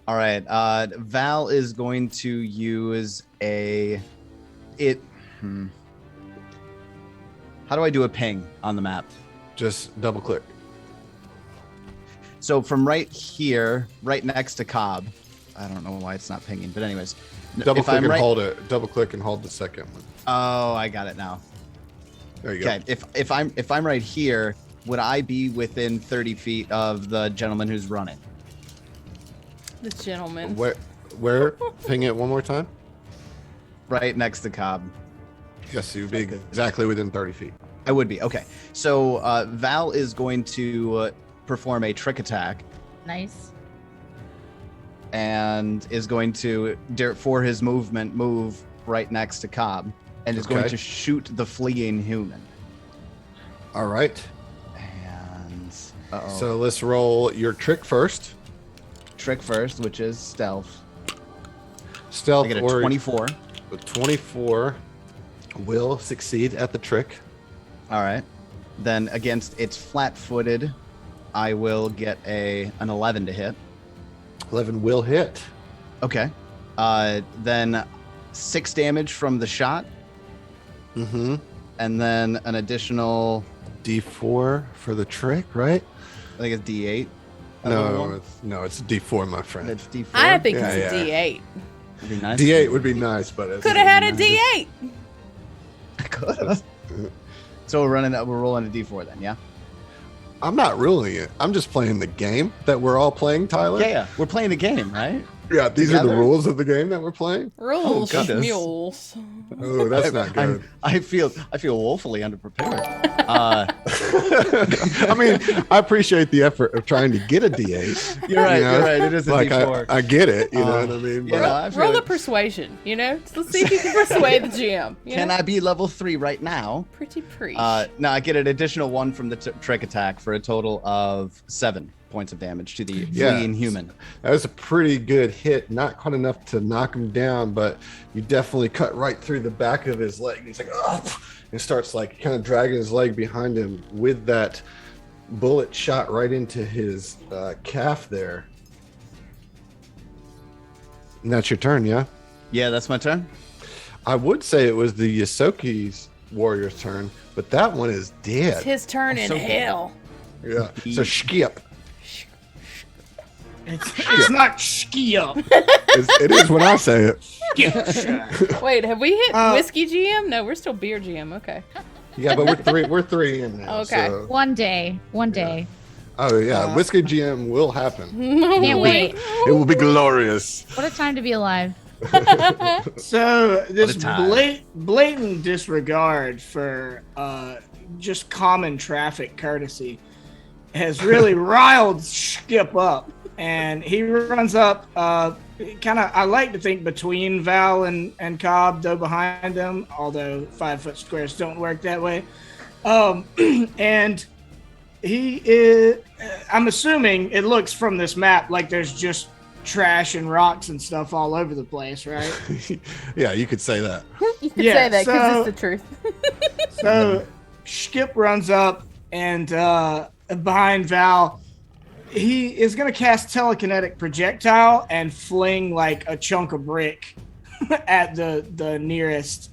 All right. Val is going to use How do I do a ping on the map? Just double click. So from right here, right next to Cobb, I don't know why it's not pinging, but anyways, Double if click I'm and right- hold it. Double click and hold the second one. Oh, I got it now. There you go. Okay, if I'm right here, would I be within 30 feet of the gentleman who's running? This gentleman. Where? Ping it one more time. Right next to Cobb. Yes, you'd be exactly within 30 feet. I would be. Okay. So Val is going to perform a trick attack Nice. and is going to, for his movement, move right next to Cobb and is going Okay. to shoot the fleeing human. All right. And So let's roll your trick first. trick first, which is stealth. Stealth I get a or 24. 24 will succeed at the trick. All right. Then against its flat-footed, I will get an 11 to hit. 11 will hit. Okay. Then 6 damage from the shot, Mm-hmm. and then an additional, D4 for the trick, right? I think it's D8. No, it's D4, my friend. It's D4. I think Yeah, it's a yeah. D8. It'd be nice. D8 would be nice, but it's Could have had a D8. Could've. So we're rolling a D4 then, yeah? I'm not ruling it. I'm just playing the game that we're all playing, Tyler. Yeah. We're playing the game, right? Yeah, these are the Together? rules of the game that we're playing. Rules, goodness. mules. Oh, that's not good. I feel woefully underprepared. I mean, I appreciate the effort of trying to get a D8. You're right. You know? You're right. It is a Like D4. I get it. You know what I mean? Yeah, But- I feel Roll a it. persuasion, you know? Let's see if you can persuade the GM. You Can know? I be level 3 right now? Pretty preach. No, I get an additional 1 from the trick attack for a total of 7 points of damage to the fleeing human. That was a pretty good hit. Not quite enough to knock him down, but you definitely cut right through the back of his leg. He's like, oh, and starts like kind of dragging his leg behind him with that bullet shot right into his calf there. And that's your turn, yeah? Yeah, that's my turn. I would say it was the Yosoki's warrior's turn, but that one is it's dead. his turn in so- hell. Yeah. So skip. It's not Shkia. It is when I say it. Wait, have we hit Uh, whiskey GM? No, we're still beer GM. Okay. Yeah, but we're three in now. Okay. So. One day. Oh yeah, whiskey GM will happen. Can't wait. It will be glorious. What a time to be alive. So this What a time. blatant disregard for just common traffic courtesy has really riled Skip up, and he runs up. Kind of, I like to think between Val and Cobb, though behind them. Although 5 foot squares don't work that way, and He is. I'm assuming it looks from this map like there's just trash and rocks and stuff all over the place, right? Yeah, you could say that. You can say that because it's the truth. So Skip runs up and behind Val, he is going to cast telekinetic projectile and fling like a chunk of brick at the nearest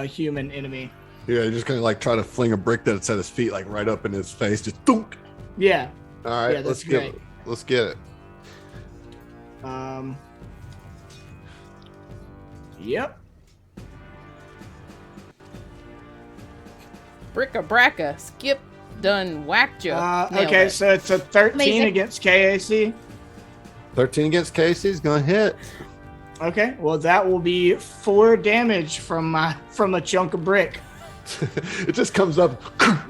human enemy. Yeah, you're just gonna like try to fling a brick that's at his feet, like right up in his face, just thunk. Yeah. All right, Yeah, that's let's great. let's get it. Yep. Bricka-bracka. Skip done whacked you. Okay, so it's a 13 Amazing. against KAC. 13 against Casey's gonna hit. Okay, well that will be 4 damage from a chunk of brick. It just comes up,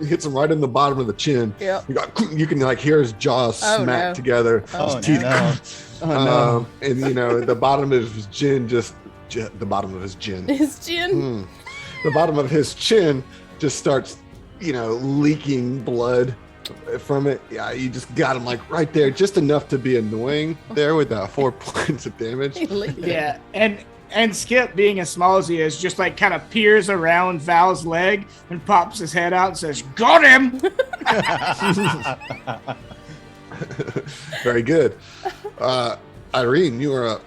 hits him right in the bottom of the chin. Yep. You can like hear his jaws Oh, smack no. together. Oh, his teeth. no. Oh, no. And you know the bottom of his chin the bottom of his chin. His chin. The bottom of his chin just starts, leaking blood from it. Yeah, you just got him like right there, just enough to be annoying there with that 4 points of damage. Yeah, and Skip, being as small as he is, just like kind of peers around Val's leg and pops his head out and says, "Got him!" Very good. Irene, you are up.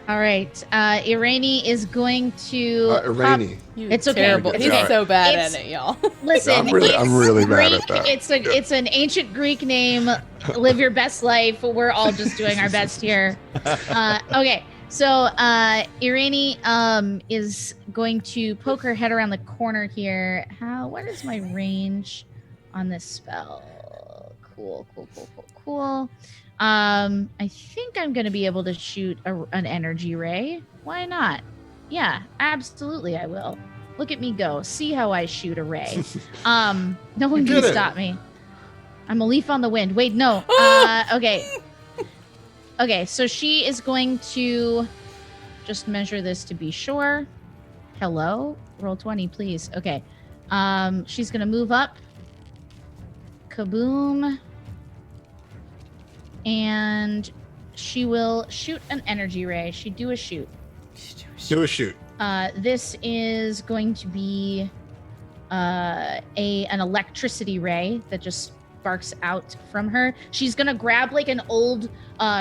All right. Irani is going to. Irene. It's okay. Terrible. It's He's okay. so bad It's- at it, y'all. Listen, I'm really bad Greek. at that. It's an ancient Greek name. Live your best life. We're all just doing our best here. Okay. So Irani is going to poke her head around the corner here. What is my range on this spell? Cool. I think I'm going to be able to shoot an energy ray. Why not? Yeah, absolutely I will. Look at me go. See how I shoot a ray. No one can stop me. I'm a leaf on the wind. Wait, no. Okay. Okay, so she is going to just measure this to be sure. Hello? Roll 20, please. Okay. She's going to move up. Kaboom. And she will shoot an energy ray. She do a shoot. Do a shoot. This is going to be an electricity ray that just sparks out from her. She's gonna grab like an old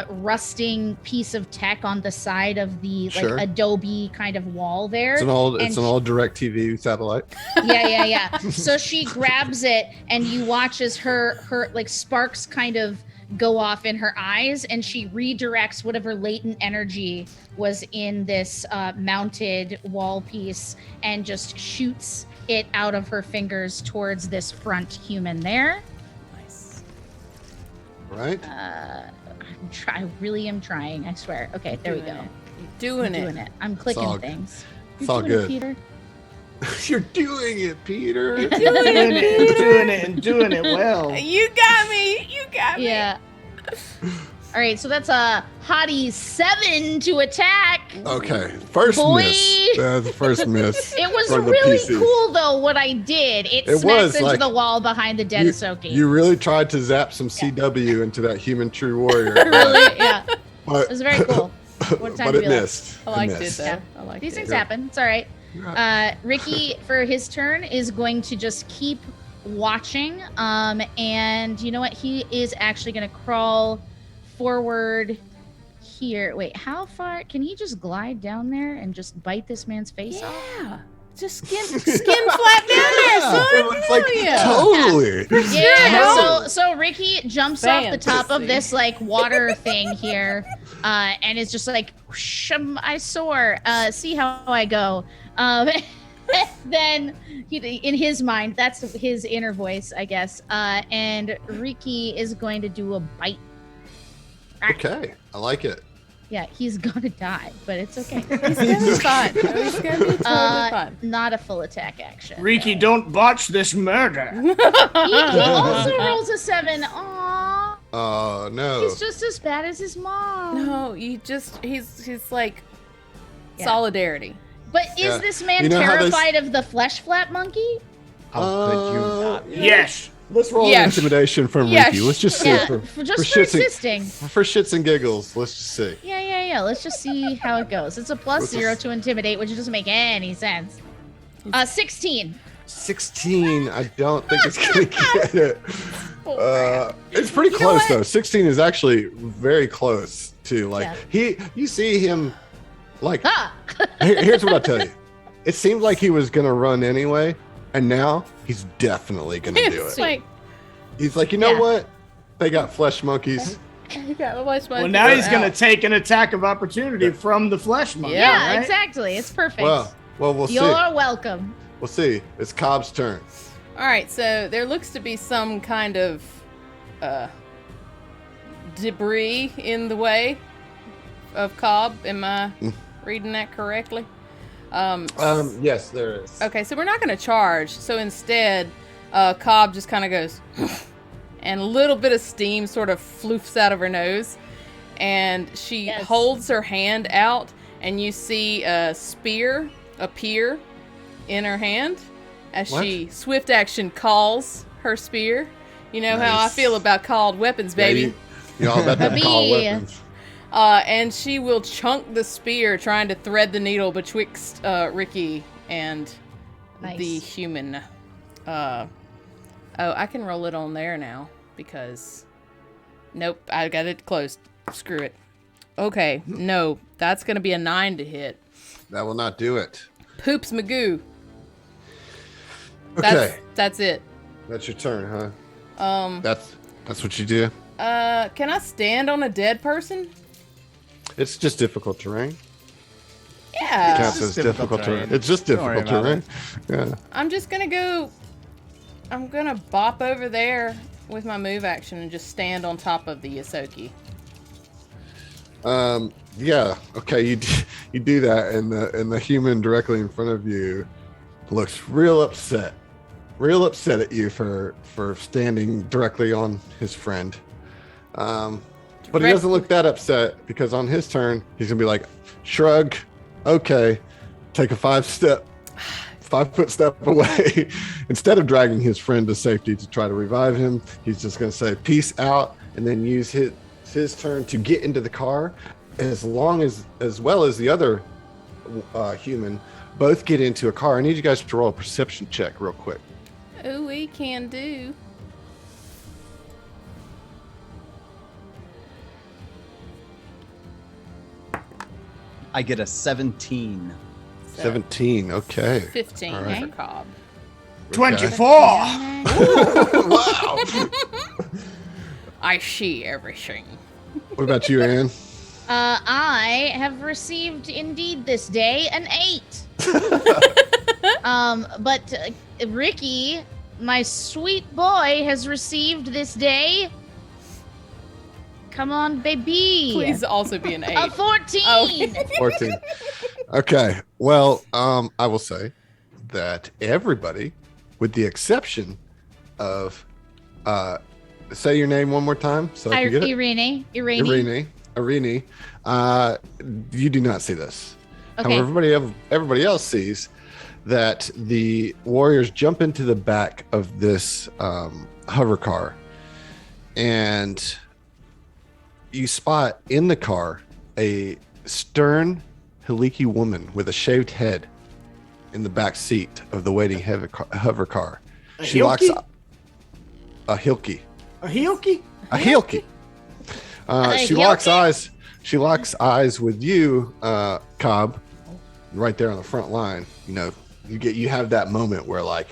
rusting piece of tech on the side of the Sure. like Adobe kind of wall there. It's an old DirecTV satellite. Yeah. So she grabs it, and you watch as her like sparks kind of go off in her eyes, and she redirects whatever latent energy was in this mounted wall piece and just shoots it out of her fingers towards this front human there. Nice. Right? I really am trying, I swear. Okay, there we go. Doing I'm doing it. I'm clicking all- things. it's You're all doing it, good. Peter. You're doing it, Peter. doing it well. You got me. Yeah. All right, so that's a hottie 7 to attack. Okay, first Boy. miss. That's the first miss. It was for the really PCs. cool, though, what I did. It It smacks was, into like, the wall behind the dead Ahsoka. You really tried to zap some CW into that human true warrior. Really, yeah. but, It was very cool. What time but to it be like? missed. I It liked it missed. though. Yeah. I liked These it. things happen. It's all right. Ricky, for his turn, is going to just keep watching. And you know what? He is actually going to crawl forward here. Wait, how far? Can he just glide down there and just bite this man's face off? Yeah. Just skin flap down there, son. It's like Hell yeah. totally. Yeah. So Ricky jumps off the top of Fantasy. this like water thing here, and is just like, whoosh, I soar. See how I go. Then in his mind, that's his inner voice, I guess. And Ricky is going to do a bite. Okay, I like it. Yeah, he's gonna die, but it's okay. He's gonna be fine. He's gonna be totally fine. Not a full attack action. Riki, don't botch this murder. He also rolls a 7. Aww. Oh no. He's just as bad as his mom. No, he's like Yeah. solidarity. But is Yeah. this man You know how this- terrified of the flesh flap monkey? How could you not? Yes. Let's roll Yeah. an intimidation from Yeah, Ricky. Let's just see. Yeah, For just for shits and- assisting. for shits and giggles, let's just see. Yeah. Let's just see how it goes. It's a plus What's 0 this? to intimidate, which doesn't make any sense. 16. 16. I don't think it's gonna get it. It's pretty You know close what? though. 16 is actually very close to like you see him like. Ah! Here's what I'll tell you. It seemed like he was gonna run anyway, and now he's definitely gonna do It's it. like, He's like, you know Yeah. what? They got flesh monkeys. you got my Well, now he's going to take an attack of opportunity from the flesh monkey. Yeah, Yeah, right? exactly. It's perfect. Well, we'll see. You're welcome. We'll see. It's Cobb's turn. All right, so there looks to be some kind of debris in the way of Cobb. Am I reading that correctly? Yes, there is. Okay, so we're not going to charge. So instead, Cobb just kind of goes, and a little bit of steam sort of floofs out of her nose. And she Yes. holds her hand out, and you see a spear appear in her hand as What? she swift action calls her spear. You know how I Nice. feel about called weapons, baby. You're all about that Baby. call weapons. And she will chunk the spear, trying to thread the needle betwixt Ricky and Nice. the human. Oh, I can roll it on there now because. Nope, I got it closed. Screw it. Okay, no, that's gonna be a 9 to hit. That will not do it. Poops Magoo. Okay, That's it. that's your turn, huh? That's what you do. Can I stand on a dead person? It's just difficult terrain. Yeah. Counts just as difficult difficult terrain. terrain. It's just Don't worry difficult about terrain. Yeah. I'm just gonna go. I'm gonna bop over there with my move action and just stand on top of the Yosoki. Yeah. Okay. You do that, and the human directly in front of you looks real upset at you for standing directly on his friend. But he doesn't look that upset because on his turn he's gonna be like, shrug, okay, take a 5-foot step away. Instead of dragging his friend to safety to try to revive him, he's just gonna say peace out and then use his turn to get into the car. As well as the other human, both get into a car. I need you guys to roll a perception check real quick. Oh, we can do. I get a 17. 17. Okay. 15 All right. for Cobb. 24. Wow. I see everything. What about you, Anne? I have received indeed this day an 8. But Ricky, my sweet boy, has received this day. Come on, baby. Please also be an 8. A 14. Okay. 14. Okay. Well, I will say that everybody, with the exception of, say your name one more time so I can get it. Irene. Irene. You do not see this. Okay. However, everybody else sees that the warriors jump into the back of this hover car, and you spot in the car a stern Hiliki woman with a shaved head in the back seat of the waiting hover car. A She locks Hilki? a Hilki. A Hilki? A Hilki. She locks Hilki? eyes. She locks eyes with you, Cobb, right there on the front line. You know, you have that moment where like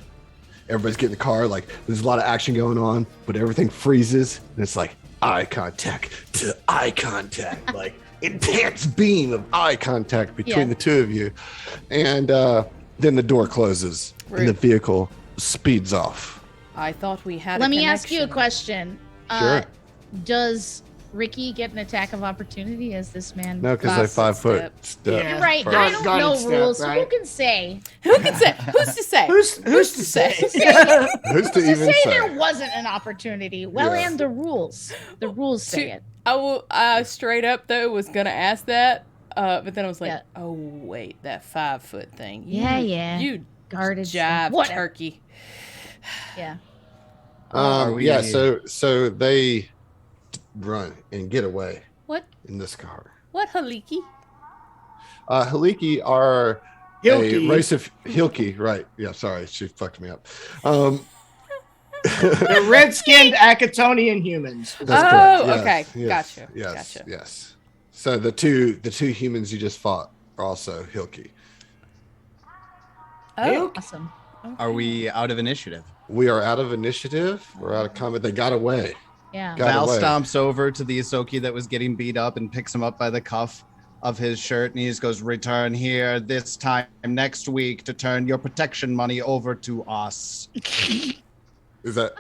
everybody's getting in the car, like there's a lot of action going on, but everything freezes, and it's like eye contact to eye contact, like intense beam of eye contact between the two of you, and then the door closes and the vehicle speeds off. I thought we had Let a me ask you a connection. question. Sure. Does Ricky get an attack of opportunity as this man? No, because they Last 5 foot step. step. Yeah. You're right. First. I don't Guarded know step, rules. So who right? can say? Who can say? Who's to say? Who's to say? Who's to To even say say? there wasn't an opportunity. Well, Yeah. and the rules. The rules say it. I straight up though was gonna ask that, but then I was like, Yeah. oh wait, that 5 foot thing. Yeah. You Guarded jive step. Whatever. turkey. Yeah. Are we- Yeah, so they run and get away What? in this car. What, Haliki? Haliki are a Hilky. race of Hilki, right? Yeah, sorry, she fucked me up. The red-skinned Acatonian humans. That's Oh, correct. Yes, okay. yes, Gotcha. Yes, Gotcha. yes. So the two humans you just fought are also Hilki. Oh, Awesome. Are we out of initiative? We are out of initiative. We're out of combat. They got away. Yeah. Got Val away. stomps over to the Isoki that was getting beat up and picks him up by the cuff of his shirt, and he just goes, "Return here this time next week to turn your protection money over to us." Is that?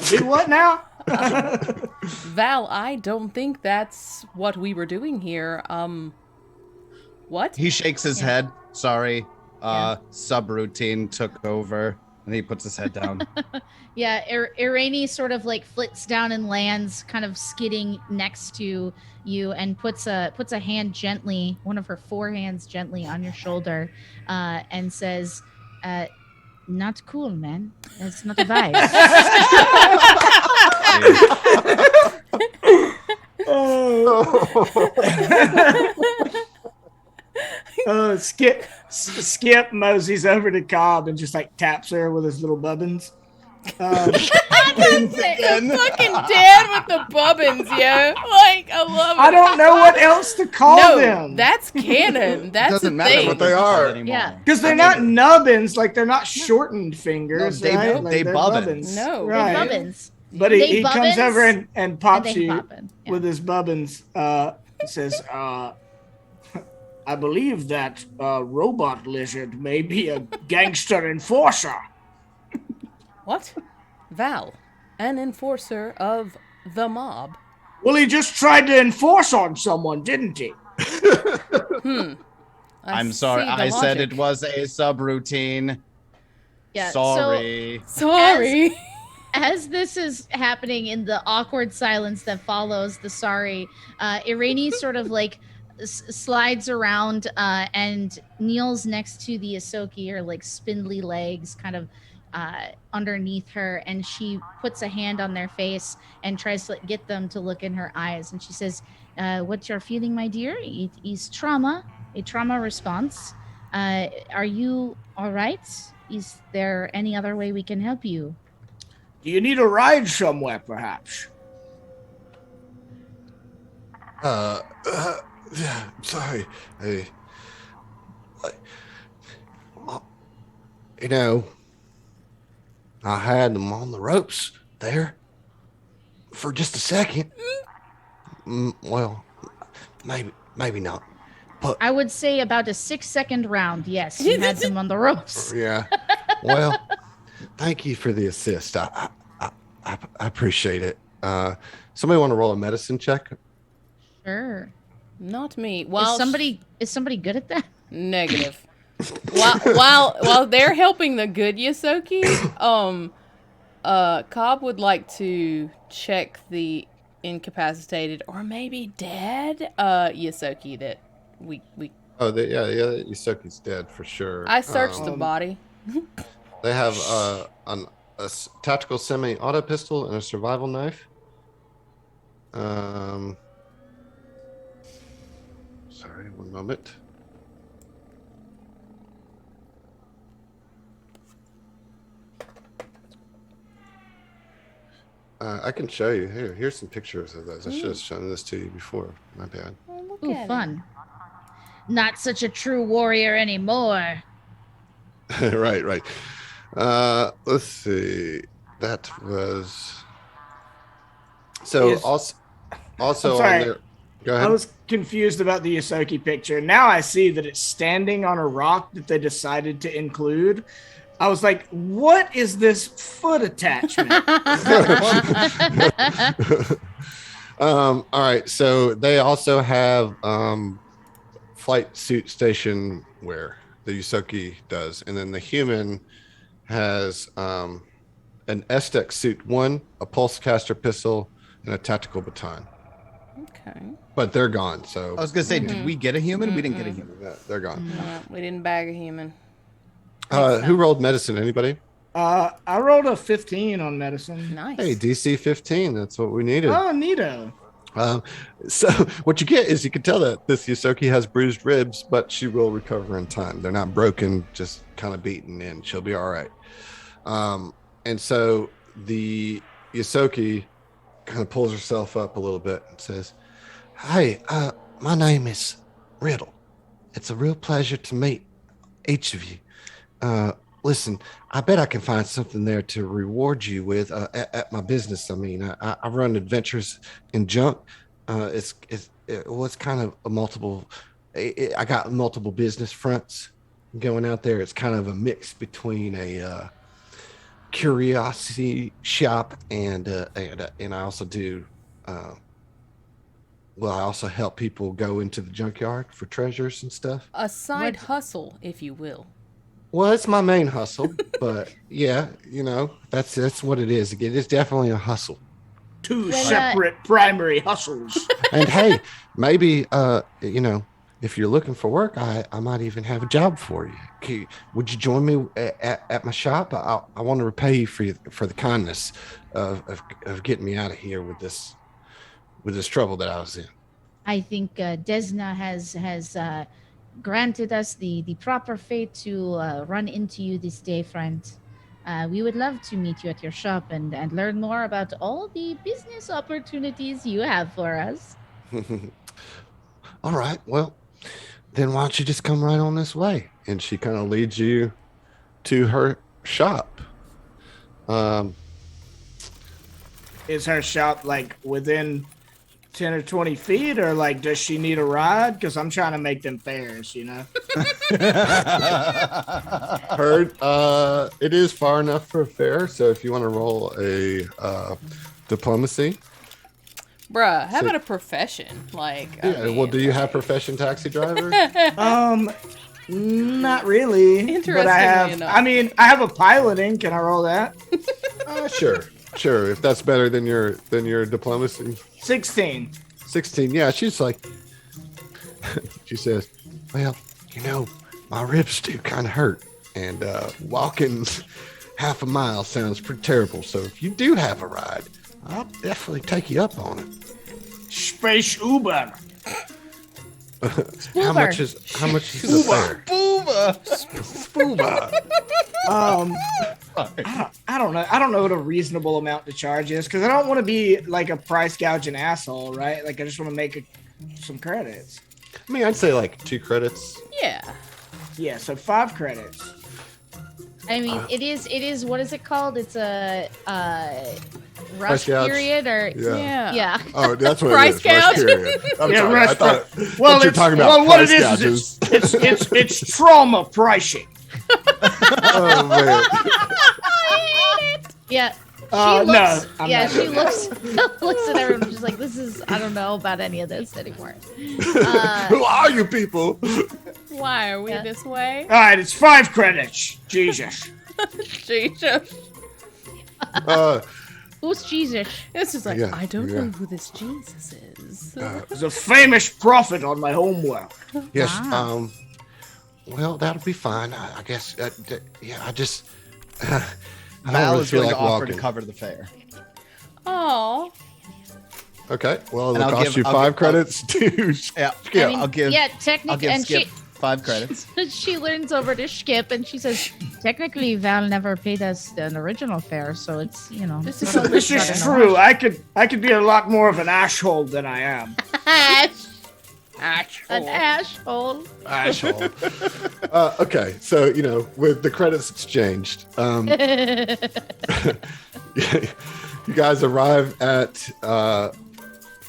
Do what now? Val, I don't think that's what we were doing here. What? He shakes his Yeah. head. Sorry, Yeah. subroutine took over, and he puts his head down. Yeah, Irani sort of like flits down and lands, kind of skidding next to you, and puts a hand gently, one of her 4 hands gently on your shoulder, and says, "Not cool, man. That's not a vibe." Skip moseys over to Cobb and just like taps her with his little bubbins. Fucking dad with the bubbins, yo. Like, I love it. I don't know what else to call No, them. that's canon. That's Doesn't the matter thing. what they are. Anymore. Yeah. Because they're not nubbins, like they're not shortened fingers. No, they- right? they they're bubbins. No. They right. bubbins. But They he comes bubbins, over and And pops they you poppin'. Yeah. with his bubbins. Says, I believe that robot lizard may be a gangster enforcer. What? Val, an enforcer of the mob. Well, he just tried to enforce on someone, didn't he? I'm sorry. see the I said logic. it was a subroutine. Yeah, Sorry. Sorry. As this is happening in the awkward silence that follows the sorry, Irani sort of like slides around and kneels next to the Isoki, her like spindly legs kind of underneath her, and she puts a hand on their face and tries to get them to look in her eyes, and she says, "What you're feeling, my dear, it is trauma, a trauma response. Are you all right? Is there any other way we can help you?" Do you need a ride somewhere, perhaps? Sorry. You know, I had them on the ropes there for just a second. Well, maybe not. But I would say about a 6-second round. Yes, you had them on the ropes. yeah. Well, thank you for the assist. I appreciate it. Somebody want to roll a medicine check? Sure. Not me. Is While somebody good at that? negative. while they're helping the good Yosoki, Cobb would like to check the incapacitated or maybe dead Yosoki that we Oh, yeah, Yusuke's dead for sure. I searched the body. They have a tactical semi-auto pistol and a survival knife. Sorry, one moment. I can show you. Here's some pictures of those. I should have shown this to you before. My bad. Oh, look Ooh, at fun. Not such a true warrior anymore. Right. Let's see. That was so. Yes. Also I'm on sorry. there. Go I ahead. was confused about the Yosoki picture. Now I see that it's standing on a rock that they decided to include. I was like, what is this foot attachment? All right. So they also have flight suit station wear. The Yusoki does, and then the human has an STEC suit 1, a pulse caster pistol, and a tactical baton. Okay. But they're gone. So I was gonna say, did we get a human? We didn't get a human. they're gone. We didn't bag a human. Who rolled medicine? Anybody? I rolled a 15 on medicine. Nice. Hey, DC 15. That's what we needed. Oh, neato. So what you get is you can tell that this Yosoki has bruised ribs, but she will recover in time. They're not broken, just kind of beaten in. She'll be all right. And so the Yosoki kind of pulls herself up a little bit and says, "Hey, my name is Riddle. It's a real pleasure to meet each of you. Listen, I bet I can find something there to reward you with at my business. I mean, I run adventures in junk. It's kind of a multiple. I got multiple business fronts going out there. It's kind of a mix between a curiosity shop and I also do. I also help people go into the junkyard for treasures and stuff. A side hustle, if you will. Well, it's my main hustle, but yeah, that's what it is. Again, it's definitely a hustle. Two separate primary hustles. And hey, maybe if you're looking for work, I might even have a job for you. Would you join me at my shop? I want to repay you for the kindness of getting me out of here with this trouble that I was in. I think Desna has granted us the proper fate to run into you this day, friend. We would love to meet you at your shop and learn more about all the business opportunities you have for us. All right, well, then why don't you just come right on this way? And she kind of leads you to her shop. Is her shop like within 10 or 20 feet, or like does she need a ride? Because I'm trying to make them fares, Heard. It is far enough for a fare, so if you want to roll a diplomacy. Bruh, how about a profession? Do you have profession taxi driver? Not really. But I have. Enough. I have a piloting. Can I roll that? Sure. If that's better than your diplomacy. 16. 16. Yeah, she's like. She says, "Well, my ribs do kind of hurt, and walking half a mile sounds pretty terrible. So if you do have a ride, I'll definitely take you up on it." Space Uber. How much is the fare? Spooba. I don't know. I don't know what a reasonable amount to charge is, because I don't want to be like a price gouging asshole, right? Like I just want to make some credits. I mean, I'd say like 2 credits. Yeah, so 5 credits. It is. What is it called? It's a rush Price gouge. period, or Yeah. Oh, that's what Price it is. Rush gouge. period. I'm Yeah, sorry. rush I thought Well, you're talking about what price it gouges. is it's trauma pricing. Oh man. Yeah. She looks at everyone just like, this is, I don't know about any of this anymore. Who are you people? Why are we this way? All right, it's 5 credits. Jesus. Jesus. Who's Jesus? This is like, Yeah, I don't yeah. know who this Jesus is. He's a famous prophet on my homeworld. Yes. Wow. Well, that'll be fine. I guess. I just. I don't Val really is feel going like to offer walking. to cover the fare. Oh. Okay. Well, And it'll I'll cost give- you I'll 5 give- credits to. Yeah, I'll give Technically, Skip 5 credits. she learns over to Skip, and she says, technically, Val never paid us an original fare, so it's, This is This is true. I could be a lot more of an asshole than I am. an asshole. Asshole. Okay, so with the credits exchanged, you guys arrive at.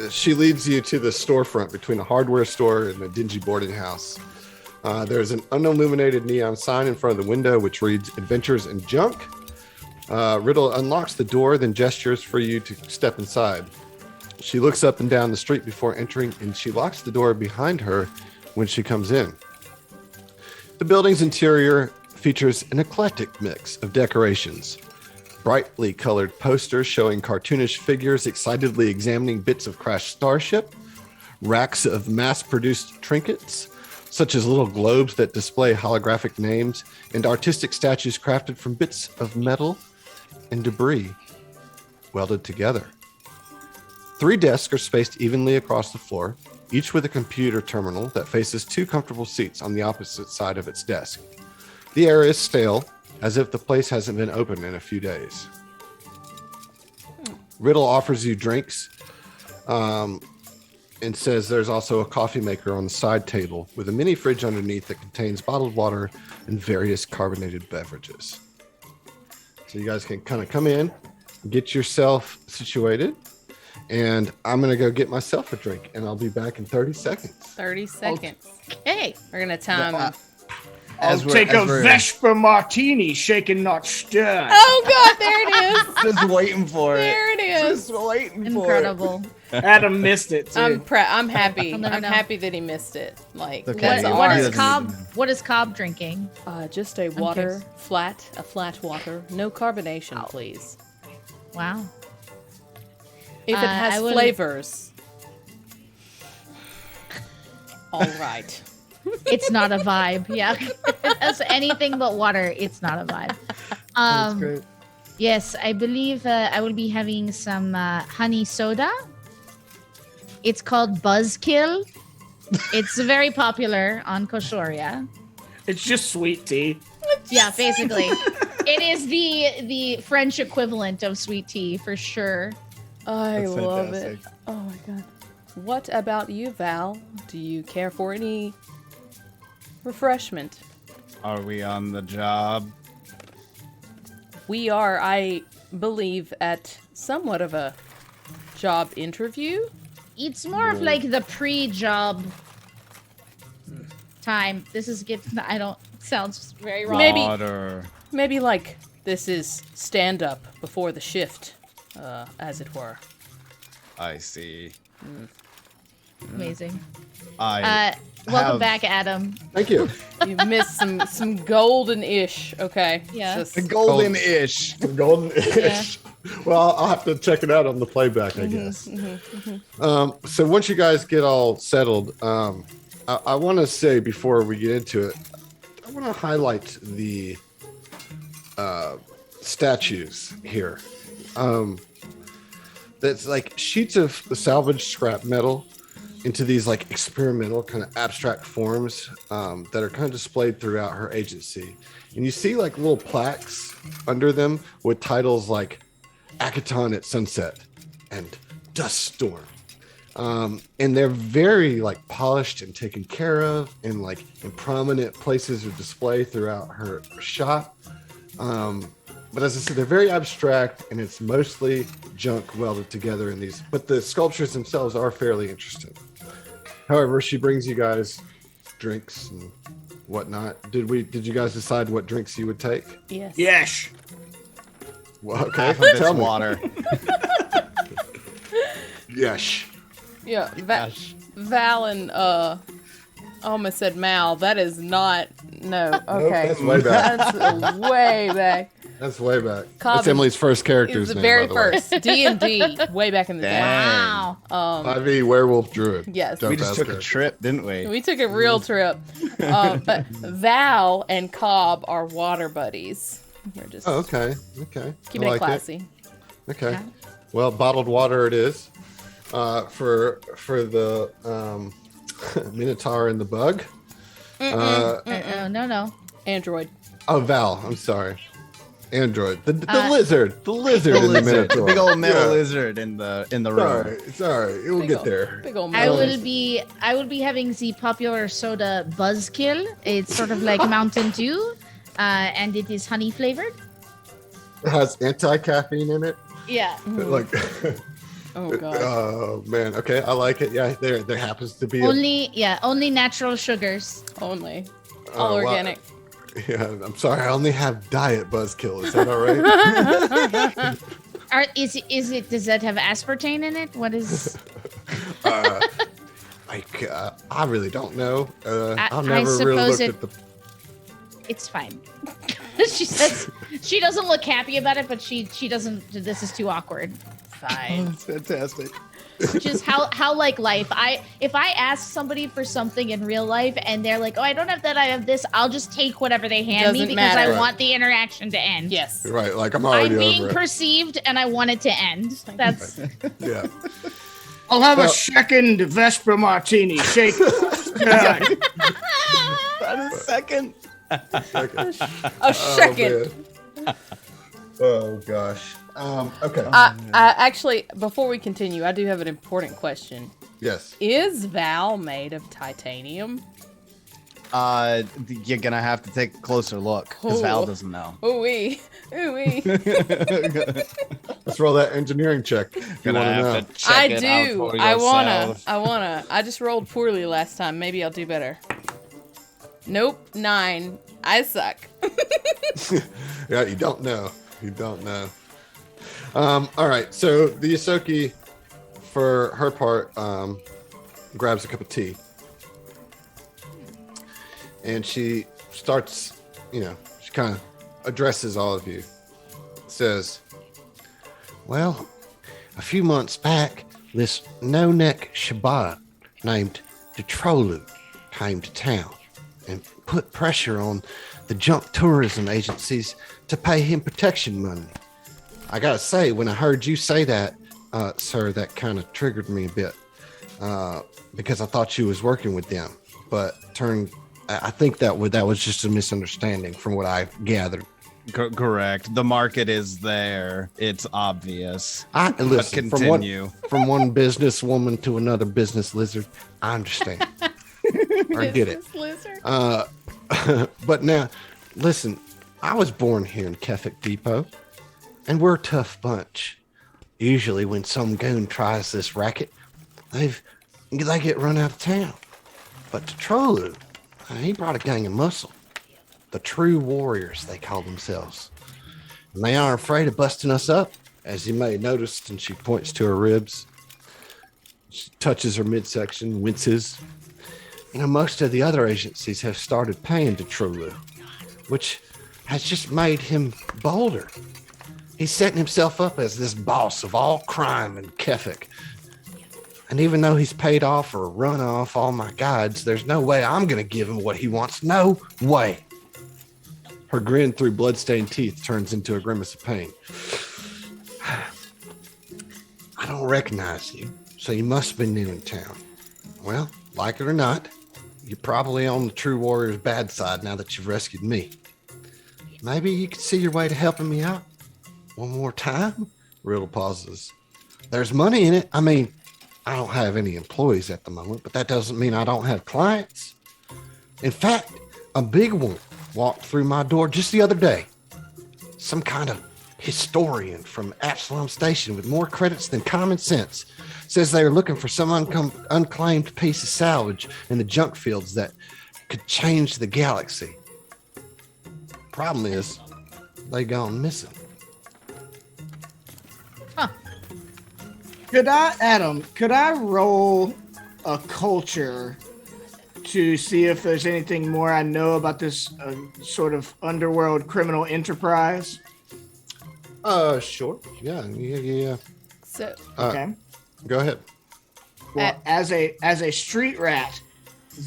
She leads you to the storefront between a hardware store and a dingy boarding house. There's an unilluminated neon sign in front of the window which reads "Adventures in Junk." Riddle unlocks the door, then gestures for you to step inside. She looks up and down the street before entering, and she locks the door behind her when she comes in. The building's interior features an eclectic mix of decorations. Brightly colored posters showing cartoonish figures excitedly examining bits of crashed starship, racks of mass-produced trinkets, such as little globes that display holographic names and artistic statues crafted from bits of metal and debris welded together. 3 desks are spaced evenly across the floor, each with a computer terminal that faces 2 comfortable seats on the opposite side of its desk. The air is stale, as if the place hasn't been open in a few days. Riddle offers you drinks and says there's also a coffee maker on the side table with a mini fridge underneath that contains bottled water and various carbonated beverages. So you guys can kind of come in, get yourself situated, and I'm going to go get myself a drink, and I'll be back in 30 seconds. 30 seconds. Hey, We're going to time him. I'll take a Vesper martini, shaken not stirred. Oh, God, there it is. Just waiting for it. There it is. Just waiting incredible. Adam missed it too. I'm happy. I'll never I'm know. happy that he missed it. Like, Okay, that's yeah, What art. is doesn't Cobb? even- What is Cobb drinking? Just a water, a flat water. No carbonation, please. Wow. If it I has will- flavors. All right. It's not a vibe. Yeah. If it has anything but water, it's not a vibe. That's great. Yes, I believe I will be having some honey soda. It's called Buzzkill. It's very popular on Koshoria. It's just sweet tea. Yeah, basically. It is the French equivalent of sweet tea for sure. I That's love fantastic. it. Oh my god. What about you, Val? Do you care for any refreshment? Are we on the job? We are, I believe, at somewhat of a job interview. It's more of like the pre-job time. This is I don't sounds very wrong. Maybe- Water. Maybe like this is stand up before the shift, as it were. I see. Amazing. I Welcome have- back, Adam. Thank you. You missed some golden-ish. Okay. Yeah. Just- the golden-ish. Golden-ish. Well, I'll have to check it out on the playback, I guess. So once you guys get all settled, I want to say before we get into it, I want to highlight the statues here. That's like sheets of salvaged scrap metal into these like experimental kind of abstract forms that are kind of displayed throughout her agency. And you see like little plaques under them with titles like Akaton at Sunset and Dust Storm. And they're very like polished and taken care of and like in prominent places of display throughout her shop. But as I said, they're very abstract and it's mostly junk welded together in these, but the sculptures themselves are fairly interesting. However, she brings you guys drinks and whatnot. Did you guys decide what drinks you would take? Yes. Yes. Well, okay, Half of it's tell me. water. Yes. Yeah. Gosh. Val and I almost said Mal. That is not. No. Okay. That's way back. That's way back. That's way back. Cobb That's Emily's first character's It's the name, very by the way. first D&D, way back in the day. Dang. Wow. IV Werewolf Druid. Yes. Dope We just ass took a character. trip, didn't we? We took a real trip. But Val and Cobb are water buddies. We're just Oh, okay. Okay. keeping I it like classy. Okay. Yeah. Well, bottled water it is. For the Minotaur and the bug. No. Android. Oh, Val. I'm sorry. Android. The Uh, lizard in the Lizard, the Minotaur. big old metal Yeah. lizard in the room. Sorry. It's all right. It will Big get ol- there. Big old I mouth. will be having the popular soda Buzzkill. It's sort of like Mountain Dew, and it is honey flavored. It has anti-caffeine in it. Yeah. Like, Oh god. oh man. Okay, I like it. Yeah, there happens to be Only natural sugars. Only. All well, organic. Yeah, I'm sorry. I only have diet Buzzkill. Is that all right? Does that have aspartame in it? What is? I really don't know. I I've never really suppose looked at the. It's fine. She says she doesn't look happy about it, but she doesn't. This is too awkward. Fine. That's fantastic. which is how like life. If I ask somebody for something in real life and they're like, oh, I don't have that, I have this, I'll just take whatever they hand me Doesn't because matter. I want the interaction to end. Yes. Right, like I'm already I'm being over it. perceived and I want it to end. That's Yeah. I'll have Well- a second Vesper martini. Shake. Yeah. About a second. Okay. A second. man. Oh gosh. Okay. I actually, before we continue, I do have an important question. Yes. Is Val made of titanium? You're gonna have to take a closer look because Val Oh. doesn't know. Ooh wee. Ooh wee. Let's roll that engineering check. If you want to know. I do. I wanna. I just rolled poorly last time. Maybe I'll do better. Nope. 9. I suck. Yeah, you don't know. You don't know. All right. So the Yosoki, for her part, grabs a cup of tea. And she starts, she kind of addresses all of you. Says, well, a few months back, this no-neck Shabbat named Detrolu came to town and put pressure on the junk tourism agencies to pay him protection money. I gotta say, when I heard you say that, sir, that kind of triggered me a bit because I thought you was working with them, but I think that was just a misunderstanding from what I gathered. Correct. The market is there. It's obvious. Listen, continue. From one businesswoman to another business lizard, I understand. I get it. Business lizard. But now, listen, I was born here in Kefik Depot, and we're a tough bunch. Usually when some goon tries this racket, they get run out of town. But Trollu, he brought a gang of muscle. The true warriors, they call themselves. And they aren't afraid of busting us up, as you may have noticed, and she points to her ribs. She touches her midsection, winces. Most of the other agencies have started paying to Trollu, which has just made him bolder. He's setting himself up as this boss of all crime in Kefik. And even though he's paid off or run off all my guides, there's no way I'm going to give him what he wants. No way. Her grin through bloodstained teeth turns into a grimace of pain. I don't recognize you, so you must have been new in town. Well, like it or not, you're probably on the true warrior's bad side now that you've rescued me. Maybe you could see your way to helping me out one more time? Riddle pauses. There's money in it. I mean, I don't have any employees at the moment, but that doesn't mean I don't have clients. In fact, a big one walked through my door just the other day. Some kind of historian from Absalom Station with more credits than common sense. Says they are looking for some unclaimed piece of salvage in the junk fields that could change the galaxy. Problem is, they gone missing. Could I roll a culture to see if there's anything more I know about this sort of underworld criminal enterprise? Sure. Yeah. So, Okay. Go ahead. Well, as a street rat,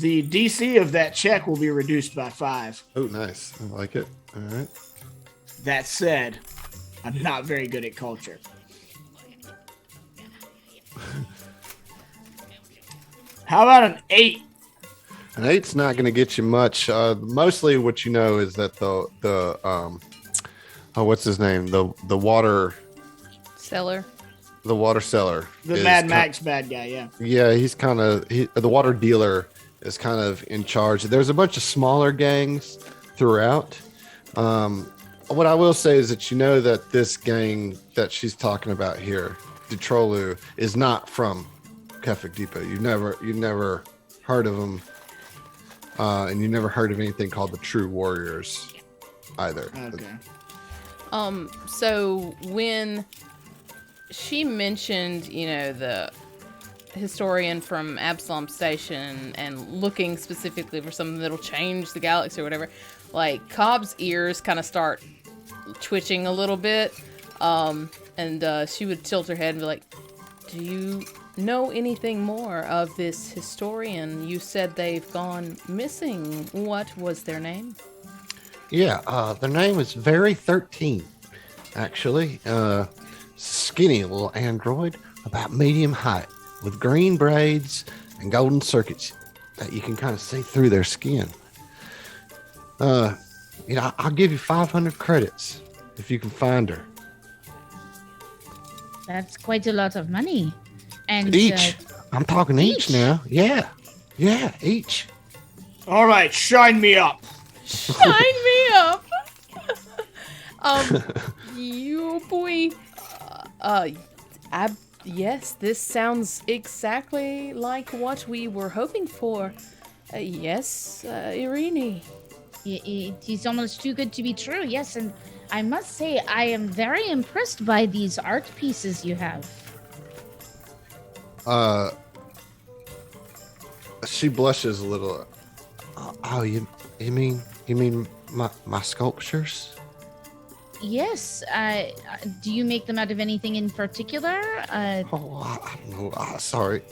the DC of that check will be reduced by 5. Oh, nice. I like it. All right. That said, I'm not very good at culture. How about an 8? An 8's not going to get you much. Mostly, what you know is that the what's his name? The water Seller. The water seller. The is Mad Max bad guy, yeah. Yeah, he's kind of the water dealer is kind of in charge. There's a bunch of smaller gangs throughout. What I will say is that that this gang that she's talking about here, Detrolu, is not from Kefik Depot. You've never heard of them, and you never heard of anything called the True Warriors either. Okay. So when she mentioned, the historian from Absalom Station and looking specifically for something that'll change the galaxy or whatever, like Cobb's ears kind of start twitching a little bit, and she would tilt her head and be like, "Do you know anything more of this historian? You said they've gone missing. What was their name? Yeah, their name is Very 13, actually. Skinny little android, about medium height, with green braids and golden circuits that you can kind of see through their skin. I'll give you 500 credits if you can find her. That's quite a lot of money. And Each. I'm talking each now. Yeah, each. All right, shine me up. Sign me up. You boy. Yes, this sounds exactly like what we were hoping for. Yes, Irini. It is almost too good to be true, yes. And I must say, I am very impressed by these art pieces you have. She blushes a little. Oh, you mean my sculptures? Yes. Do you make them out of anything in particular? I don't know. Sorry,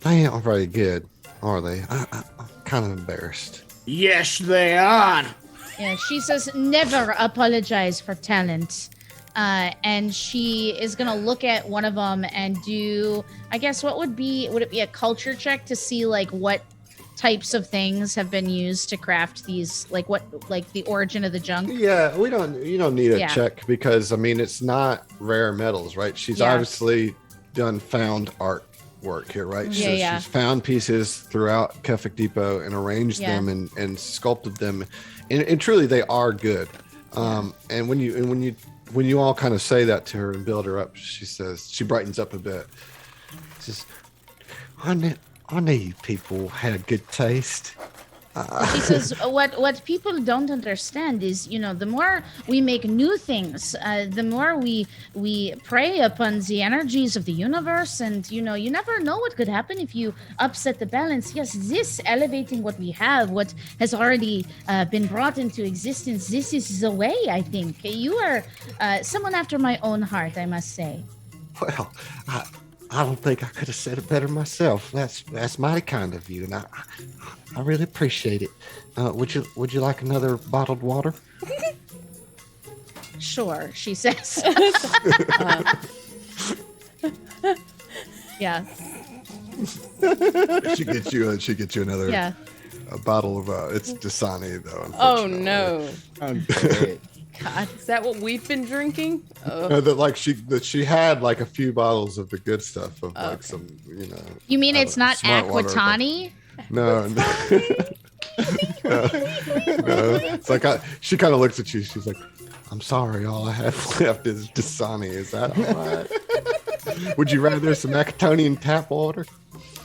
they aren't very good, are they? I'm kind of embarrassed. Yes, they are. Yeah, she says never apologize for talent. And she is going to look at one of them and do, I guess, would it be a culture check to see like what types of things have been used to craft these, like the origin of the junk? Yeah, you don't need a check because, I mean, it's not rare metals, right? She's obviously done found artwork here, right? She's found pieces throughout Kefik Depot and arranged them and sculpted them. And truly they are good. And when you all kind of say that to her and build her up, she brightens up a bit. She says, I knew you people had good taste. She says, what people don't understand is, the more we make new things, the more we prey upon the energies of the universe. And, you never know what could happen if you upset the balance. Yes, this elevating what we have, what has already been brought into existence, this is the way, I think. You are someone after my own heart, I must say. Well, I don't think I could have said it better myself. That's mighty kind of you, and I really appreciate it. Would you like another bottled water? Sure, she says. Yeah. She gets you another a bottle of it's Dasani though. Oh no. Oh, great. God, is that what we've been drinking? That she had like a few bottles of the good stuff of like some, You mean it's not Smart water. Aquatani? No. It's like she kind of looks at you. She's like, "I'm sorry, all I have left is Dasani. Is that all right? Would you rather some Acatonian tap water?"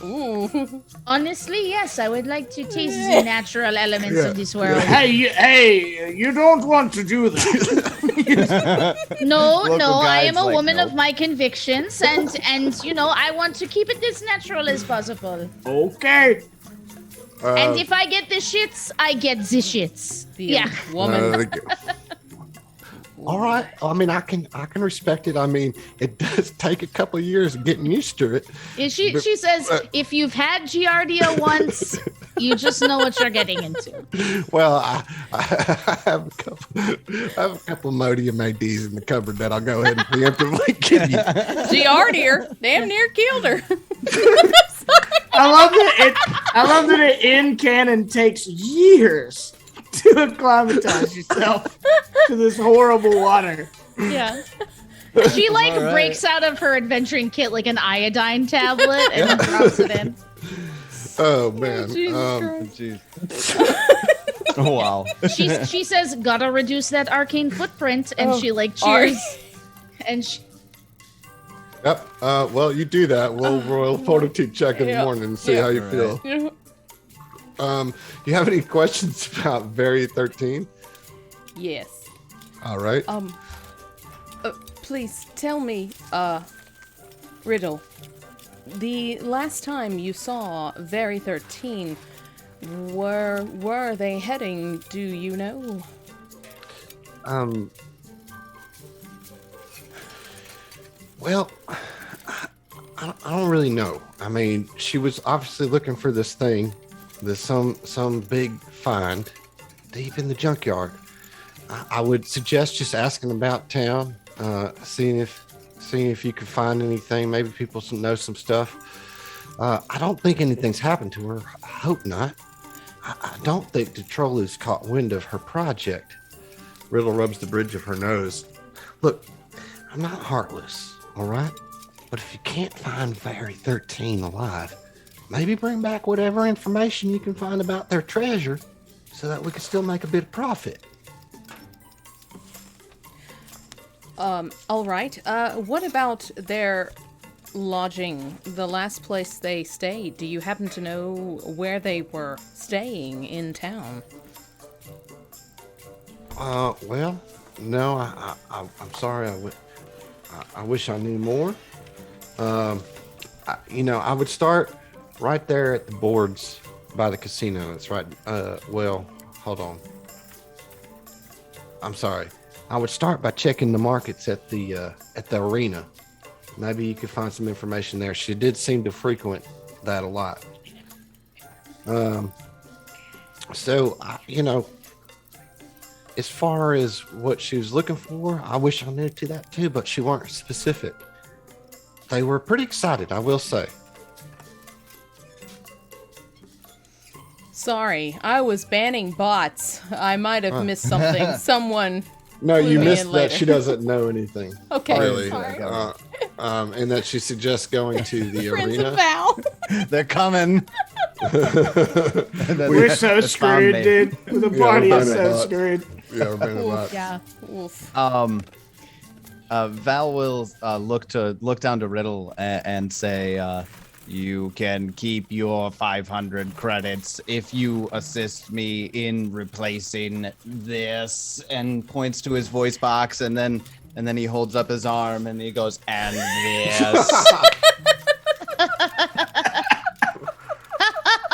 Ooh. Honestly, yes. I would like to taste the natural elements of this world. Hey, you don't want to do that. No, Local I am guide's a like, woman nope. of my convictions, and I want to keep it as natural as possible. Okay. And if I get the shits, I get the shits. The woman. All right. I mean, I can respect it. I mean, it does take a couple of years of getting used to it. She says, if you've had Giardia once, you just know what you're getting into. Well, I have a couple of Modi and Mads in the cupboard that I'll go ahead and preemptively give you. Giardier damn near killed her. I love that it in canon takes years to acclimatize yourself to this horrible water. Yeah. She breaks out of her adventuring kit like an iodine tablet and then drops it in. Oh man. Jesus Christ. Oh wow. She says, gotta reduce that arcane footprint, and she cheers. And she Yep. Well, you do that. We'll roll a fortitude check in the morning and see how you feel. Yeah. You have any questions about Very 13? Yes. All right. Please tell me, Riddle, the last time you saw Very 13, where were they heading? Do you know? Well, I don't really know. I mean, she was obviously looking for this thing, some big find deep in the junkyard. I would suggest just asking about town, seeing if you could find anything. Maybe people know some stuff. I don't think anything's happened to her. I hope not. I don't think the troll has caught wind of her project. Riddle rubs the bridge of her nose. Look, I'm not heartless, all right? But if you can't find Fairy 13 alive, maybe bring back whatever information you can find about their treasure so that we can still make a bit of profit. All right. What about their lodging, the last place they stayed? Do you happen to know where they were staying in town? Well, no, I'm sorry. I wish I knew more. I would start right there at the boards by the casino. It's right. Well, hold on. I'm sorry. I would start by checking the markets at the arena. Maybe you could find some information there. She did seem to frequent that a lot. As far as what she was looking for, I wish I knew to that too, but she weren't specific. They were pretty excited, I will say. Sorry, I was banning bots. I might have missed something. Someone. No, Clue you me missed in that later. she doesn't know anything. Okay, Really. sorry. And that she suggests going to the Friends arena. of Val. They're coming. We're so That's found screwed, me. dude. The Yeah, party we're is been so about- screwed. Yeah, we're being about. Yeah. Oof. Val will look down to Riddle and say, "You can keep your 500 credits if you assist me in replacing this." And points to his voice box, and then he holds up his arm and he goes, "And this."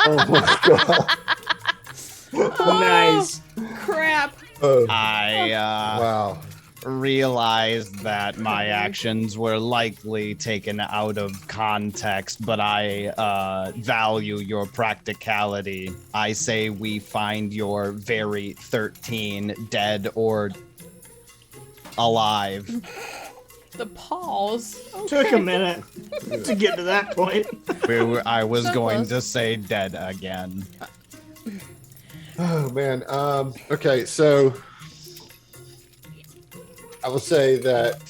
Oh my god! Nice. Crap. Oh, I wow. realized that my actions were likely taken out of context, but I value your practicality. I say we find your very 13 dead or alive. The pause. Took Okay. a minute to get to that point. I was So going close. to say dead again. Oh man. Okay, so I will say that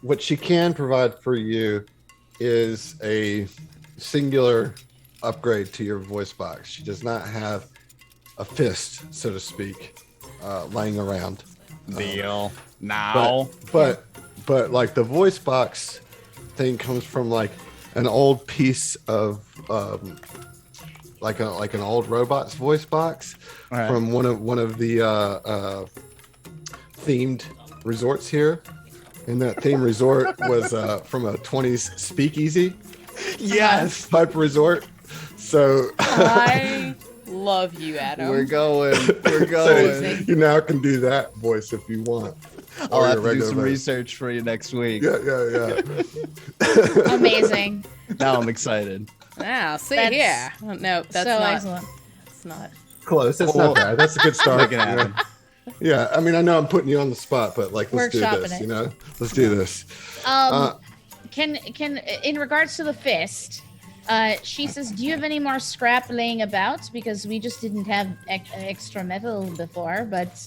what she can provide for you is a singular upgrade to your voice box. She does not have a fist, so to speak, laying around. Deal. Now. But like the voice box thing comes from like an old piece of like an old robot's voice box Right. from one of the themed resorts here, and that theme resort was from a 20s speakeasy Yes. type resort. So I love you, Adam. We're going. We're so going. you now can do that voice if you want. I'll Or have your to do regular some voice. research for you next week. Yeah. Amazing. Now I'm excited. Ah, see That's here. No, that's so not. excellent. It's not. Close. That's not bad. That's a good start. Make it happen. Yeah, I mean, I know I'm putting you on the spot, but like, let's do Workshopping this. it. You know, let's do this. Can in regards to the fist, she says, "Do you have any more scrap laying about? Because we just didn't have extra metal before. But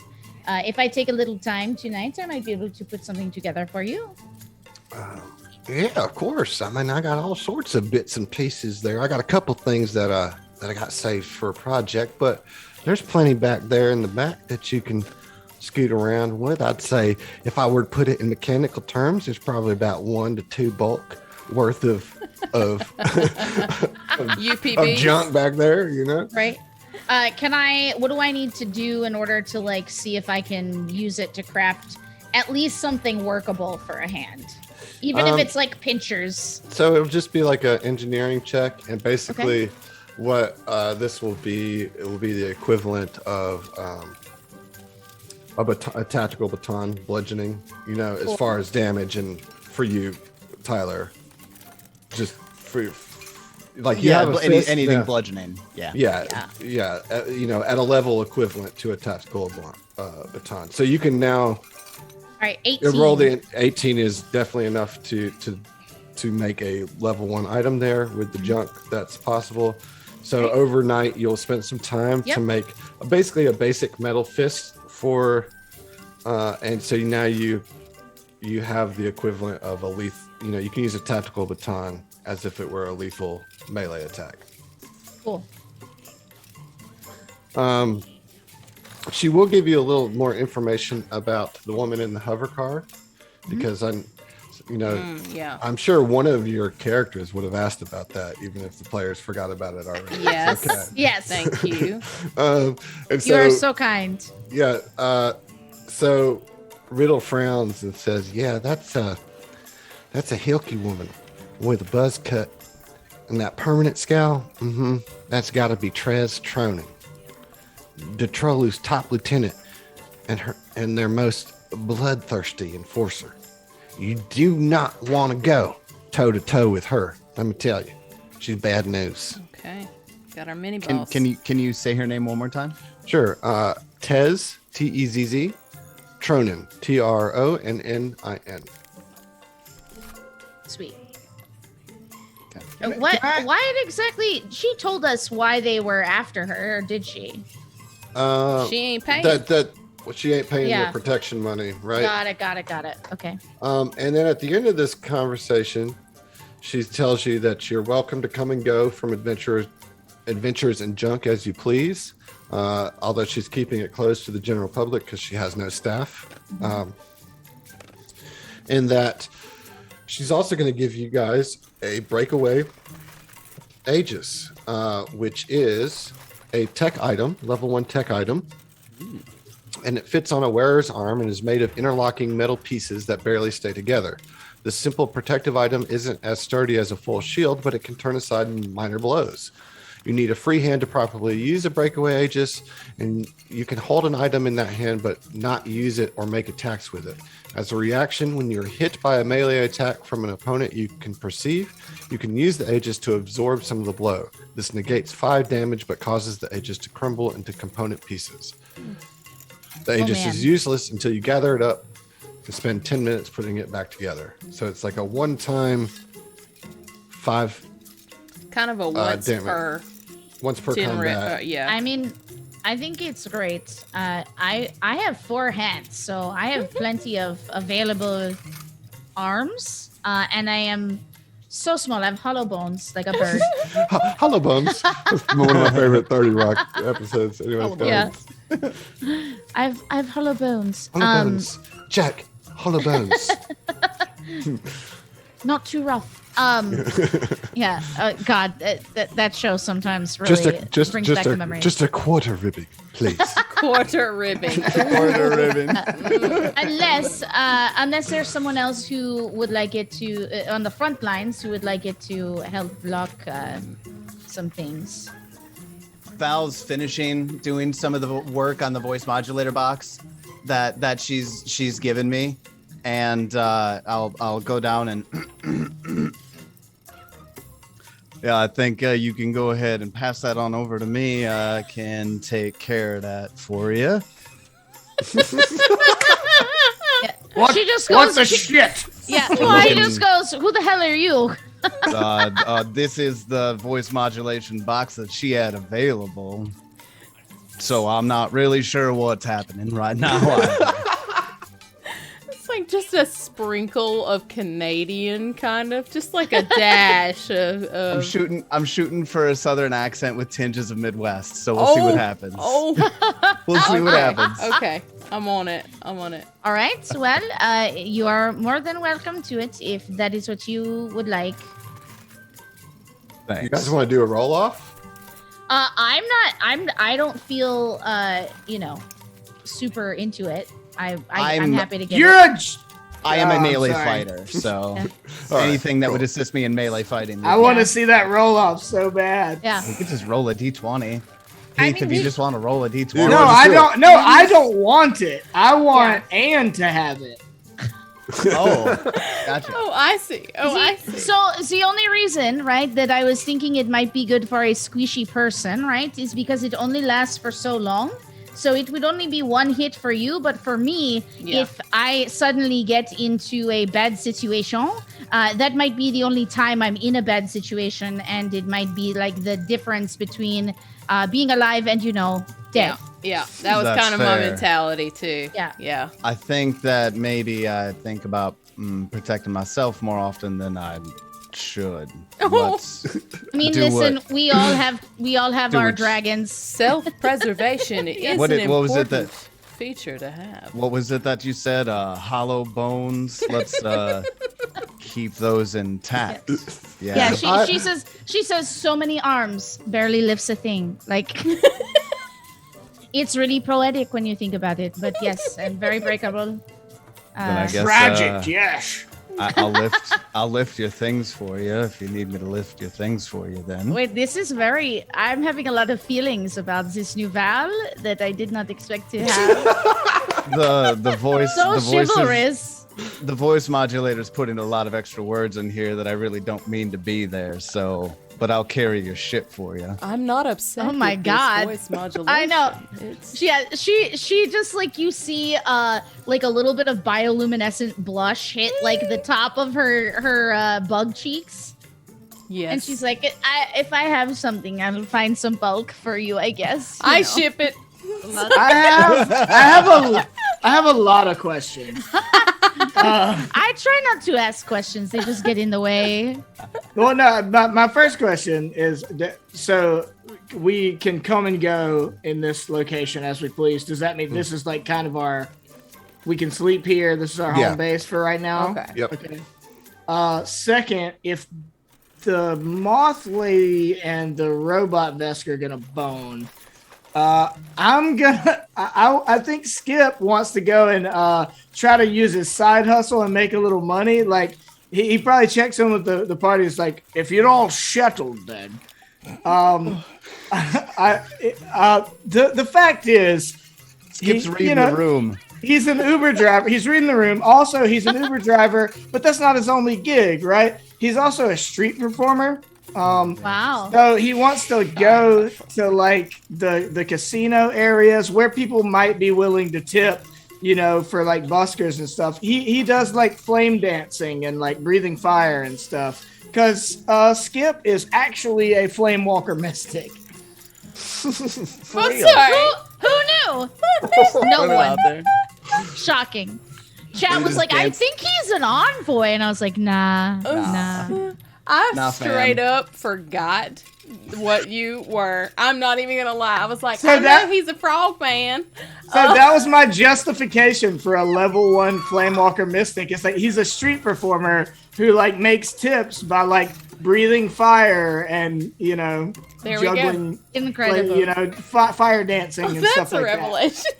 if I take a little time tonight, I might be able to put something together for you." Yeah, of course. I mean, I got all sorts of bits and pieces there. I got a couple things that I got saved for a project, but there's plenty back there in the back that you can scoot around with. I'd say if I were to put it in mechanical terms, there's probably about 1 to 2 bulk worth of UPB. junk back there. You know. Right? What do I need to do in order to like see if I can use it to craft at least something workable for a hand? Even if it's like pinchers. So it'll just be like an engineering check, and basically, what this will be, it will be the equivalent of a tactical baton bludgeoning. You know, as far as damage, and for you, Tyler, just for like you have a fist, anything bludgeoning. Yeah. You know, at a level equivalent to a tactical baton. So you can now. All right, 18. Roll the 18 is definitely enough to make a level 1 item there with the junk. That's possible. So overnight you'll spend some time to make basically a basic metal fist for, and so now you have the equivalent of a lethal. You know, you can use a tactical baton as if it were a lethal melee attack. Cool. She will give you a little more information about the woman in the hover car, because I'm sure one of your characters would have asked about that, even if the players forgot about it already. Yes. Okay. Yes. Thank you. And You are so kind. Yeah. So Riddle frowns and says, "Yeah, that's a Hilky woman with a buzz cut and that permanent scowl. Mm-hmm. That's got to be Trez Tronin, de Trollu's top lieutenant, and their most bloodthirsty enforcer. You do not want to go toe to toe with her. Let me tell you, she's bad news." Okay. Got our mini boss. Can you say her name one more time? Sure. Tez, Tezz, Tronin, Tronnin. Sweet. Okay. Why exactly? She told us why they were after her, or did she? She ain't paying. She ain't paying Yeah. the protection money, right? Got it. Okay. And then at the end of this conversation, she tells you that you're welcome to come and go from adventures and junk as you please. Although she's keeping it closed to the general public because she has no staff. And that she's also going to give you guys a breakaway Aegis, which is a tech item, level 1 tech item. And it fits on a wearer's arm and is made of interlocking metal pieces that barely stay together. The simple protective item isn't as sturdy as a full shield, but it can turn aside in minor blows. You need a free hand to properly use a breakaway Aegis, and you can hold an item in that hand but not use it or make attacks with it. As a reaction, when you're hit by a melee attack from an opponent you can perceive, you can use the Aegis to absorb some of the blow. This negates 5 damage but causes the Aegis to crumble into component pieces. The Aegis is useless until you gather it up and spend 10 minutes putting it back together. So it's like a one-time 5... kind of a once per combat. I mean, I think it's great. I have 4 hands, so I have plenty of available arms, and I am so small. I have hollow bones like a bird. Hollow Bones. That's one of my favorite 30 Rock episodes. Anyway, Yeah. I have hollow bones. Hollow Bones. Jack, Hollow Bones. Not too rough. Yeah. God, that show sometimes really brings back a memory. Just a quarter ribbing, please. Quarter ribbing. Quarter ribbon. Unless there's someone else who would like it to on the front lines who would like it to help block some things. Val's finishing doing some of the work on the voice modulator box that she's given me, and I'll go down and yeah, I think you can go ahead and pass that on over to me. I can take care of that for you. Yeah. She just goes. What the shit? Yeah, well, he just goes. Who the hell are you? This is the voice modulation box that she had available. So I'm not really sure what's happening right now. It's like just a sprinkle of Canadian, kind of, just like a dash of. I'm shooting for a southern accent with tinges of Midwest. So we'll see what happens. Oh, We'll see what happens. okay. I'm on it. All right. Well, you are more than welcome to it if that is what you would like. Thanks. You guys want to do a roll off? I don't feel super into it. I'm happy to get it. I am a I'm melee sorry. fighter, so Yeah. anything that would assist me in melee fighting. I want to see that roll off so bad. Yeah. You could just roll a d20. I Heath, mean, if you we- just want to roll a d20. Yeah, No, just I do it. don't. No, I don't want it. I want Anne to have it. Oh, gotcha. Oh, I see. Oh, I see. So the only reason, right, that I was thinking it might be good for a squishy person, right, is because it only lasts for so long. So it would only be one hit for you, but for me, if I suddenly get into a bad situation, that might be the only time I'm in a bad situation, and it might be like the difference between being alive and, dead. Yeah, that was That's kind of my fair. mentality too. Yeah. Yeah. I think that maybe I think about protecting myself more often than I should. Let's I mean, do listen, what- we all have do our what- dragons. Self-preservation is What an was it important feature to have. What was it that you said? Hollow bones. Let's keep those intact. Yeah, she says so many arms barely lifts a thing. Like it's really poetic when you think about it. But yes, and very breakable. Then I guess, Tragic, yes. I'll lift your things for you if you need me to lift your things for you. Then Wait, this is I'm having a lot of feelings about this new Val that I did not expect to have. the voice So the voice is- chivalrous. the voice modulator's put in a lot of extra words in here that I really don't mean to be there. So, but I'll carry your shit for you. I'm not upset. Oh my with God. This voice modulation. I know. It's, She just like you see like a little bit of bioluminescent blush hit like the top of her bug cheeks. yes. And she's like, if I have something, I'll find some bulk for you, I guess. you I know. ship it. I have a lot of questions. I try not to ask questions; they just get in the way. Well, no, my first question is so we can come and go in this location as we please. Does that mean this is like kind of we can sleep here? This is our Yeah. home base for right now? Okay. Yep. Okay. Second, if the moth lady and the robot Vesk are gonna bone, I think Skip wants to go and try to use his side hustle and make a little money. Like he probably checks in with the party. It's like, if you're all settled, then the fact is, Skip's reading the room. he's an Uber driver. He's reading the room. Also, he's an Uber driver, but that's not his only gig, right? He's also a street performer. Wow. So he wants to go to like the casino areas where people might be willing to tip, for like buskers and stuff. He does like flame dancing and like breathing fire and stuff. Because Skip is actually a flame walker mystic. I'm sorry. Who knew? No one. Shocking. Chat was like, I think he's an envoy, and I was like, nah. I Nah, straight fam. up forgot what you were. I'm not even gonna lie. I was like, So I know that- he's a frog man. So that was my justification for a level 1 flame walker mystic. It's like he's a street performer who like makes tips by like breathing fire and There we go. juggling, Incredible. fire dancing and That's stuff a like that. revelation.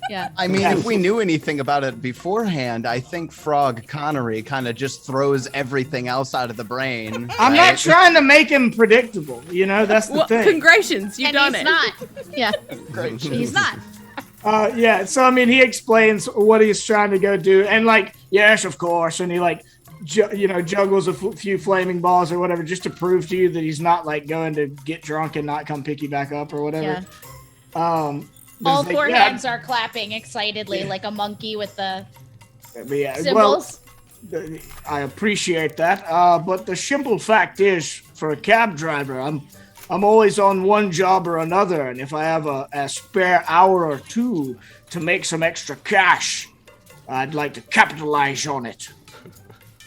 Yeah. I mean, if we knew anything about it beforehand, I think Frog Connery kind of just throws everything else out of the brain. I'm right? not trying to make him predictable. That's the Well, thing. congratulations, you've And done he's it. not. Yeah. He's not. Yeah. So I mean, he explains what he's trying to go do, and like, yes, of course, and he like, juggles a few flaming balls or whatever, just to prove to you that he's not like going to get drunk and not come pick you back up or whatever. Yeah. But All it's like, four yeah, hands are clapping excitedly like a monkey with the yeah, symbols. Well, I appreciate that. But the simple fact is, for a cab driver, I'm always on one job or another, and if I have a spare hour or two to make some extra cash, I'd like to capitalize on it.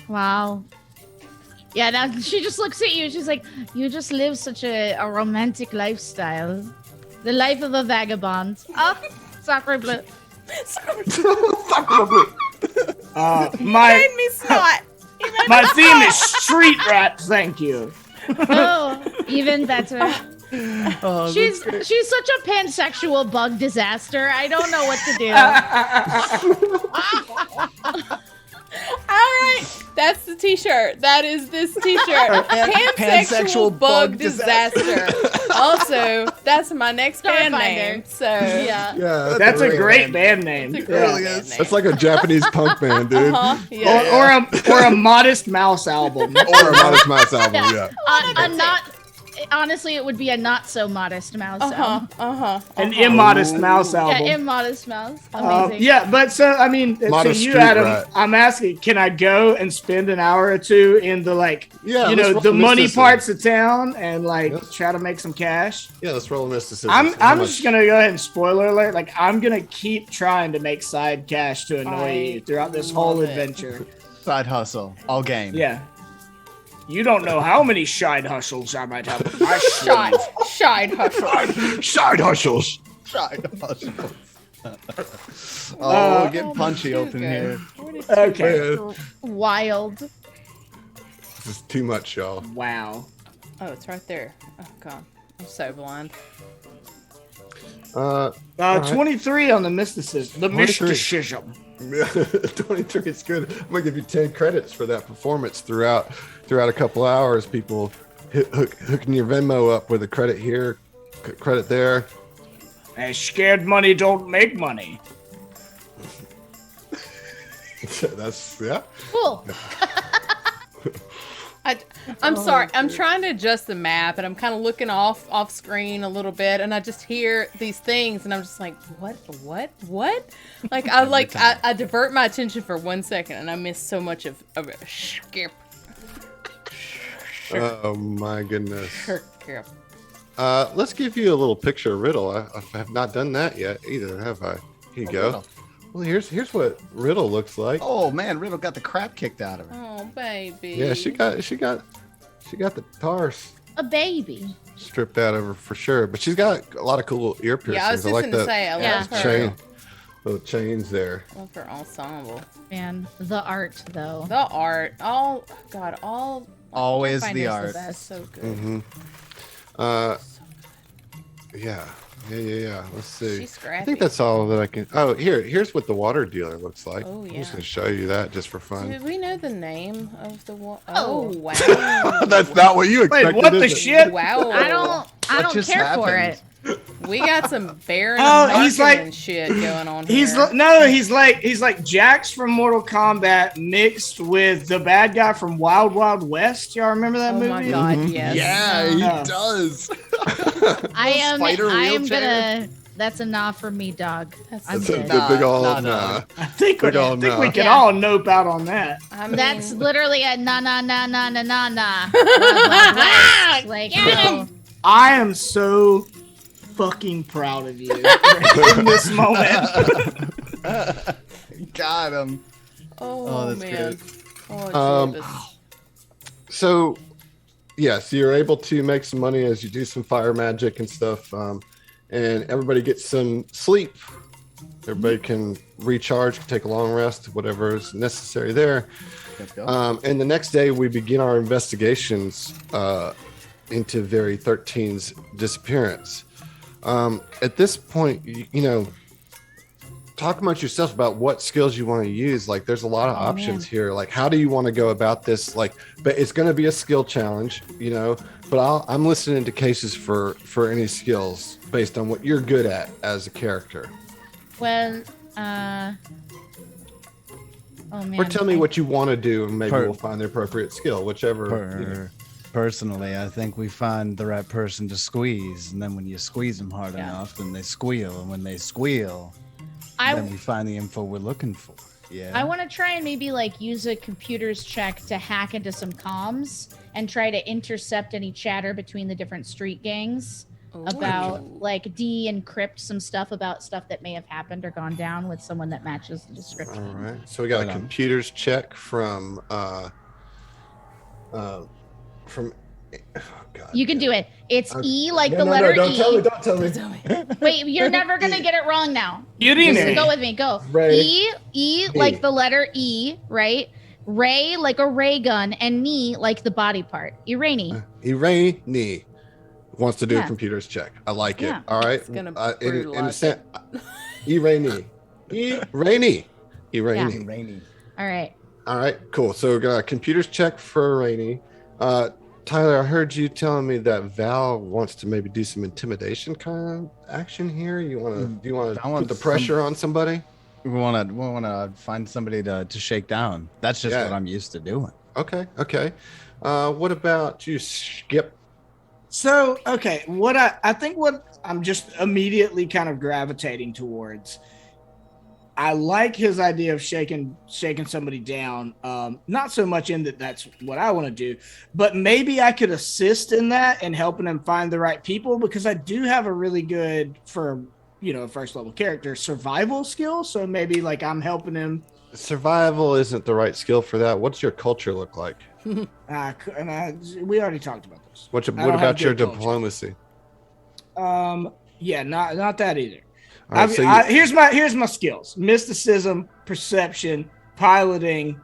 Wow. Yeah, now she just looks at you. She's like, you just live such a romantic lifestyle. The life of a vagabond. Oh, sacre bleu. My Me snot. my theme is street rat. Thank you. Oh, even better. Oh, She's such a pansexual bug disaster. I don't know what to do. All right, that's the t-shirt. That is this t-shirt. Pansexual bug disaster. Also, that's my next band name. So Yeah. Yeah, That's a great band name. It's a Yeah. great band name. That's like a Japanese punk band, dude. Yeah. Or a Modest Mouse album. Or a Modest Mouse album, yeah. A not. Honestly, it would be a not so modest mouse. An immodest mouse Yeah, album. immodest mouse. Amazing. Yeah, but so I mean, to Modest you, street Adam, rat. I'm asking, can I go and spend an hour or two in the Yeah, you let's know, roll the money mysticism. parts of town and Yes. try to make some cash? Yeah, let's roll a mysticism. I'm How much- just gonna go ahead and spoiler alert. Like I'm gonna keep trying to make side cash to annoy I you throughout this whole love it. adventure. Side hustle, all game. Yeah. You don't know how many side hustles I might have with my Shide, sleeve. shide hustle. Side hustles. Side hustle. Oh, get punchy open here. Okay. Man, Wild. this is too much, y'all. Wow. Oh, it's right there. Oh god, I'm so blind. Right. 23 on the mysticism. The 23. mysticism. 23 is good. I'm gonna give you 10 credits for that performance throughout a couple hours. People hooking your Venmo up with a credit here, credit there. And scared money don't make money. That's yeah. Cool. I'm sorry. I'm trying to adjust the map, and I'm kind of looking off screen a little bit, and I just hear these things, and I'm just like, what? Like I divert my attention for 1 second, and I miss so much of it. Skip. Oh my goodness. Skip. Let's give you a little picture riddle. I have not done that yet either, have I? Here you go. Riddle. Well, here's what riddle looks like. Oh man, Riddle got the crap kicked out of her. Oh baby. Yeah, she got the tars A baby. stripped out of her for sure, but she's got a lot of cool ear piercings. Yeah, I was just like gonna that say, I Yeah. love her. chain, little chains there. Love her ensemble. Man, the art though. The art, all Always the Starfinder's art. best. So good. Mm-hmm. Yeah. Let's see. She's scrappy. I think that's all that I can. Oh, here's what the water dealer looks like. Oh, I'm yeah. just gonna show you that just for Do fun. we know the name of the one? Oh. Oh wow. That's not what you expected. Wait, what the is it? shit? Wow. I don't just care for happened? it. We got some Baron Oh, and he's like- and shit going on He's here. he's like Jax from Mortal Kombat mixed with the bad guy from Wild Wild West. Y'all remember that Oh movie? my god, Mhm. yes. Yeah, he Yeah. does. I am Spider gonna wheelchair? that's a nah for me, dog. That's I'm It's so a good. big, big old Nah, nah. I think Big old we nah. can Yeah. all nope out on that. I mean, That's literally a nah. Wild West. Like, no. I am so fucking proud of you in this moment. Got him. oh, that's man. good. Oh, Um, Jesus. So, yes, you're able to make some money as you do some fire magic and stuff, and everybody gets some sleep. Everybody can recharge, take a long rest, whatever is necessary there. Let's go. And the next day, we begin our investigations into Very 13's disappearance. At this point, you know, talk amongst yourself about what skills you want to use. Like, there's a lot of options here. Like, how do you want to go about this? Like, but it's going to be a skill challenge, you know. But I'm listening to cases for any skills based on what you're good at as a character. Well, oh man. Or tell me what you want to do, and maybe Per- we'll find the appropriate skill, whichever. You know. Personally, I think we find the right person to squeeze, and then when you squeeze them hard enough, then they squeal, and when they squeal, then we find the info we're looking for. Yeah. I want to try and maybe like use a computer's check to hack into some comms and try to intercept any chatter between the different street gangs about like de-encrypt some stuff about stuff that may have happened or gone down with someone that matches the description. All right. So we got a Right on. computers check from oh God. You can do it. It's E like Yeah, the no, letter don't E. tell me, don't tell me. Wait, you're never gonna get it wrong now. Irene. Just go with me. Go. Ray. E like the letter E, right? Ray like a ray gun, and knee like the body part. Irene. Irene wants to do a Yeah. computers check. I like it. Yeah. All right. It's gonna in a brutalize sense, Irene. Irene. Yeah. Irene. Rainy. All right. All right, cool. So we got a computers check for Rainy. Tyler, I heard you telling me that Val wants to maybe do some intimidation kind of action here. Do you want to Val put the wants pressure on somebody? We wanna find somebody to shake down. That's just Yeah. what I'm used to doing. Okay. What about you, Skip? So, okay, I think what I'm just immediately kind of gravitating towards, I like his idea of shaking somebody down. Not so much in that that's what I want to do, but maybe I could assist in that and helping him find the right people, because I do have a really good, for a first level character, survival skill. So maybe like I'm helping him. Survival isn't the right skill for that. What's your culture look like? We already talked about this. What I don't have about your good culture. diplomacy? Yeah, not that either. All right, Here's my skills: mysticism, perception, piloting,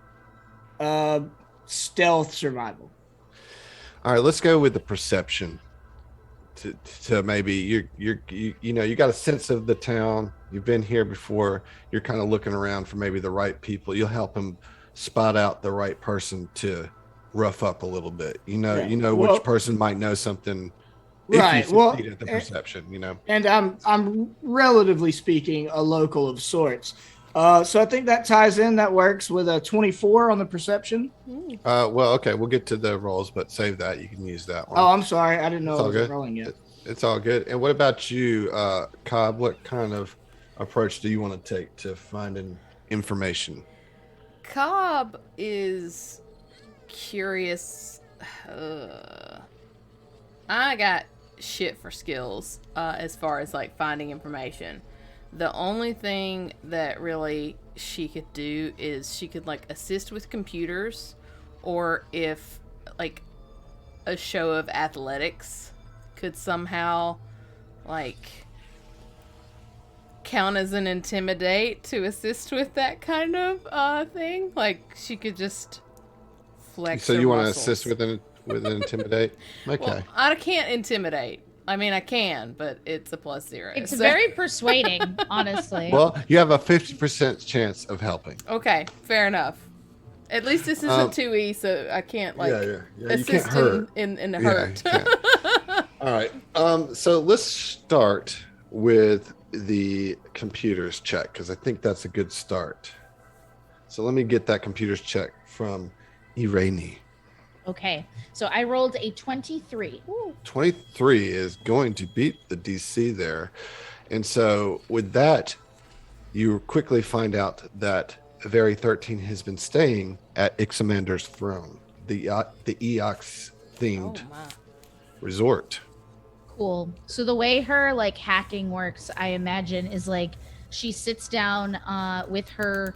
stealth, survival. all right, let's go with the perception. To maybe you got a sense of the town. You've been here before. You're kind of looking around for maybe the right people. You'll help him spot out the right person to rough up a little bit. Which person might know something. Right. If you succeed at the perception. And I'm relatively speaking a local of sorts. So I think that ties in. That works with a 24 on the perception. Well, okay, we'll get to the rolls, but save that. You can use that one. Oh, I'm sorry. I didn't know I was good. rolling yet. It's all good. And what about you, Cobb? What kind of approach do you want to take to finding information? Cobb is curious. I got shit for skills as far as like finding information. The only thing that really she could do is she could like assist with computers, or if like a show of athletics could somehow like count as an intimidate to assist with that kind of thing. Like she could just flex. So her you want to muscles. assist with an intimidate? Okay. Well, I can't intimidate. I mean, I can, but it's a +0. It's very persuading, honestly. Well, you have a 50% chance of helping. Okay, fair enough. At least this isn't 2E, so I can't like Yeah, you assist can't hurt. in the Yeah, hurt. you can't. All right. So let's start with the computers check, because I think that's a good start. So let me get that computers check from Irene. Okay, so I rolled a 23. 23 is going to beat the DC there. And so with that, you quickly find out that Very 13 has been staying at Ixamander's throne, the Eox themed resort. Cool. So the way her like hacking works, I imagine, is like she sits down with her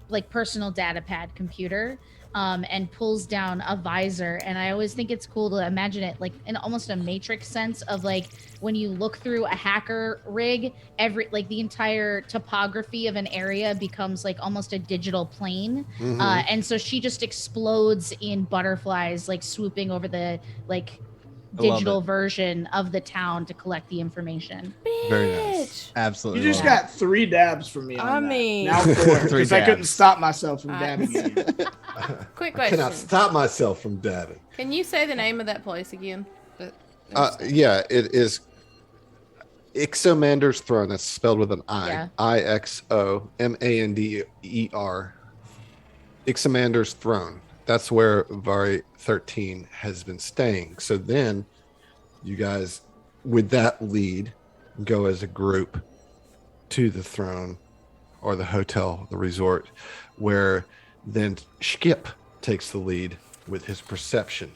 like personal data pad computer and pulls down a visor. And I always think it's cool to imagine it like in almost a matrix sense of like when you look through a hacker rig, the entire topography of an area becomes like almost a digital plane. Mm-hmm. And so she just explodes in butterflies, like swooping over the like digital version of the town to collect the information. Very nice. Absolutely. You just got 3 dabs from me. I mean, now 4 3 because I couldn't dabs. stop myself from dabbing you. quick I cannot question. stop myself from dabbing. Can you say the name of that place again? Yeah, it is Ixomander's throne. That's spelled with an I. Yeah. Ixomander. Ixomander's throne. That's where Vari 13 has been staying. So then you guys, with that lead, go as a group to the throne or the hotel, the resort, where then Skip takes the lead with his perception.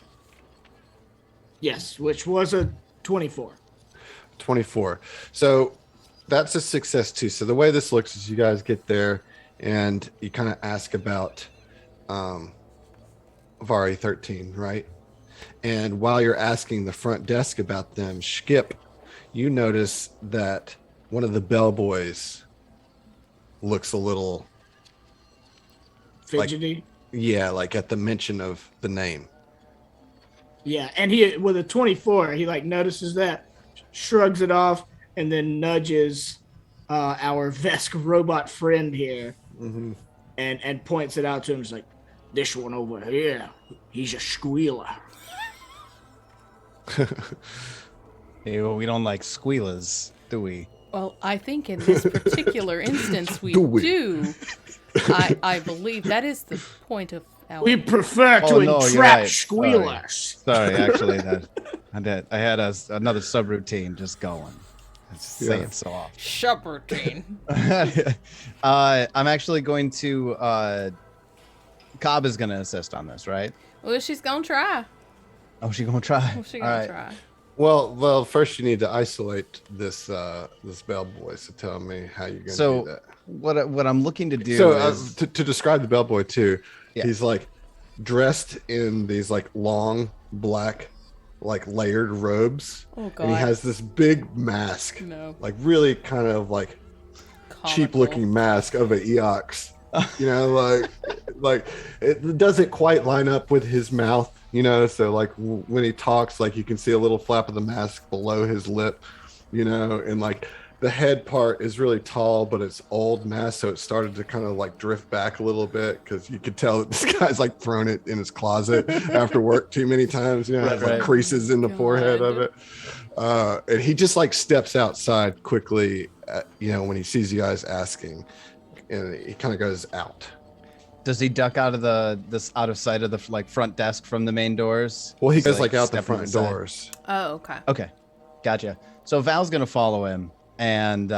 Yes, which was a 24. 24. So that's a success too. So the way this looks is you guys get there and you kind of ask about Vari 13, right? And while you're asking the front desk about them, Skip, you notice that one of the bellboys looks a little Fidgety. like at the mention of the name. Yeah, and he with a 24, he like notices that, shrugs it off, and then nudges our Vesk robot friend here, and points it out to him. He's like, this one over here, he's a squealer. Hey, well, we don't like squealers, do we? Well, I think in this particular instance we Do we? do. I believe that is the point of our. We prefer to Oh, no, you're entrap right. squealers. Sorry, actually, I had another subroutine just going. I just say Yeah. it so often. Subroutine. I'm actually going to. Cobb is going to assist on this, right? Well, she's gonna try. Oh, she gonna try. Well, she's All gonna right. try. Well, first you need to isolate this bellboy. So tell me how you're gonna So do that. what I'm looking to do So is to describe the bellboy too, Yeah. he's like dressed in these like long black, like layered robes, Oh God. and he has this big mask, No. like really kind of like cheap looking mask of an Eox. You know, like it doesn't quite line up with his mouth. You know, so like when he talks, like you can see a little flap of the mask below his lip. You know, and like the head part is really tall, but it's old mask, so it started to kind of like drift back a little bit because you could tell that this guy's like thrown it in his closet after work too many times. You know, it has, like Right. creases in the forehead of God. it. And he just like steps outside quickly, you know, when he sees you guys asking, and he kind of goes out. Does he duck out of out of sight of the like front desk from the main doors? Well, he So, goes like out the step front inside? doors. Oh, okay. Okay, gotcha. So Val's gonna follow him, and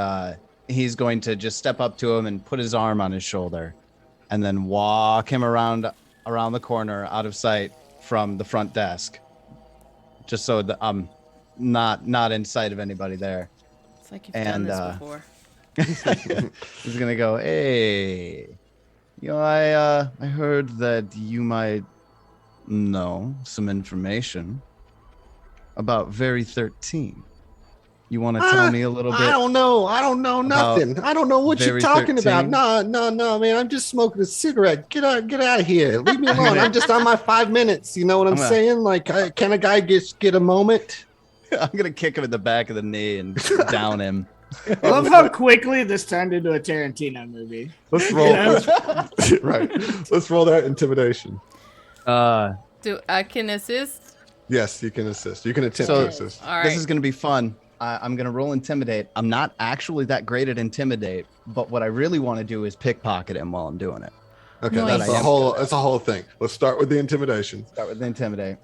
he's going to just step up to him and put his arm on his shoulder, and then walk him around the corner, out of sight from the front desk, just so that I'm not in sight of anybody there. It's like you've done And, this before. He's gonna go, hey, you know, I heard that you might know some information about Very 13. You want to tell me a little bit? I don't know about nothing. I don't know what you're Very talking 13? about. No, man. I'm just smoking a cigarette. Get out of here. Leave me alone. I'm just on my 5 minutes. You know what I'm saying? Like, can a guy just get a moment? I'm gonna kick him in the back of the knee and down him. I love how quickly this turned into a Tarantino movie. Let's roll. Right. Let's roll that intimidation. Do I can assist? Yes, you can assist. You can attempt So- to assist. All right. This is gonna be fun. I'm gonna roll intimidate. I'm not actually that great at intimidate, but what I really want to do is pickpocket him while I'm doing it. Okay, Nice. that's a whole thing. Let's start with the intimidation. Start with the intimidate.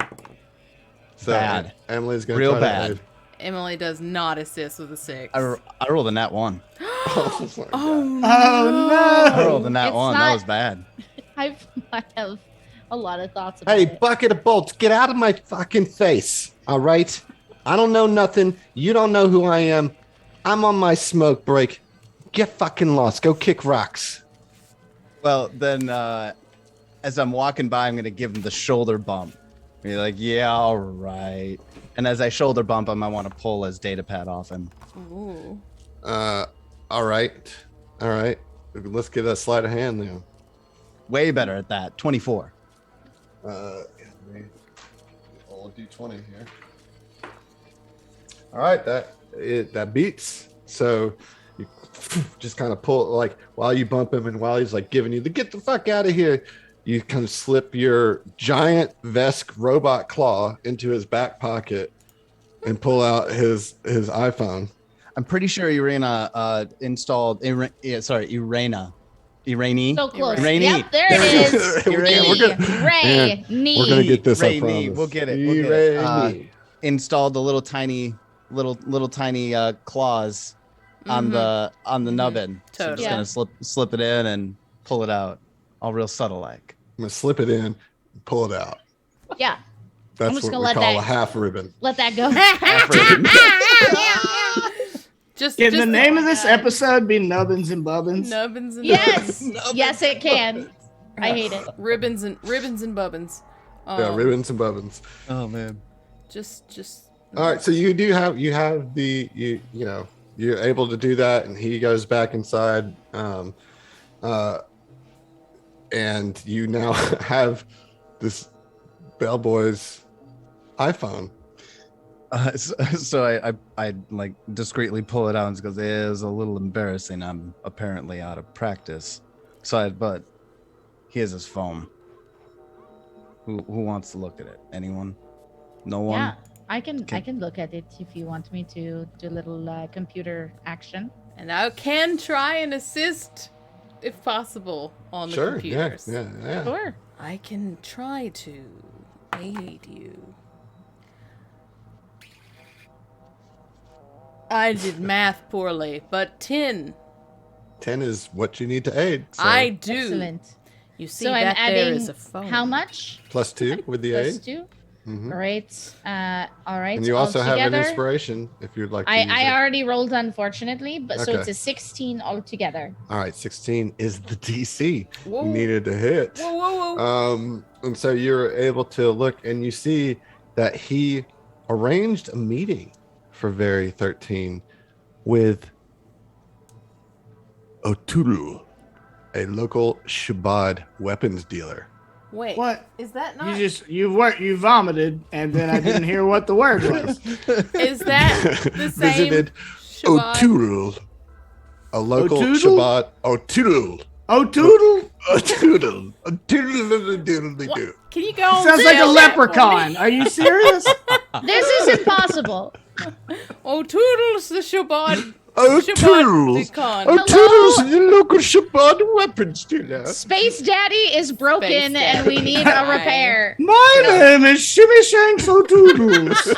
So Bad. Emily's gonna Real try bad. to aid. Emily does not assist with a 6. I rolled a nat 1. Oh, my God. Oh no. I rolled a nat It's 1. That not- was bad. I have a lot of thoughts about Hey, it. bucket of bolts, get out of my fucking face. All right? I don't know nothing. You don't know who I am. I'm on my smoke break. Get fucking lost. Go kick rocks. Well, then, as I'm walking by, I'm going to give him the shoulder bump. Be like, yeah, all right. And as I shoulder bump him, I want to pull his data pad off him. Ooh. All right. Let's get a sleight of hand now. Way better at that. 24. Let me roll a d20 here. All right, that beats. So you just kind of pull, like, while you bump him and while he's like giving you the get the fuck out of here, you kind of slip your giant Vesk robot claw into his back pocket and pull out his iPhone. I'm pretty sure Irena installed. Irena. So close. Rainy. Yep, there it is. We're gonna get this. I Rainy. promise. We'll get it. We'll get it. Rainy. Installed the little tiny claws on the nubbin. So I'm Totally. just gonna slip it in and pull it out, all real subtle like. I'm gonna slip it in, pull it out. Yeah, That's just what gonna we let call that- a half ribbon. let that go. Just Can the just name of this episode be Nubbins and Bubbins? nubbins and Yes, yes, it can. I hate it. ribbons and bubbins. Yeah, ribbons and bubbins. Oh man. Just All right, so you have the you're able to do that, and he goes back inside, and you now have this bellboy's iPhone. So I like discreetly pull it out and goes, it is a little embarrassing. I'm apparently out of practice. But Here's his phone. Who wants to look at it? Anyone? No one? Yeah, I can look at it if you want me to do a little computer action. And I can try and assist, if possible, on the Sure. computers. Yeah. Sure. I can try to aid you. I did math poorly, but 10. 10 is what you need to aid. So I do. Excellent. You see So I'm that there adding is a phone. how much? +2 with the Plus aid. 2. Mhm. All right. All right. And you also have an altogether, inspiration if you'd like to use I it. already rolled, unfortunately, but so Okay. it's a 16 altogether. All right, 16 is the DC Whoa. you needed to hit. Whoa. And so you're able to look and you see that he arranged a meeting for Very 13 with Oturu, a local Shabbat weapons dealer. Wait. What? Is that not? You vomited, and then I didn't hear what the word was. Is that the same? Visited Shabbat? Oturu, a local Otoodle? Shabbat. Oturu. Oh, toodle! Oturu. Oturu. What? Can you go on? Sounds like a spell that for leprechaun. me? Are you serious? This is impossible. Oh, Toodles, the Shabbat. Oturu. Shabbat. Oturu's the local Shabbat weapons dealer. Space Daddy is broken Space and we Daddy. need a repair. My name is Shimmy Shanks O'Toodles.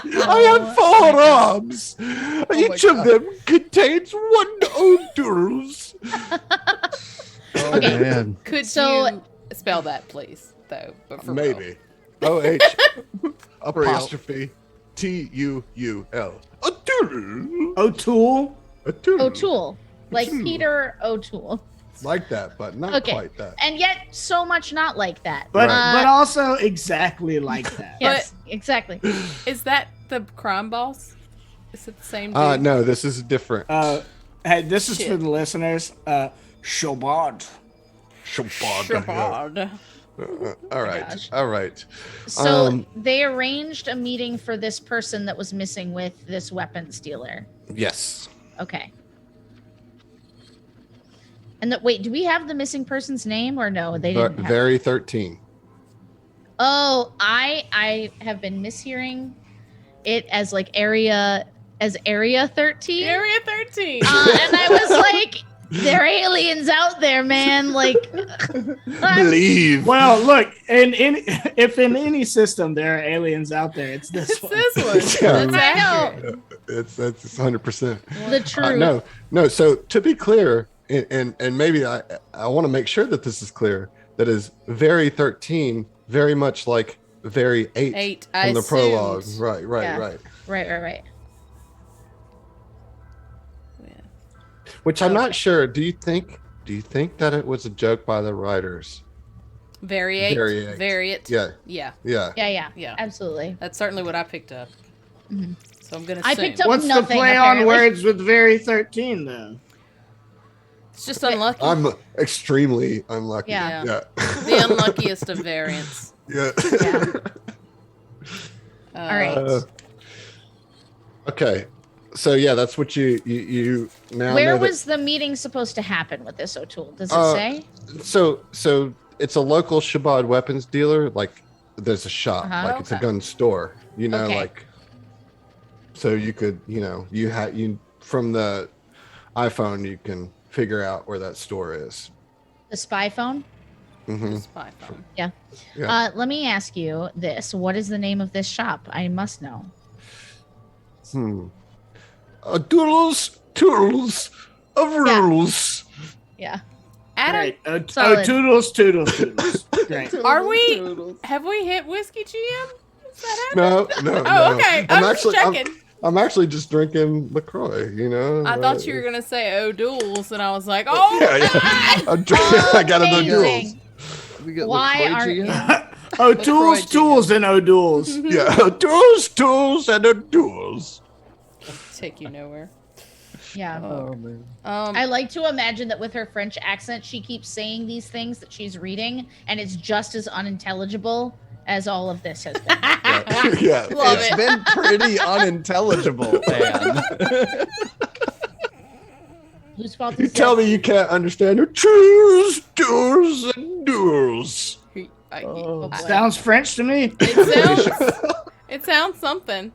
I have 4 arms. Each of them contains 1 Oturus. Oh, Okay. man. Could So- you spell that, please? Though, but for Maybe. OH apostrophe TUUL. Oturu. O'Toole. Oturu. O'Toole. Like O'Toole. Peter O'Toole. Like that, but not Okay. quite that. And yet so much not like that. But Right. but also exactly like that. Yes, exactly. real. Is that the crime boss? Is it the same dude? No, this is different. Hey, this is Shit. for the listeners. Shabbat. Shabbat. Shabbat. All right. gosh. All right. So they arranged a meeting for this person that was missing with this weapons dealer. Yes. Okay. And wait, do we have the missing person's name or no? They didn't. Have Very 13. Oh, I have been mishearing it as like area 13. Area 13. And I was like, there are aliens out there, man. Like, Believe. Well, look, if in any system there are aliens out there, it's this It's one. this one. Yeah. That's I know. accurate. That's 100%. the truth. No. So to be clear, and maybe I want to make sure that this is clear. That is Very 13, very much like Very 8 8. from I the prologue. assumed. Right. Yeah. Right. Right. Yeah. Which I'm not sure. Do you think that it was a joke by the writers? Variate. Variate. Variate. Yeah. Yeah. Yeah. Yeah. Absolutely. That's certainly what I picked up. Mhm. So I'm gonna. I assume. picked up What's nothing, the play on apparently. words with very 13 though? It's just unlucky. I'm extremely unlucky. Yeah. Yeah. The unluckiest of variants. Yeah. Yeah. All right. Okay. So yeah, that's what you now Where know that- was the meeting supposed to happen with this O'Toole? Does it say? So it's a local Shabbat weapons dealer. Like there's a shop, Uh-huh. like it's a Okay. gun store. You know, Okay. like so you could, you from the iPhone you can figure out where that store is. The spy phone? Hmm Spy phone. Yeah. Let me ask you this. What is the name of this shop? I must know. Doodles, toodles of Yeah. rules. Yeah. Adam, Great. Solid. Toodles. Great. are we? Have we hit whiskey GM? Is that happening? No. Oh, okay. I'm just I'm, checking. I'm actually just drinking LaCroix, you know. I thought you were gonna say O'Doul's, and I was like, oh, Yeah. I'm drinking. I got another duels. Amazing. We got Why LaCroix aren't GM? O'Toole's, LaCroix tools, and O'Douls. Yeah, tools, and a duels. take you nowhere. Yeah. Oh man. I like to imagine that with her French accent, she keeps saying these things that she's reading, and it's just as unintelligible as all of this has been. Yeah. Love It's it. been pretty unintelligible, man. Whose fault You is tell that? me you can't understand her. Choose, doors, and doors. Oh, boy. Sounds French to me. It sounds something.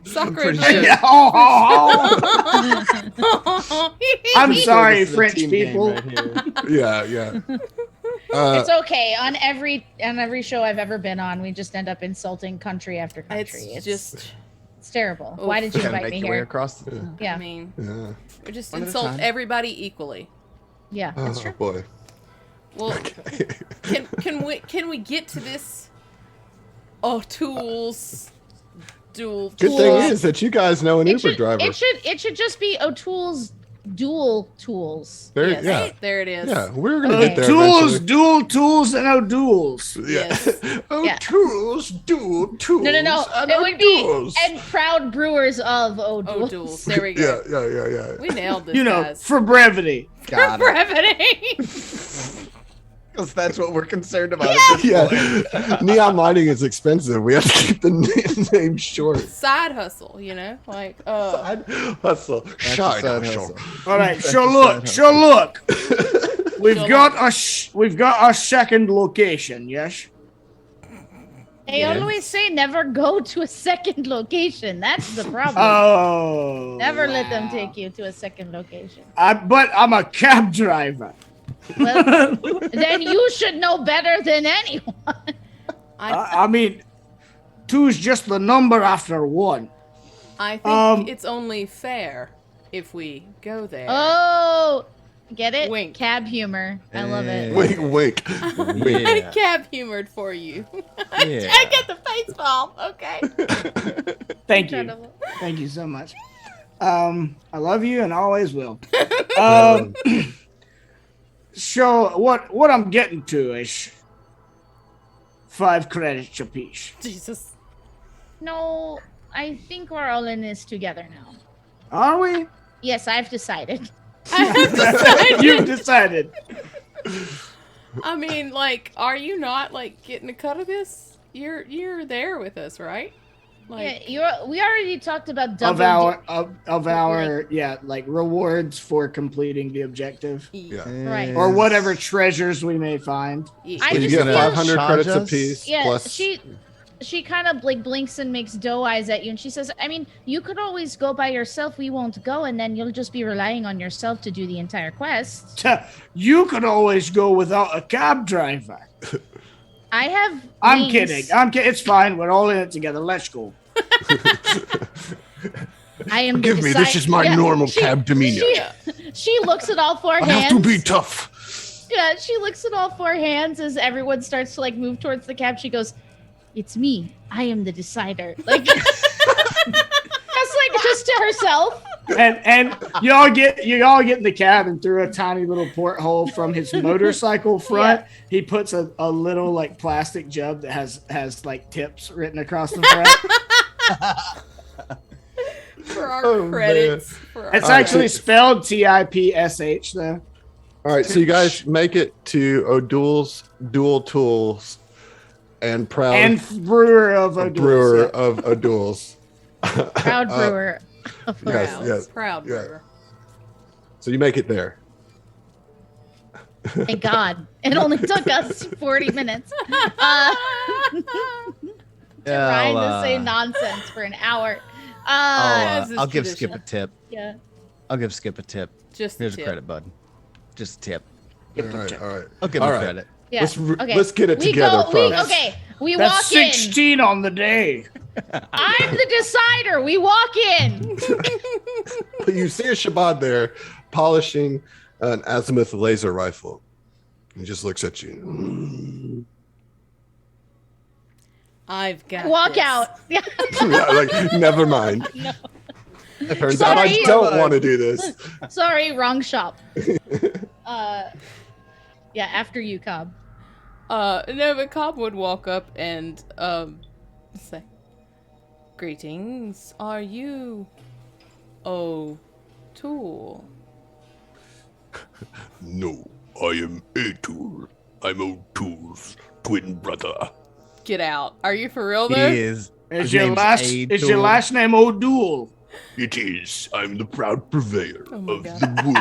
Sacre pretty bleu. sure- Yeah, I'm sorry, This is a French team game people. right here. Yeah. It's okay. On every show I've ever been on, we just end up insulting country after country. It's terrible. Oof. Why did you Gotta invite make me your way here? across. I Yeah, mean, Yeah. we just One at a insult time. everybody equally. yeah, that's Oh true. boy. Well, can we get to this? Oh, tools, dual. Good tools. thing is that you guys know an Uber driver. It should just be O'Toole's dual tools. There, Yes, yeah. there it is. Yeah, we're gonna Okay. get there Tools, eventually. dual tools, and O'Duels. Yeah. Yes. Oh, Yeah. tools, dual tools. No. and It would be O'Duels. and proud brewers of O'Toole's. Duels. There we go. Yeah. We nailed this, You know, guys. for brevity. Got it. brevity. Because that's what we're concerned about. At this Yeah. point. Neon lighting is expensive. We have to keep the name short. Side hustle, you know, like Side hustle. That's a Side side hustle. hustle. All right, That's so a look, side so look. We've So got a second location. Yes. They Yeah. always say never go to a second location. That's the problem. Oh. Never let them wow. take you to a second location. But I'm a cab driver. Well, then you should know better than anyone. I mean, two is just the number after one. I think it's only fair if we go there. Oh, get it? Wink. Cab humor. I love it. Wink, wink. I Yeah. cab humored for you. Yeah. I get the face palm. Okay. Thank you. Incredible. Thank you so much. I love you and always will. So what I'm getting to is 5 credits apiece. Jesus. No, I think we're all in this together now. Are we? Yes, I've decided. I have decided. You've decided. I mean, like, are you not like getting a cut of this? You're there with us, right? Like, Yeah, we already talked about Of double. our like rewards for completing the objective. Yeah. Right. Or whatever treasures we may find. I You just get feel- 500 credits Charge us? apiece. Yeah, Plus, she kind of like blinks and makes doe eyes at you, and she says, "I mean, you could always go by yourself. We won't go, and then you'll just be relying on yourself to do the entire quest." You could always go without a cab driver. I have. I'm wings. kidding. I'm kidding. It's fine. We're all in it together. Let's go. I am. Forgive me, this is my normal cab demeanor. She looks at all four I hands. have to be tough. Yeah, she looks at all four hands as everyone starts to like move towards the cab. She goes, "It's me. I am the decider." Like, that's like just to herself. And you all get in the cab, and through a tiny little porthole from his motorcycle front, he puts a little like plastic jug that has like tips written across the front. for our Oh, credits. For our It's All right, actually so- spelled TIPSH though. All right, so you guys make it to O'Duel's Dual Tools and proud And brewer of a brewer of O'Duel's. Proud brewer. of yes, Rhodes. yes. proud yeah. brewer. So you make it there. Thank God. It only took us 40 minutes to ride the same nonsense for an hour. As is I'll give tradition. Skip a tip. Yeah. I'll give Skip a tip. Just Here's a tip. credit, bud. Just a tip. All right, all right. I'll give All him right. credit. Yeah. Uh, Let's get it we together, go, folks. we That's walk in. 16 on the day. I'm the decider. We walk in. You see a Shabbat there polishing an azimuth laser rifle. He just looks at you. I've got Walk this. out. Yeah. Yeah, like, never mind. No. It turns out I Sorry. don't want to do this. Sorry, wrong shop. Yeah, after you, Cobb. No, but Cobb would walk up and say, "Greetings. Are you O'Toole?" No, I am O'Toole. I'm O'Toole's twin brother. Get out. Are you for real though? He is. Is His your name's last O'Toole. name O'Doul? It is. I'm the proud purveyor Oh my of God. the wool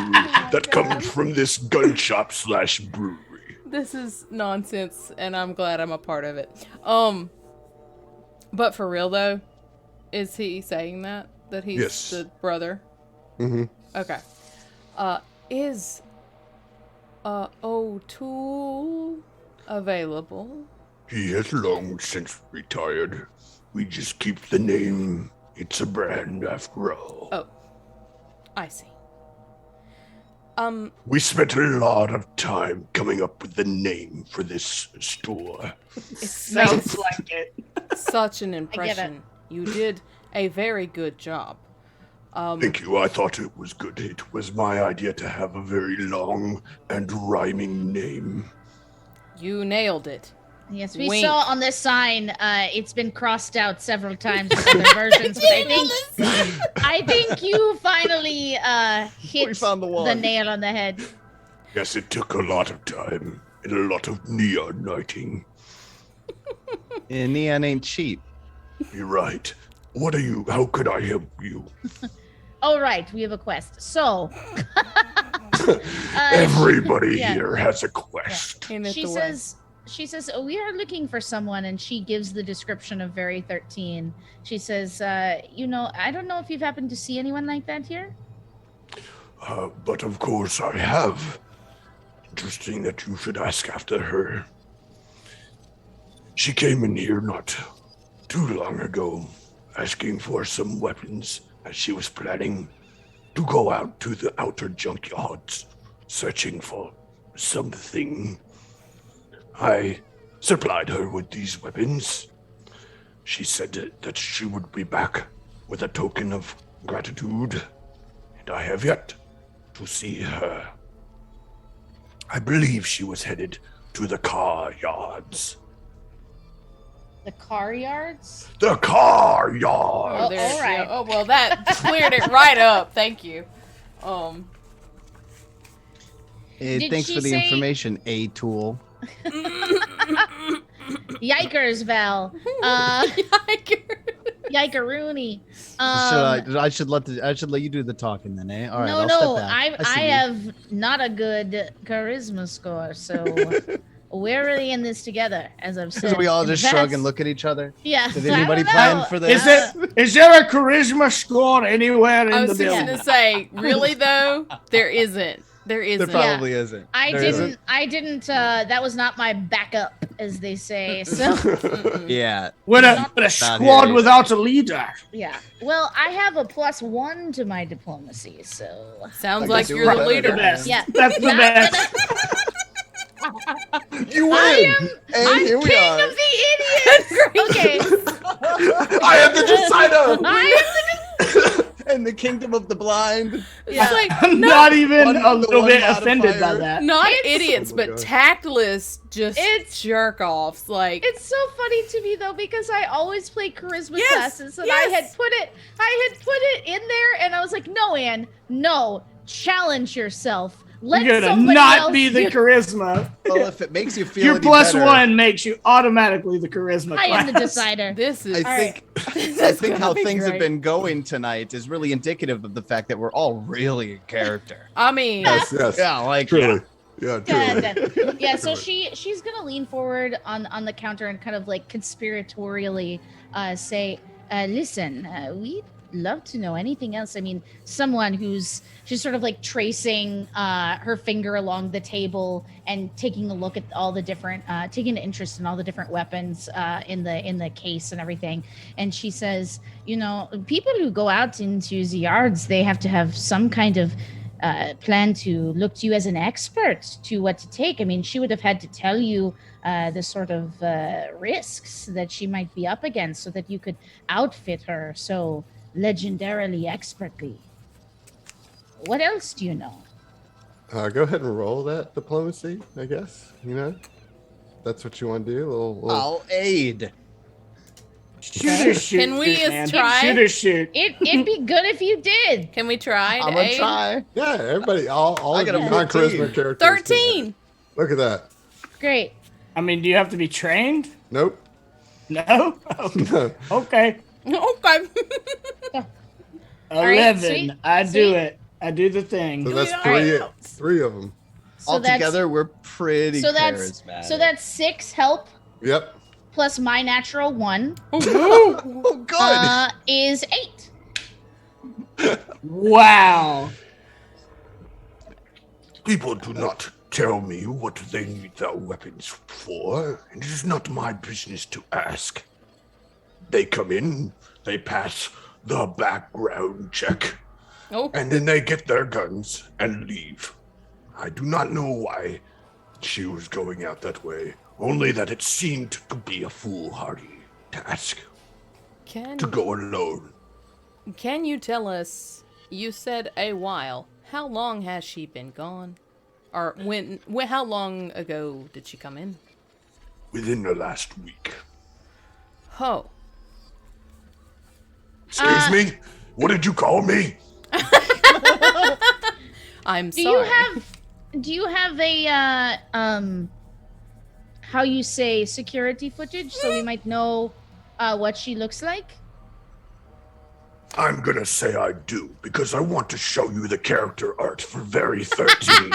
that comes from this gun shop / brewery. This is nonsense, and I'm glad I'm a part of it. But for real though, is he saying that he's Yes. the brother? Mm-hmm. Okay. Is O'Toole available? He has long since retired. We just keep the name. It's a brand after all. Oh, I see. We spent a lot of time coming up with the name for this store. It Sounds makes like it. such an impression. You did a very good job. Thank you. I thought it was good. It was my idea to have a very long and rhyming name. You nailed it. Yes, we Wink. saw on this sign. It's been crossed out several times with other versions, but I think you finally hit We found the one. nail on the head. Yes, it took a lot of time and a lot of neon lighting. And neon ain't cheap. You're right. What are you? How could I help you? All right, we have a quest. So, Everybody yeah. here has a quest. In it she the way. says, "Oh, we are looking for someone," and she gives the description of Very 13. She says, I don't know if you've happened to see anyone like that here. But of course I have. Interesting that you should ask after her. She came in here not too long ago, asking for some weapons as she was planning to go out to the outer junkyards, searching for something. I supplied her with these weapons. She said that she would be back with a token of gratitude, and I have yet to see her. I believe she was headed to the car yards. The car yards? The car Oh, yards! there's, all right. yeah. Oh, well, that cleared it right up. Thank you. Did Thanks she for the say- information, A tool. Yikers, Val. Yikeroony. I should let you do the talking then, eh? All right, I'll no, step back. I see you. have not a good charisma score, so we're really in this together, as I've said. So we all in just the shrug past. and look at each other. Yeah. Did I anybody don't plan know. for this? Is there a charisma score anywhere in I the was just building? going to say, really, though? There isn't. There There isn't. probably isn't. I There didn't, that was not my backup, as they say. So, Yeah. With a squad here. without a leader. yeah. Well, I have a +1 to my diplomacy, so. Sounds I like guess you you're were the better leader. than Best. Yeah. That's the Not best. You win! I'm And here we king are. of the idiots! Okay. I am the decider! And the kingdom of the blind. It's like, I'm not even One- a the little one bit offended by modifier. that. not It's- idiots, Oh my but God. tactless, just It's- jerk-offs. Like, It's so funny to me though because I always play charisma Yes, classes and yes. I had put it in there and I was like, no, Anne, no, challenge yourself. Let You're gonna somebody not else be the do- charisma. Well, if it makes you feel Your any plus better, one makes you automatically the charisma I am the class. decider. this is... I think this I is think gonna how be things have great. been going tonight is really indicative of the fact that we're all really in character. I mean, Yes, yes. Yeah, like Truly. Yeah, Yeah, truly. definitely. Yeah, so she's gonna lean forward on the counter and kind of like conspiratorially say, listen, we'd love to know anything else. I mean, someone she's sort of like tracing her finger along the table and taking a look at all the different taking an interest in all the different weapons in the case and everything. And she says, people who go out into the yards, they have to have some kind of plan to look to you as an expert to what to take. I mean, she would have had to tell you the sort of risks that she might be up against so that you could outfit her so legendarily expertly. What else do you know? Go ahead and roll that diplomacy, I guess. That's what you want to do. A little- I'll aid. Shoot or shoot. Can we shoot, man. try? Shoot or shoot. It'd be good if you did. can we try to I'm gonna aid? try. Yeah, everybody, all I of got you a non-charisma 14. characters. 13! Look at that. Great. I mean, do you have to be trained? Nope. No? Okay. Okay. right, 11. sweet, I do sweet. it. I do the thing. So that's Alright. three of them. So that's Altogether, we're pretty so that's charismatic. so that's 6 help Yep. plus my natural 1 oh, good. is 8. Wow. People do not tell me what they need their weapons for, and it is not my business to ask. They come in, they pass the background check, Oh, and then they get their guns and leave. I do not know why she was going out that way, only that it seemed to be a foolhardy task to go alone. can you tell us, you said a while, how long has she been gone? Or how long ago did she come in? Within the last week. Oh, Excuse me? What did you call me? I'm Do sorry. you have a how you say security footage so we might know what she looks like? I'm gonna say I do, because I want to show you the character art for Very 13.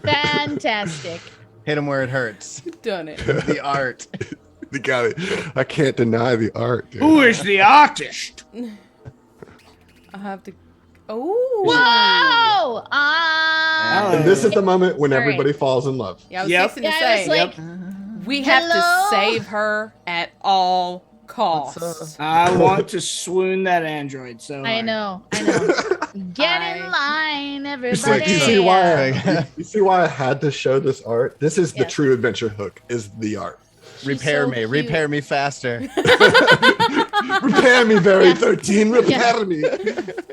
Fantastic. Hit him where it hurts. Done it. The art. The guy, I can't deny the art, dude. Who is the artist? I have to. Oh. Whoa! And this is the moment when Sorry. everybody falls in love. Yeah, I was Yep. fixing to Yeah, I say. was like, We have to Hello? save her at all costs. I want to swoon that android so I hard. know. Get in line, It's everybody. like, you see why I had to show this art? This is the Yes. true adventure hook, is the art. Repair so me. cute. Repair me faster. Repair me, Very Yeah. 13. Repair me.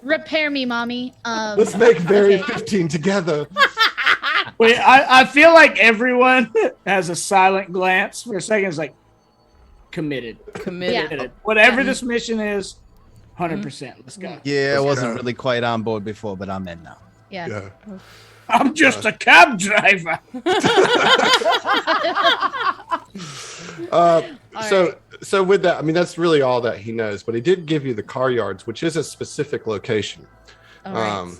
Repair me, mommy. Let's make Very okay. 15 together. Wait, I feel like everyone has a silent glance for a second. It's like, committed. Committed. Yeah. Committed. Whatever this mission is, 100%. Let's go. Yeah, I Let's wasn't go. really quite on board before, but I'm in now. Yeah. Yeah. I'm just a cab driver. So with that, I mean, that's really all that he knows, but he did give you the car yards, which is a specific location. All right.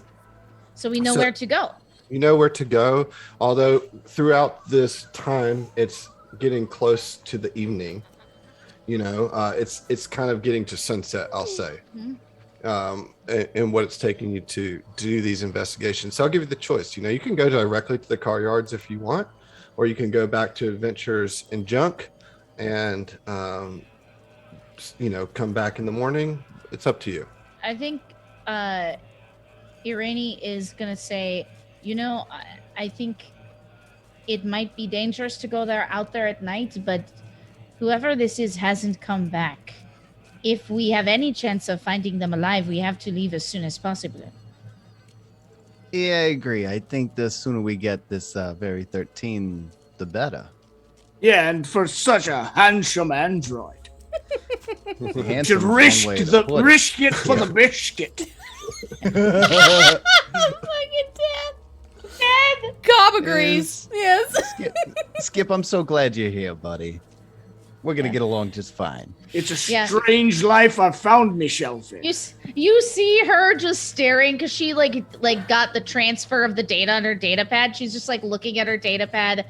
So we know so- where to go. You know where to go, although throughout this time, it's getting close to the evening. You know, it's kind of getting to sunset, I'll say, and what it's taking you to do these investigations. So I'll give you the choice. You know, you can go directly to the car yards if you want, or you can go back to Adventures in Junk and, you know, come back in the morning. It's up to you. I think Irene is gonna say, you know, I think it might be dangerous to go out there at night, but whoever this is hasn't come back. If we have any chance of finding them alive, we have to leave as soon as possible. Yeah, I agree. I think the sooner we get this Very 13, the better. Yeah, and for such a handsome android. Handsome Should is one risk way to the put it. risk it for the biscuit. Fucking dead. Cobb agrees. Yes. Skip, I'm so glad you're here, buddy. We're gonna get along just fine. It's a Yeah. strange life I've found myself in. You see her just staring because she like got the transfer of the data on her data pad. She's just like looking at her data pad,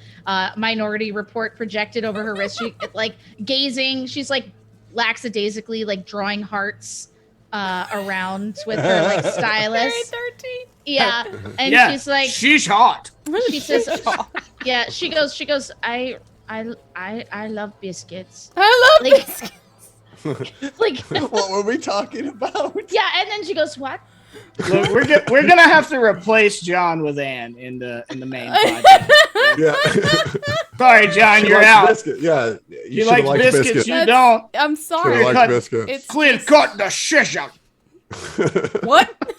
Minority Report projected over her wrist. She like gazing. She's like lackadaisically like drawing hearts around with her like Very stylus. 13. Yeah, and Yeah, she's like, she's hot. she says, yeah. She goes. I love biscuits. I love Like- this. Like, What were we talking about? yeah, and then she goes, what? Look, we're gonna have to replace John with Anne in the main podcast. Yeah. Sorry, John, She you're likes out. biscuit. Yeah. You You should like like biscuits, biscuit. you don't. I'm Should sorry. have liked cut- biscuit. It's Clear just- cut the session. What?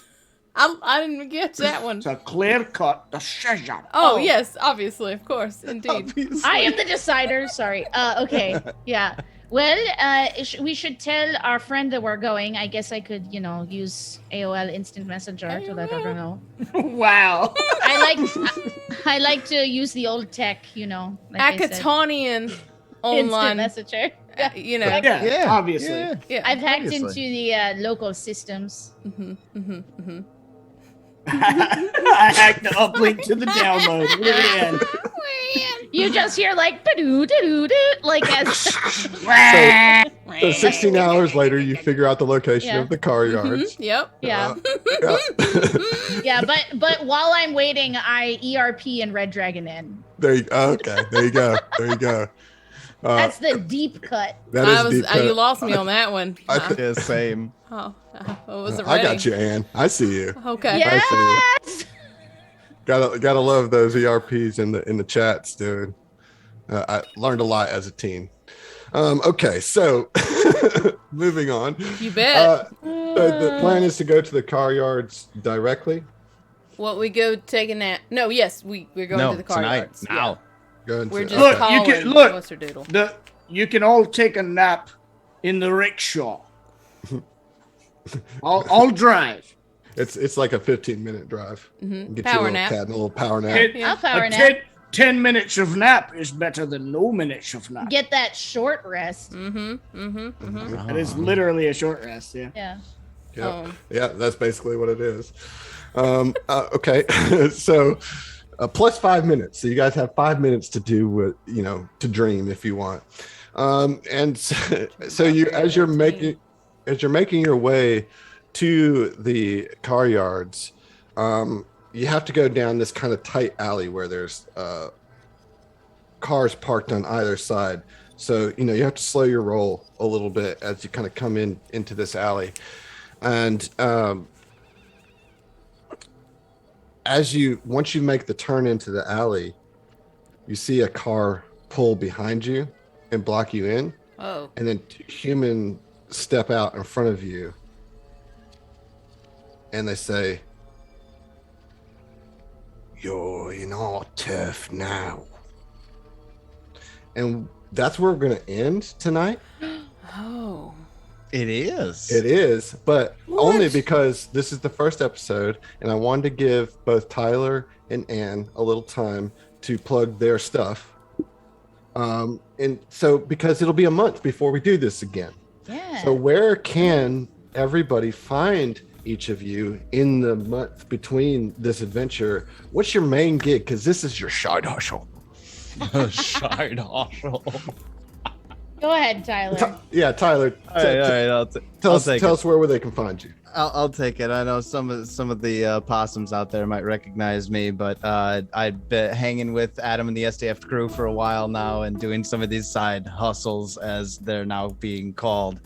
I didn't get that one. It's a clear cut the session. Oh, yes, obviously, of course, indeed. I am the decider. Sorry. Okay. Yeah. Well, we should tell our friend that we're going. I guess I could, use AOL Instant Messenger to let her know. Wow. I like to use the old tech, like I said. Akatonian Instant online. Messenger. You know. Yeah, obviously. Yeah. I've hacked Obviously. into the local systems. I hacked the uplink to the download. We're in. You just hear like ba-doo-doo-doo-doo, like as So 16 hours later, you figure out the location Yeah. of the car yards. Yep. yeah. Yeah. Yeah, but while I'm waiting, I ERP and Red Dragon in. There you okay. There you go. There you go. That's the deep cut. That is deep cut. You lost me on that one. Yeah, same. I wasn't I ready. got you, Ann. I see you. Okay. Yes. Gotta love those ERPs in the chats, dude. I learned a lot as a teen. Okay, so moving on. You bet. The plan is to go to the car yards directly. What we go take a nap? No, yes, we're going to the car tonight. yards. Now. Go We're into- just Look, calling. you can- look. What's her doodle? You can all take a nap in the rickshaw. I'll drive. It's like a 15-minute drive. Get Power you a little nap. cat and a little power nap. Ten- I'll power a nap. 10 minutes of nap is better than no minutes of nap. Get that short rest. That is literally a short rest, yeah. Yeah. Yeah, yeah, that's basically what it is. Okay, so plus 5 minutes. So you guys have 5 minutes to do what to dream if you want. And so you as you're making your way to the car yards, you have to go down this kind of tight alley where there's cars parked on either side. So you have to slow your roll a little bit as you kind of come into this alley. And once you make the turn into the alley, you see a car pull behind you and block you in. Oh. And then two humans step out in front of you, and they say, "You're in our turf now." And that's where we're going to end tonight. Oh. It is. It is, but only because this is the first episode, and I wanted to give both Tyler and Ann a little time to plug their stuff. And so because it'll be a month before we do this again. Yeah. So where can everybody find each of you in the month between this adventure? What's your main gig? Because this is your side hustle. Side hustle. Go ahead, Tyler. Yeah, Tyler. All right. Tell us where they can find you. I'll take it. I know some of the possums out there might recognize me, but I've been hanging with Adam and the STF crew for a while now and doing some of these side hustles, as they're now being called.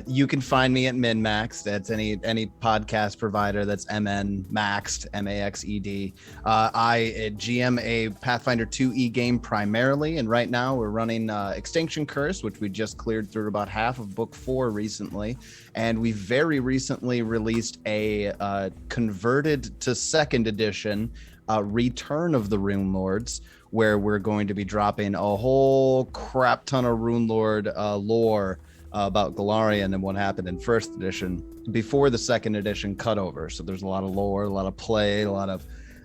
You can find me at MinMaxed. That's any podcast provider that's MN Maxed, MAXED. I GM a Pathfinder 2E game primarily, and right now we're running Extinction Curse, which we just cleared through about half of Book 4 recently, and we very recently released a converted to second edition Return of the Rune Lords, where we're going to be dropping a whole crap ton of Rune Lord lore about Galarian and what happened in first edition before the second edition cutover. So there's a lot of lore, a lot of play,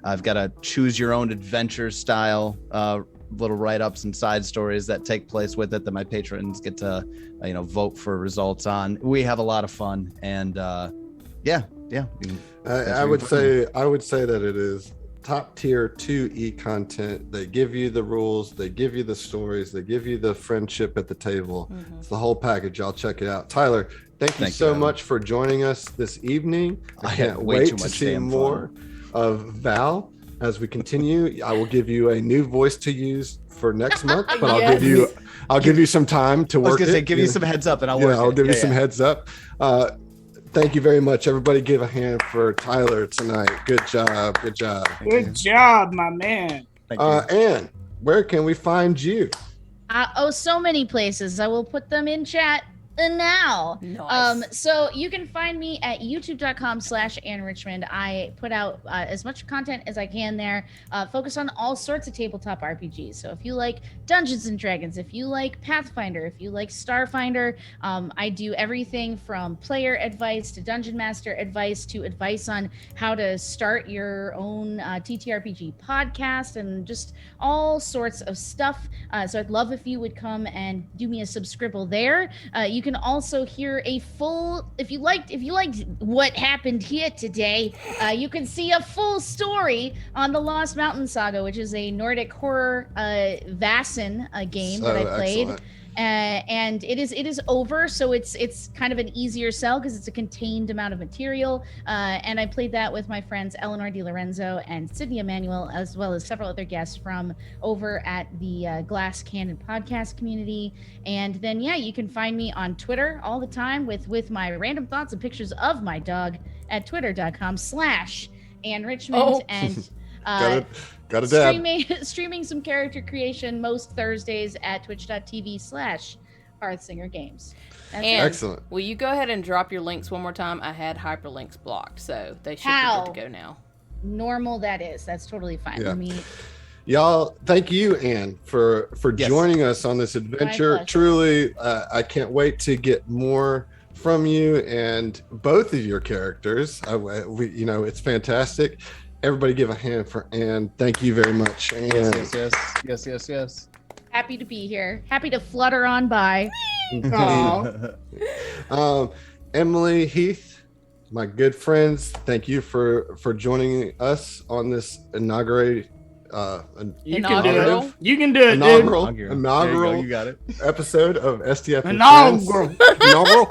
I've got a choose your own adventure style little write-ups and side stories that take place with it that my patrons get to vote for results on. We have a lot of fun, and yeah. I would say that it is top tier 2E content. They give you the rules, they give you the stories, they give you the friendship at the table. It's the whole package. I'll check it out. Tyler, thank you so much for joining us this evening. I can't wait to see more of Val as we continue. I will give you a new voice to use for next month, but I'll give you some time to work. I was gonna say, it. give you some heads up, and I'll give you some heads up. Thank you very much. Everybody give a hand for Tyler tonight. Good job. Good job. Good job, my man. Ann, where can we find you? So many places. I will put them in chat. now. Nice. So you can find me at youtube.com/AnnRichmond. I put out as much content as I can there, focus on all sorts of tabletop RPGs. So if you like Dungeons and Dragons, if you like Pathfinder, if you like Starfinder, I do everything from player advice to dungeon master advice to advice on how to start your own TTRPG podcast and just all sorts of stuff. So I'd love if you would come and do me a subscribble there. You can also hear a full, if you liked what happened here today, you can see a full story on the Lost Mountain Saga, which is a Nordic horror Vaesen game that I played. Excellent. And it is over, so it's kind of an easier sell because it's a contained amount of material. And I played that with my friends Eleanor DiLorenzo and Sydney Emanuel, as well as several other guests from over at the Glass Cannon podcast community. And then you can find me on Twitter all the time with my random thoughts and pictures of my dog at twitter.com/AnnRichmond. And Got a dab. streaming some character creation most Thursdays at twitch.tv/HearthSingerGames. And Excellent. will you go ahead and drop your links one more time? I had hyperlinks blocked, so they should be good to go now. Normal that is. That's totally fine. Yeah. Let me. Y'all, thank you, Anne, for Yes. joining us on this adventure. pleasure. Truly, I can't wait to get more from you and both of your characters. It's fantastic. Everybody give a hand for Anne. Thank you very much, Anne. Yes. Happy to be here. Happy to flutter on by. Aw. Emily, Heath, my good friends, thank you for joining us on this You can do Inaugural. it. You can do it, dude. inaugural You got it. episode of STF. and Inaugural. Friends. Inaugural.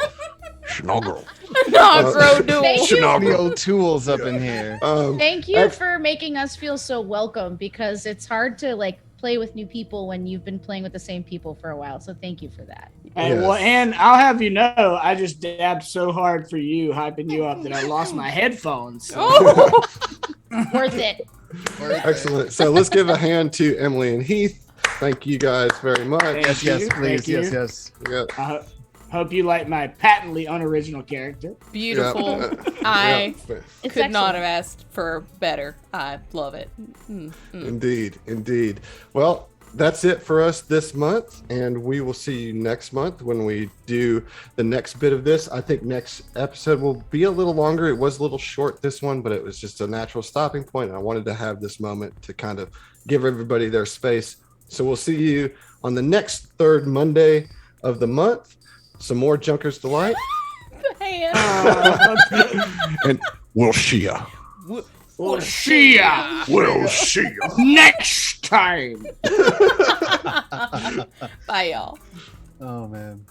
Schnoggle. Inaugural duel. Thank you. The old tools up in here. Thank you for making us feel so welcome, because it's hard to play with new people when you've been playing with the same people for a while. So thank you for that. And Yes. well, and I'll have you know, I just dabbed so hard for you, hyping you up, that I lost my headphones. Oh. Worth it. Excellent. So let's give a hand to Emily and Heath. Thank you guys very much. Thank Yes, you. please. Thank you. Yes. Yeah. I hope you like my patently unoriginal character. Beautiful. Yeah. I It's could not excellent. have asked for better. I love it. Indeed. Well, that's it for us this month, and we will see you next month when we do the next bit of this. I think next episode will be a little longer. It was a little short, this one, but it was just a natural stopping point, and I wanted to have this moment to kind of give everybody their space. So we'll see you on the next third Monday of the month. Some more Junkers Delight. Hand. And We'll see ya. We'll see ya We'll see ya. next time. Bye, y'all. Oh man.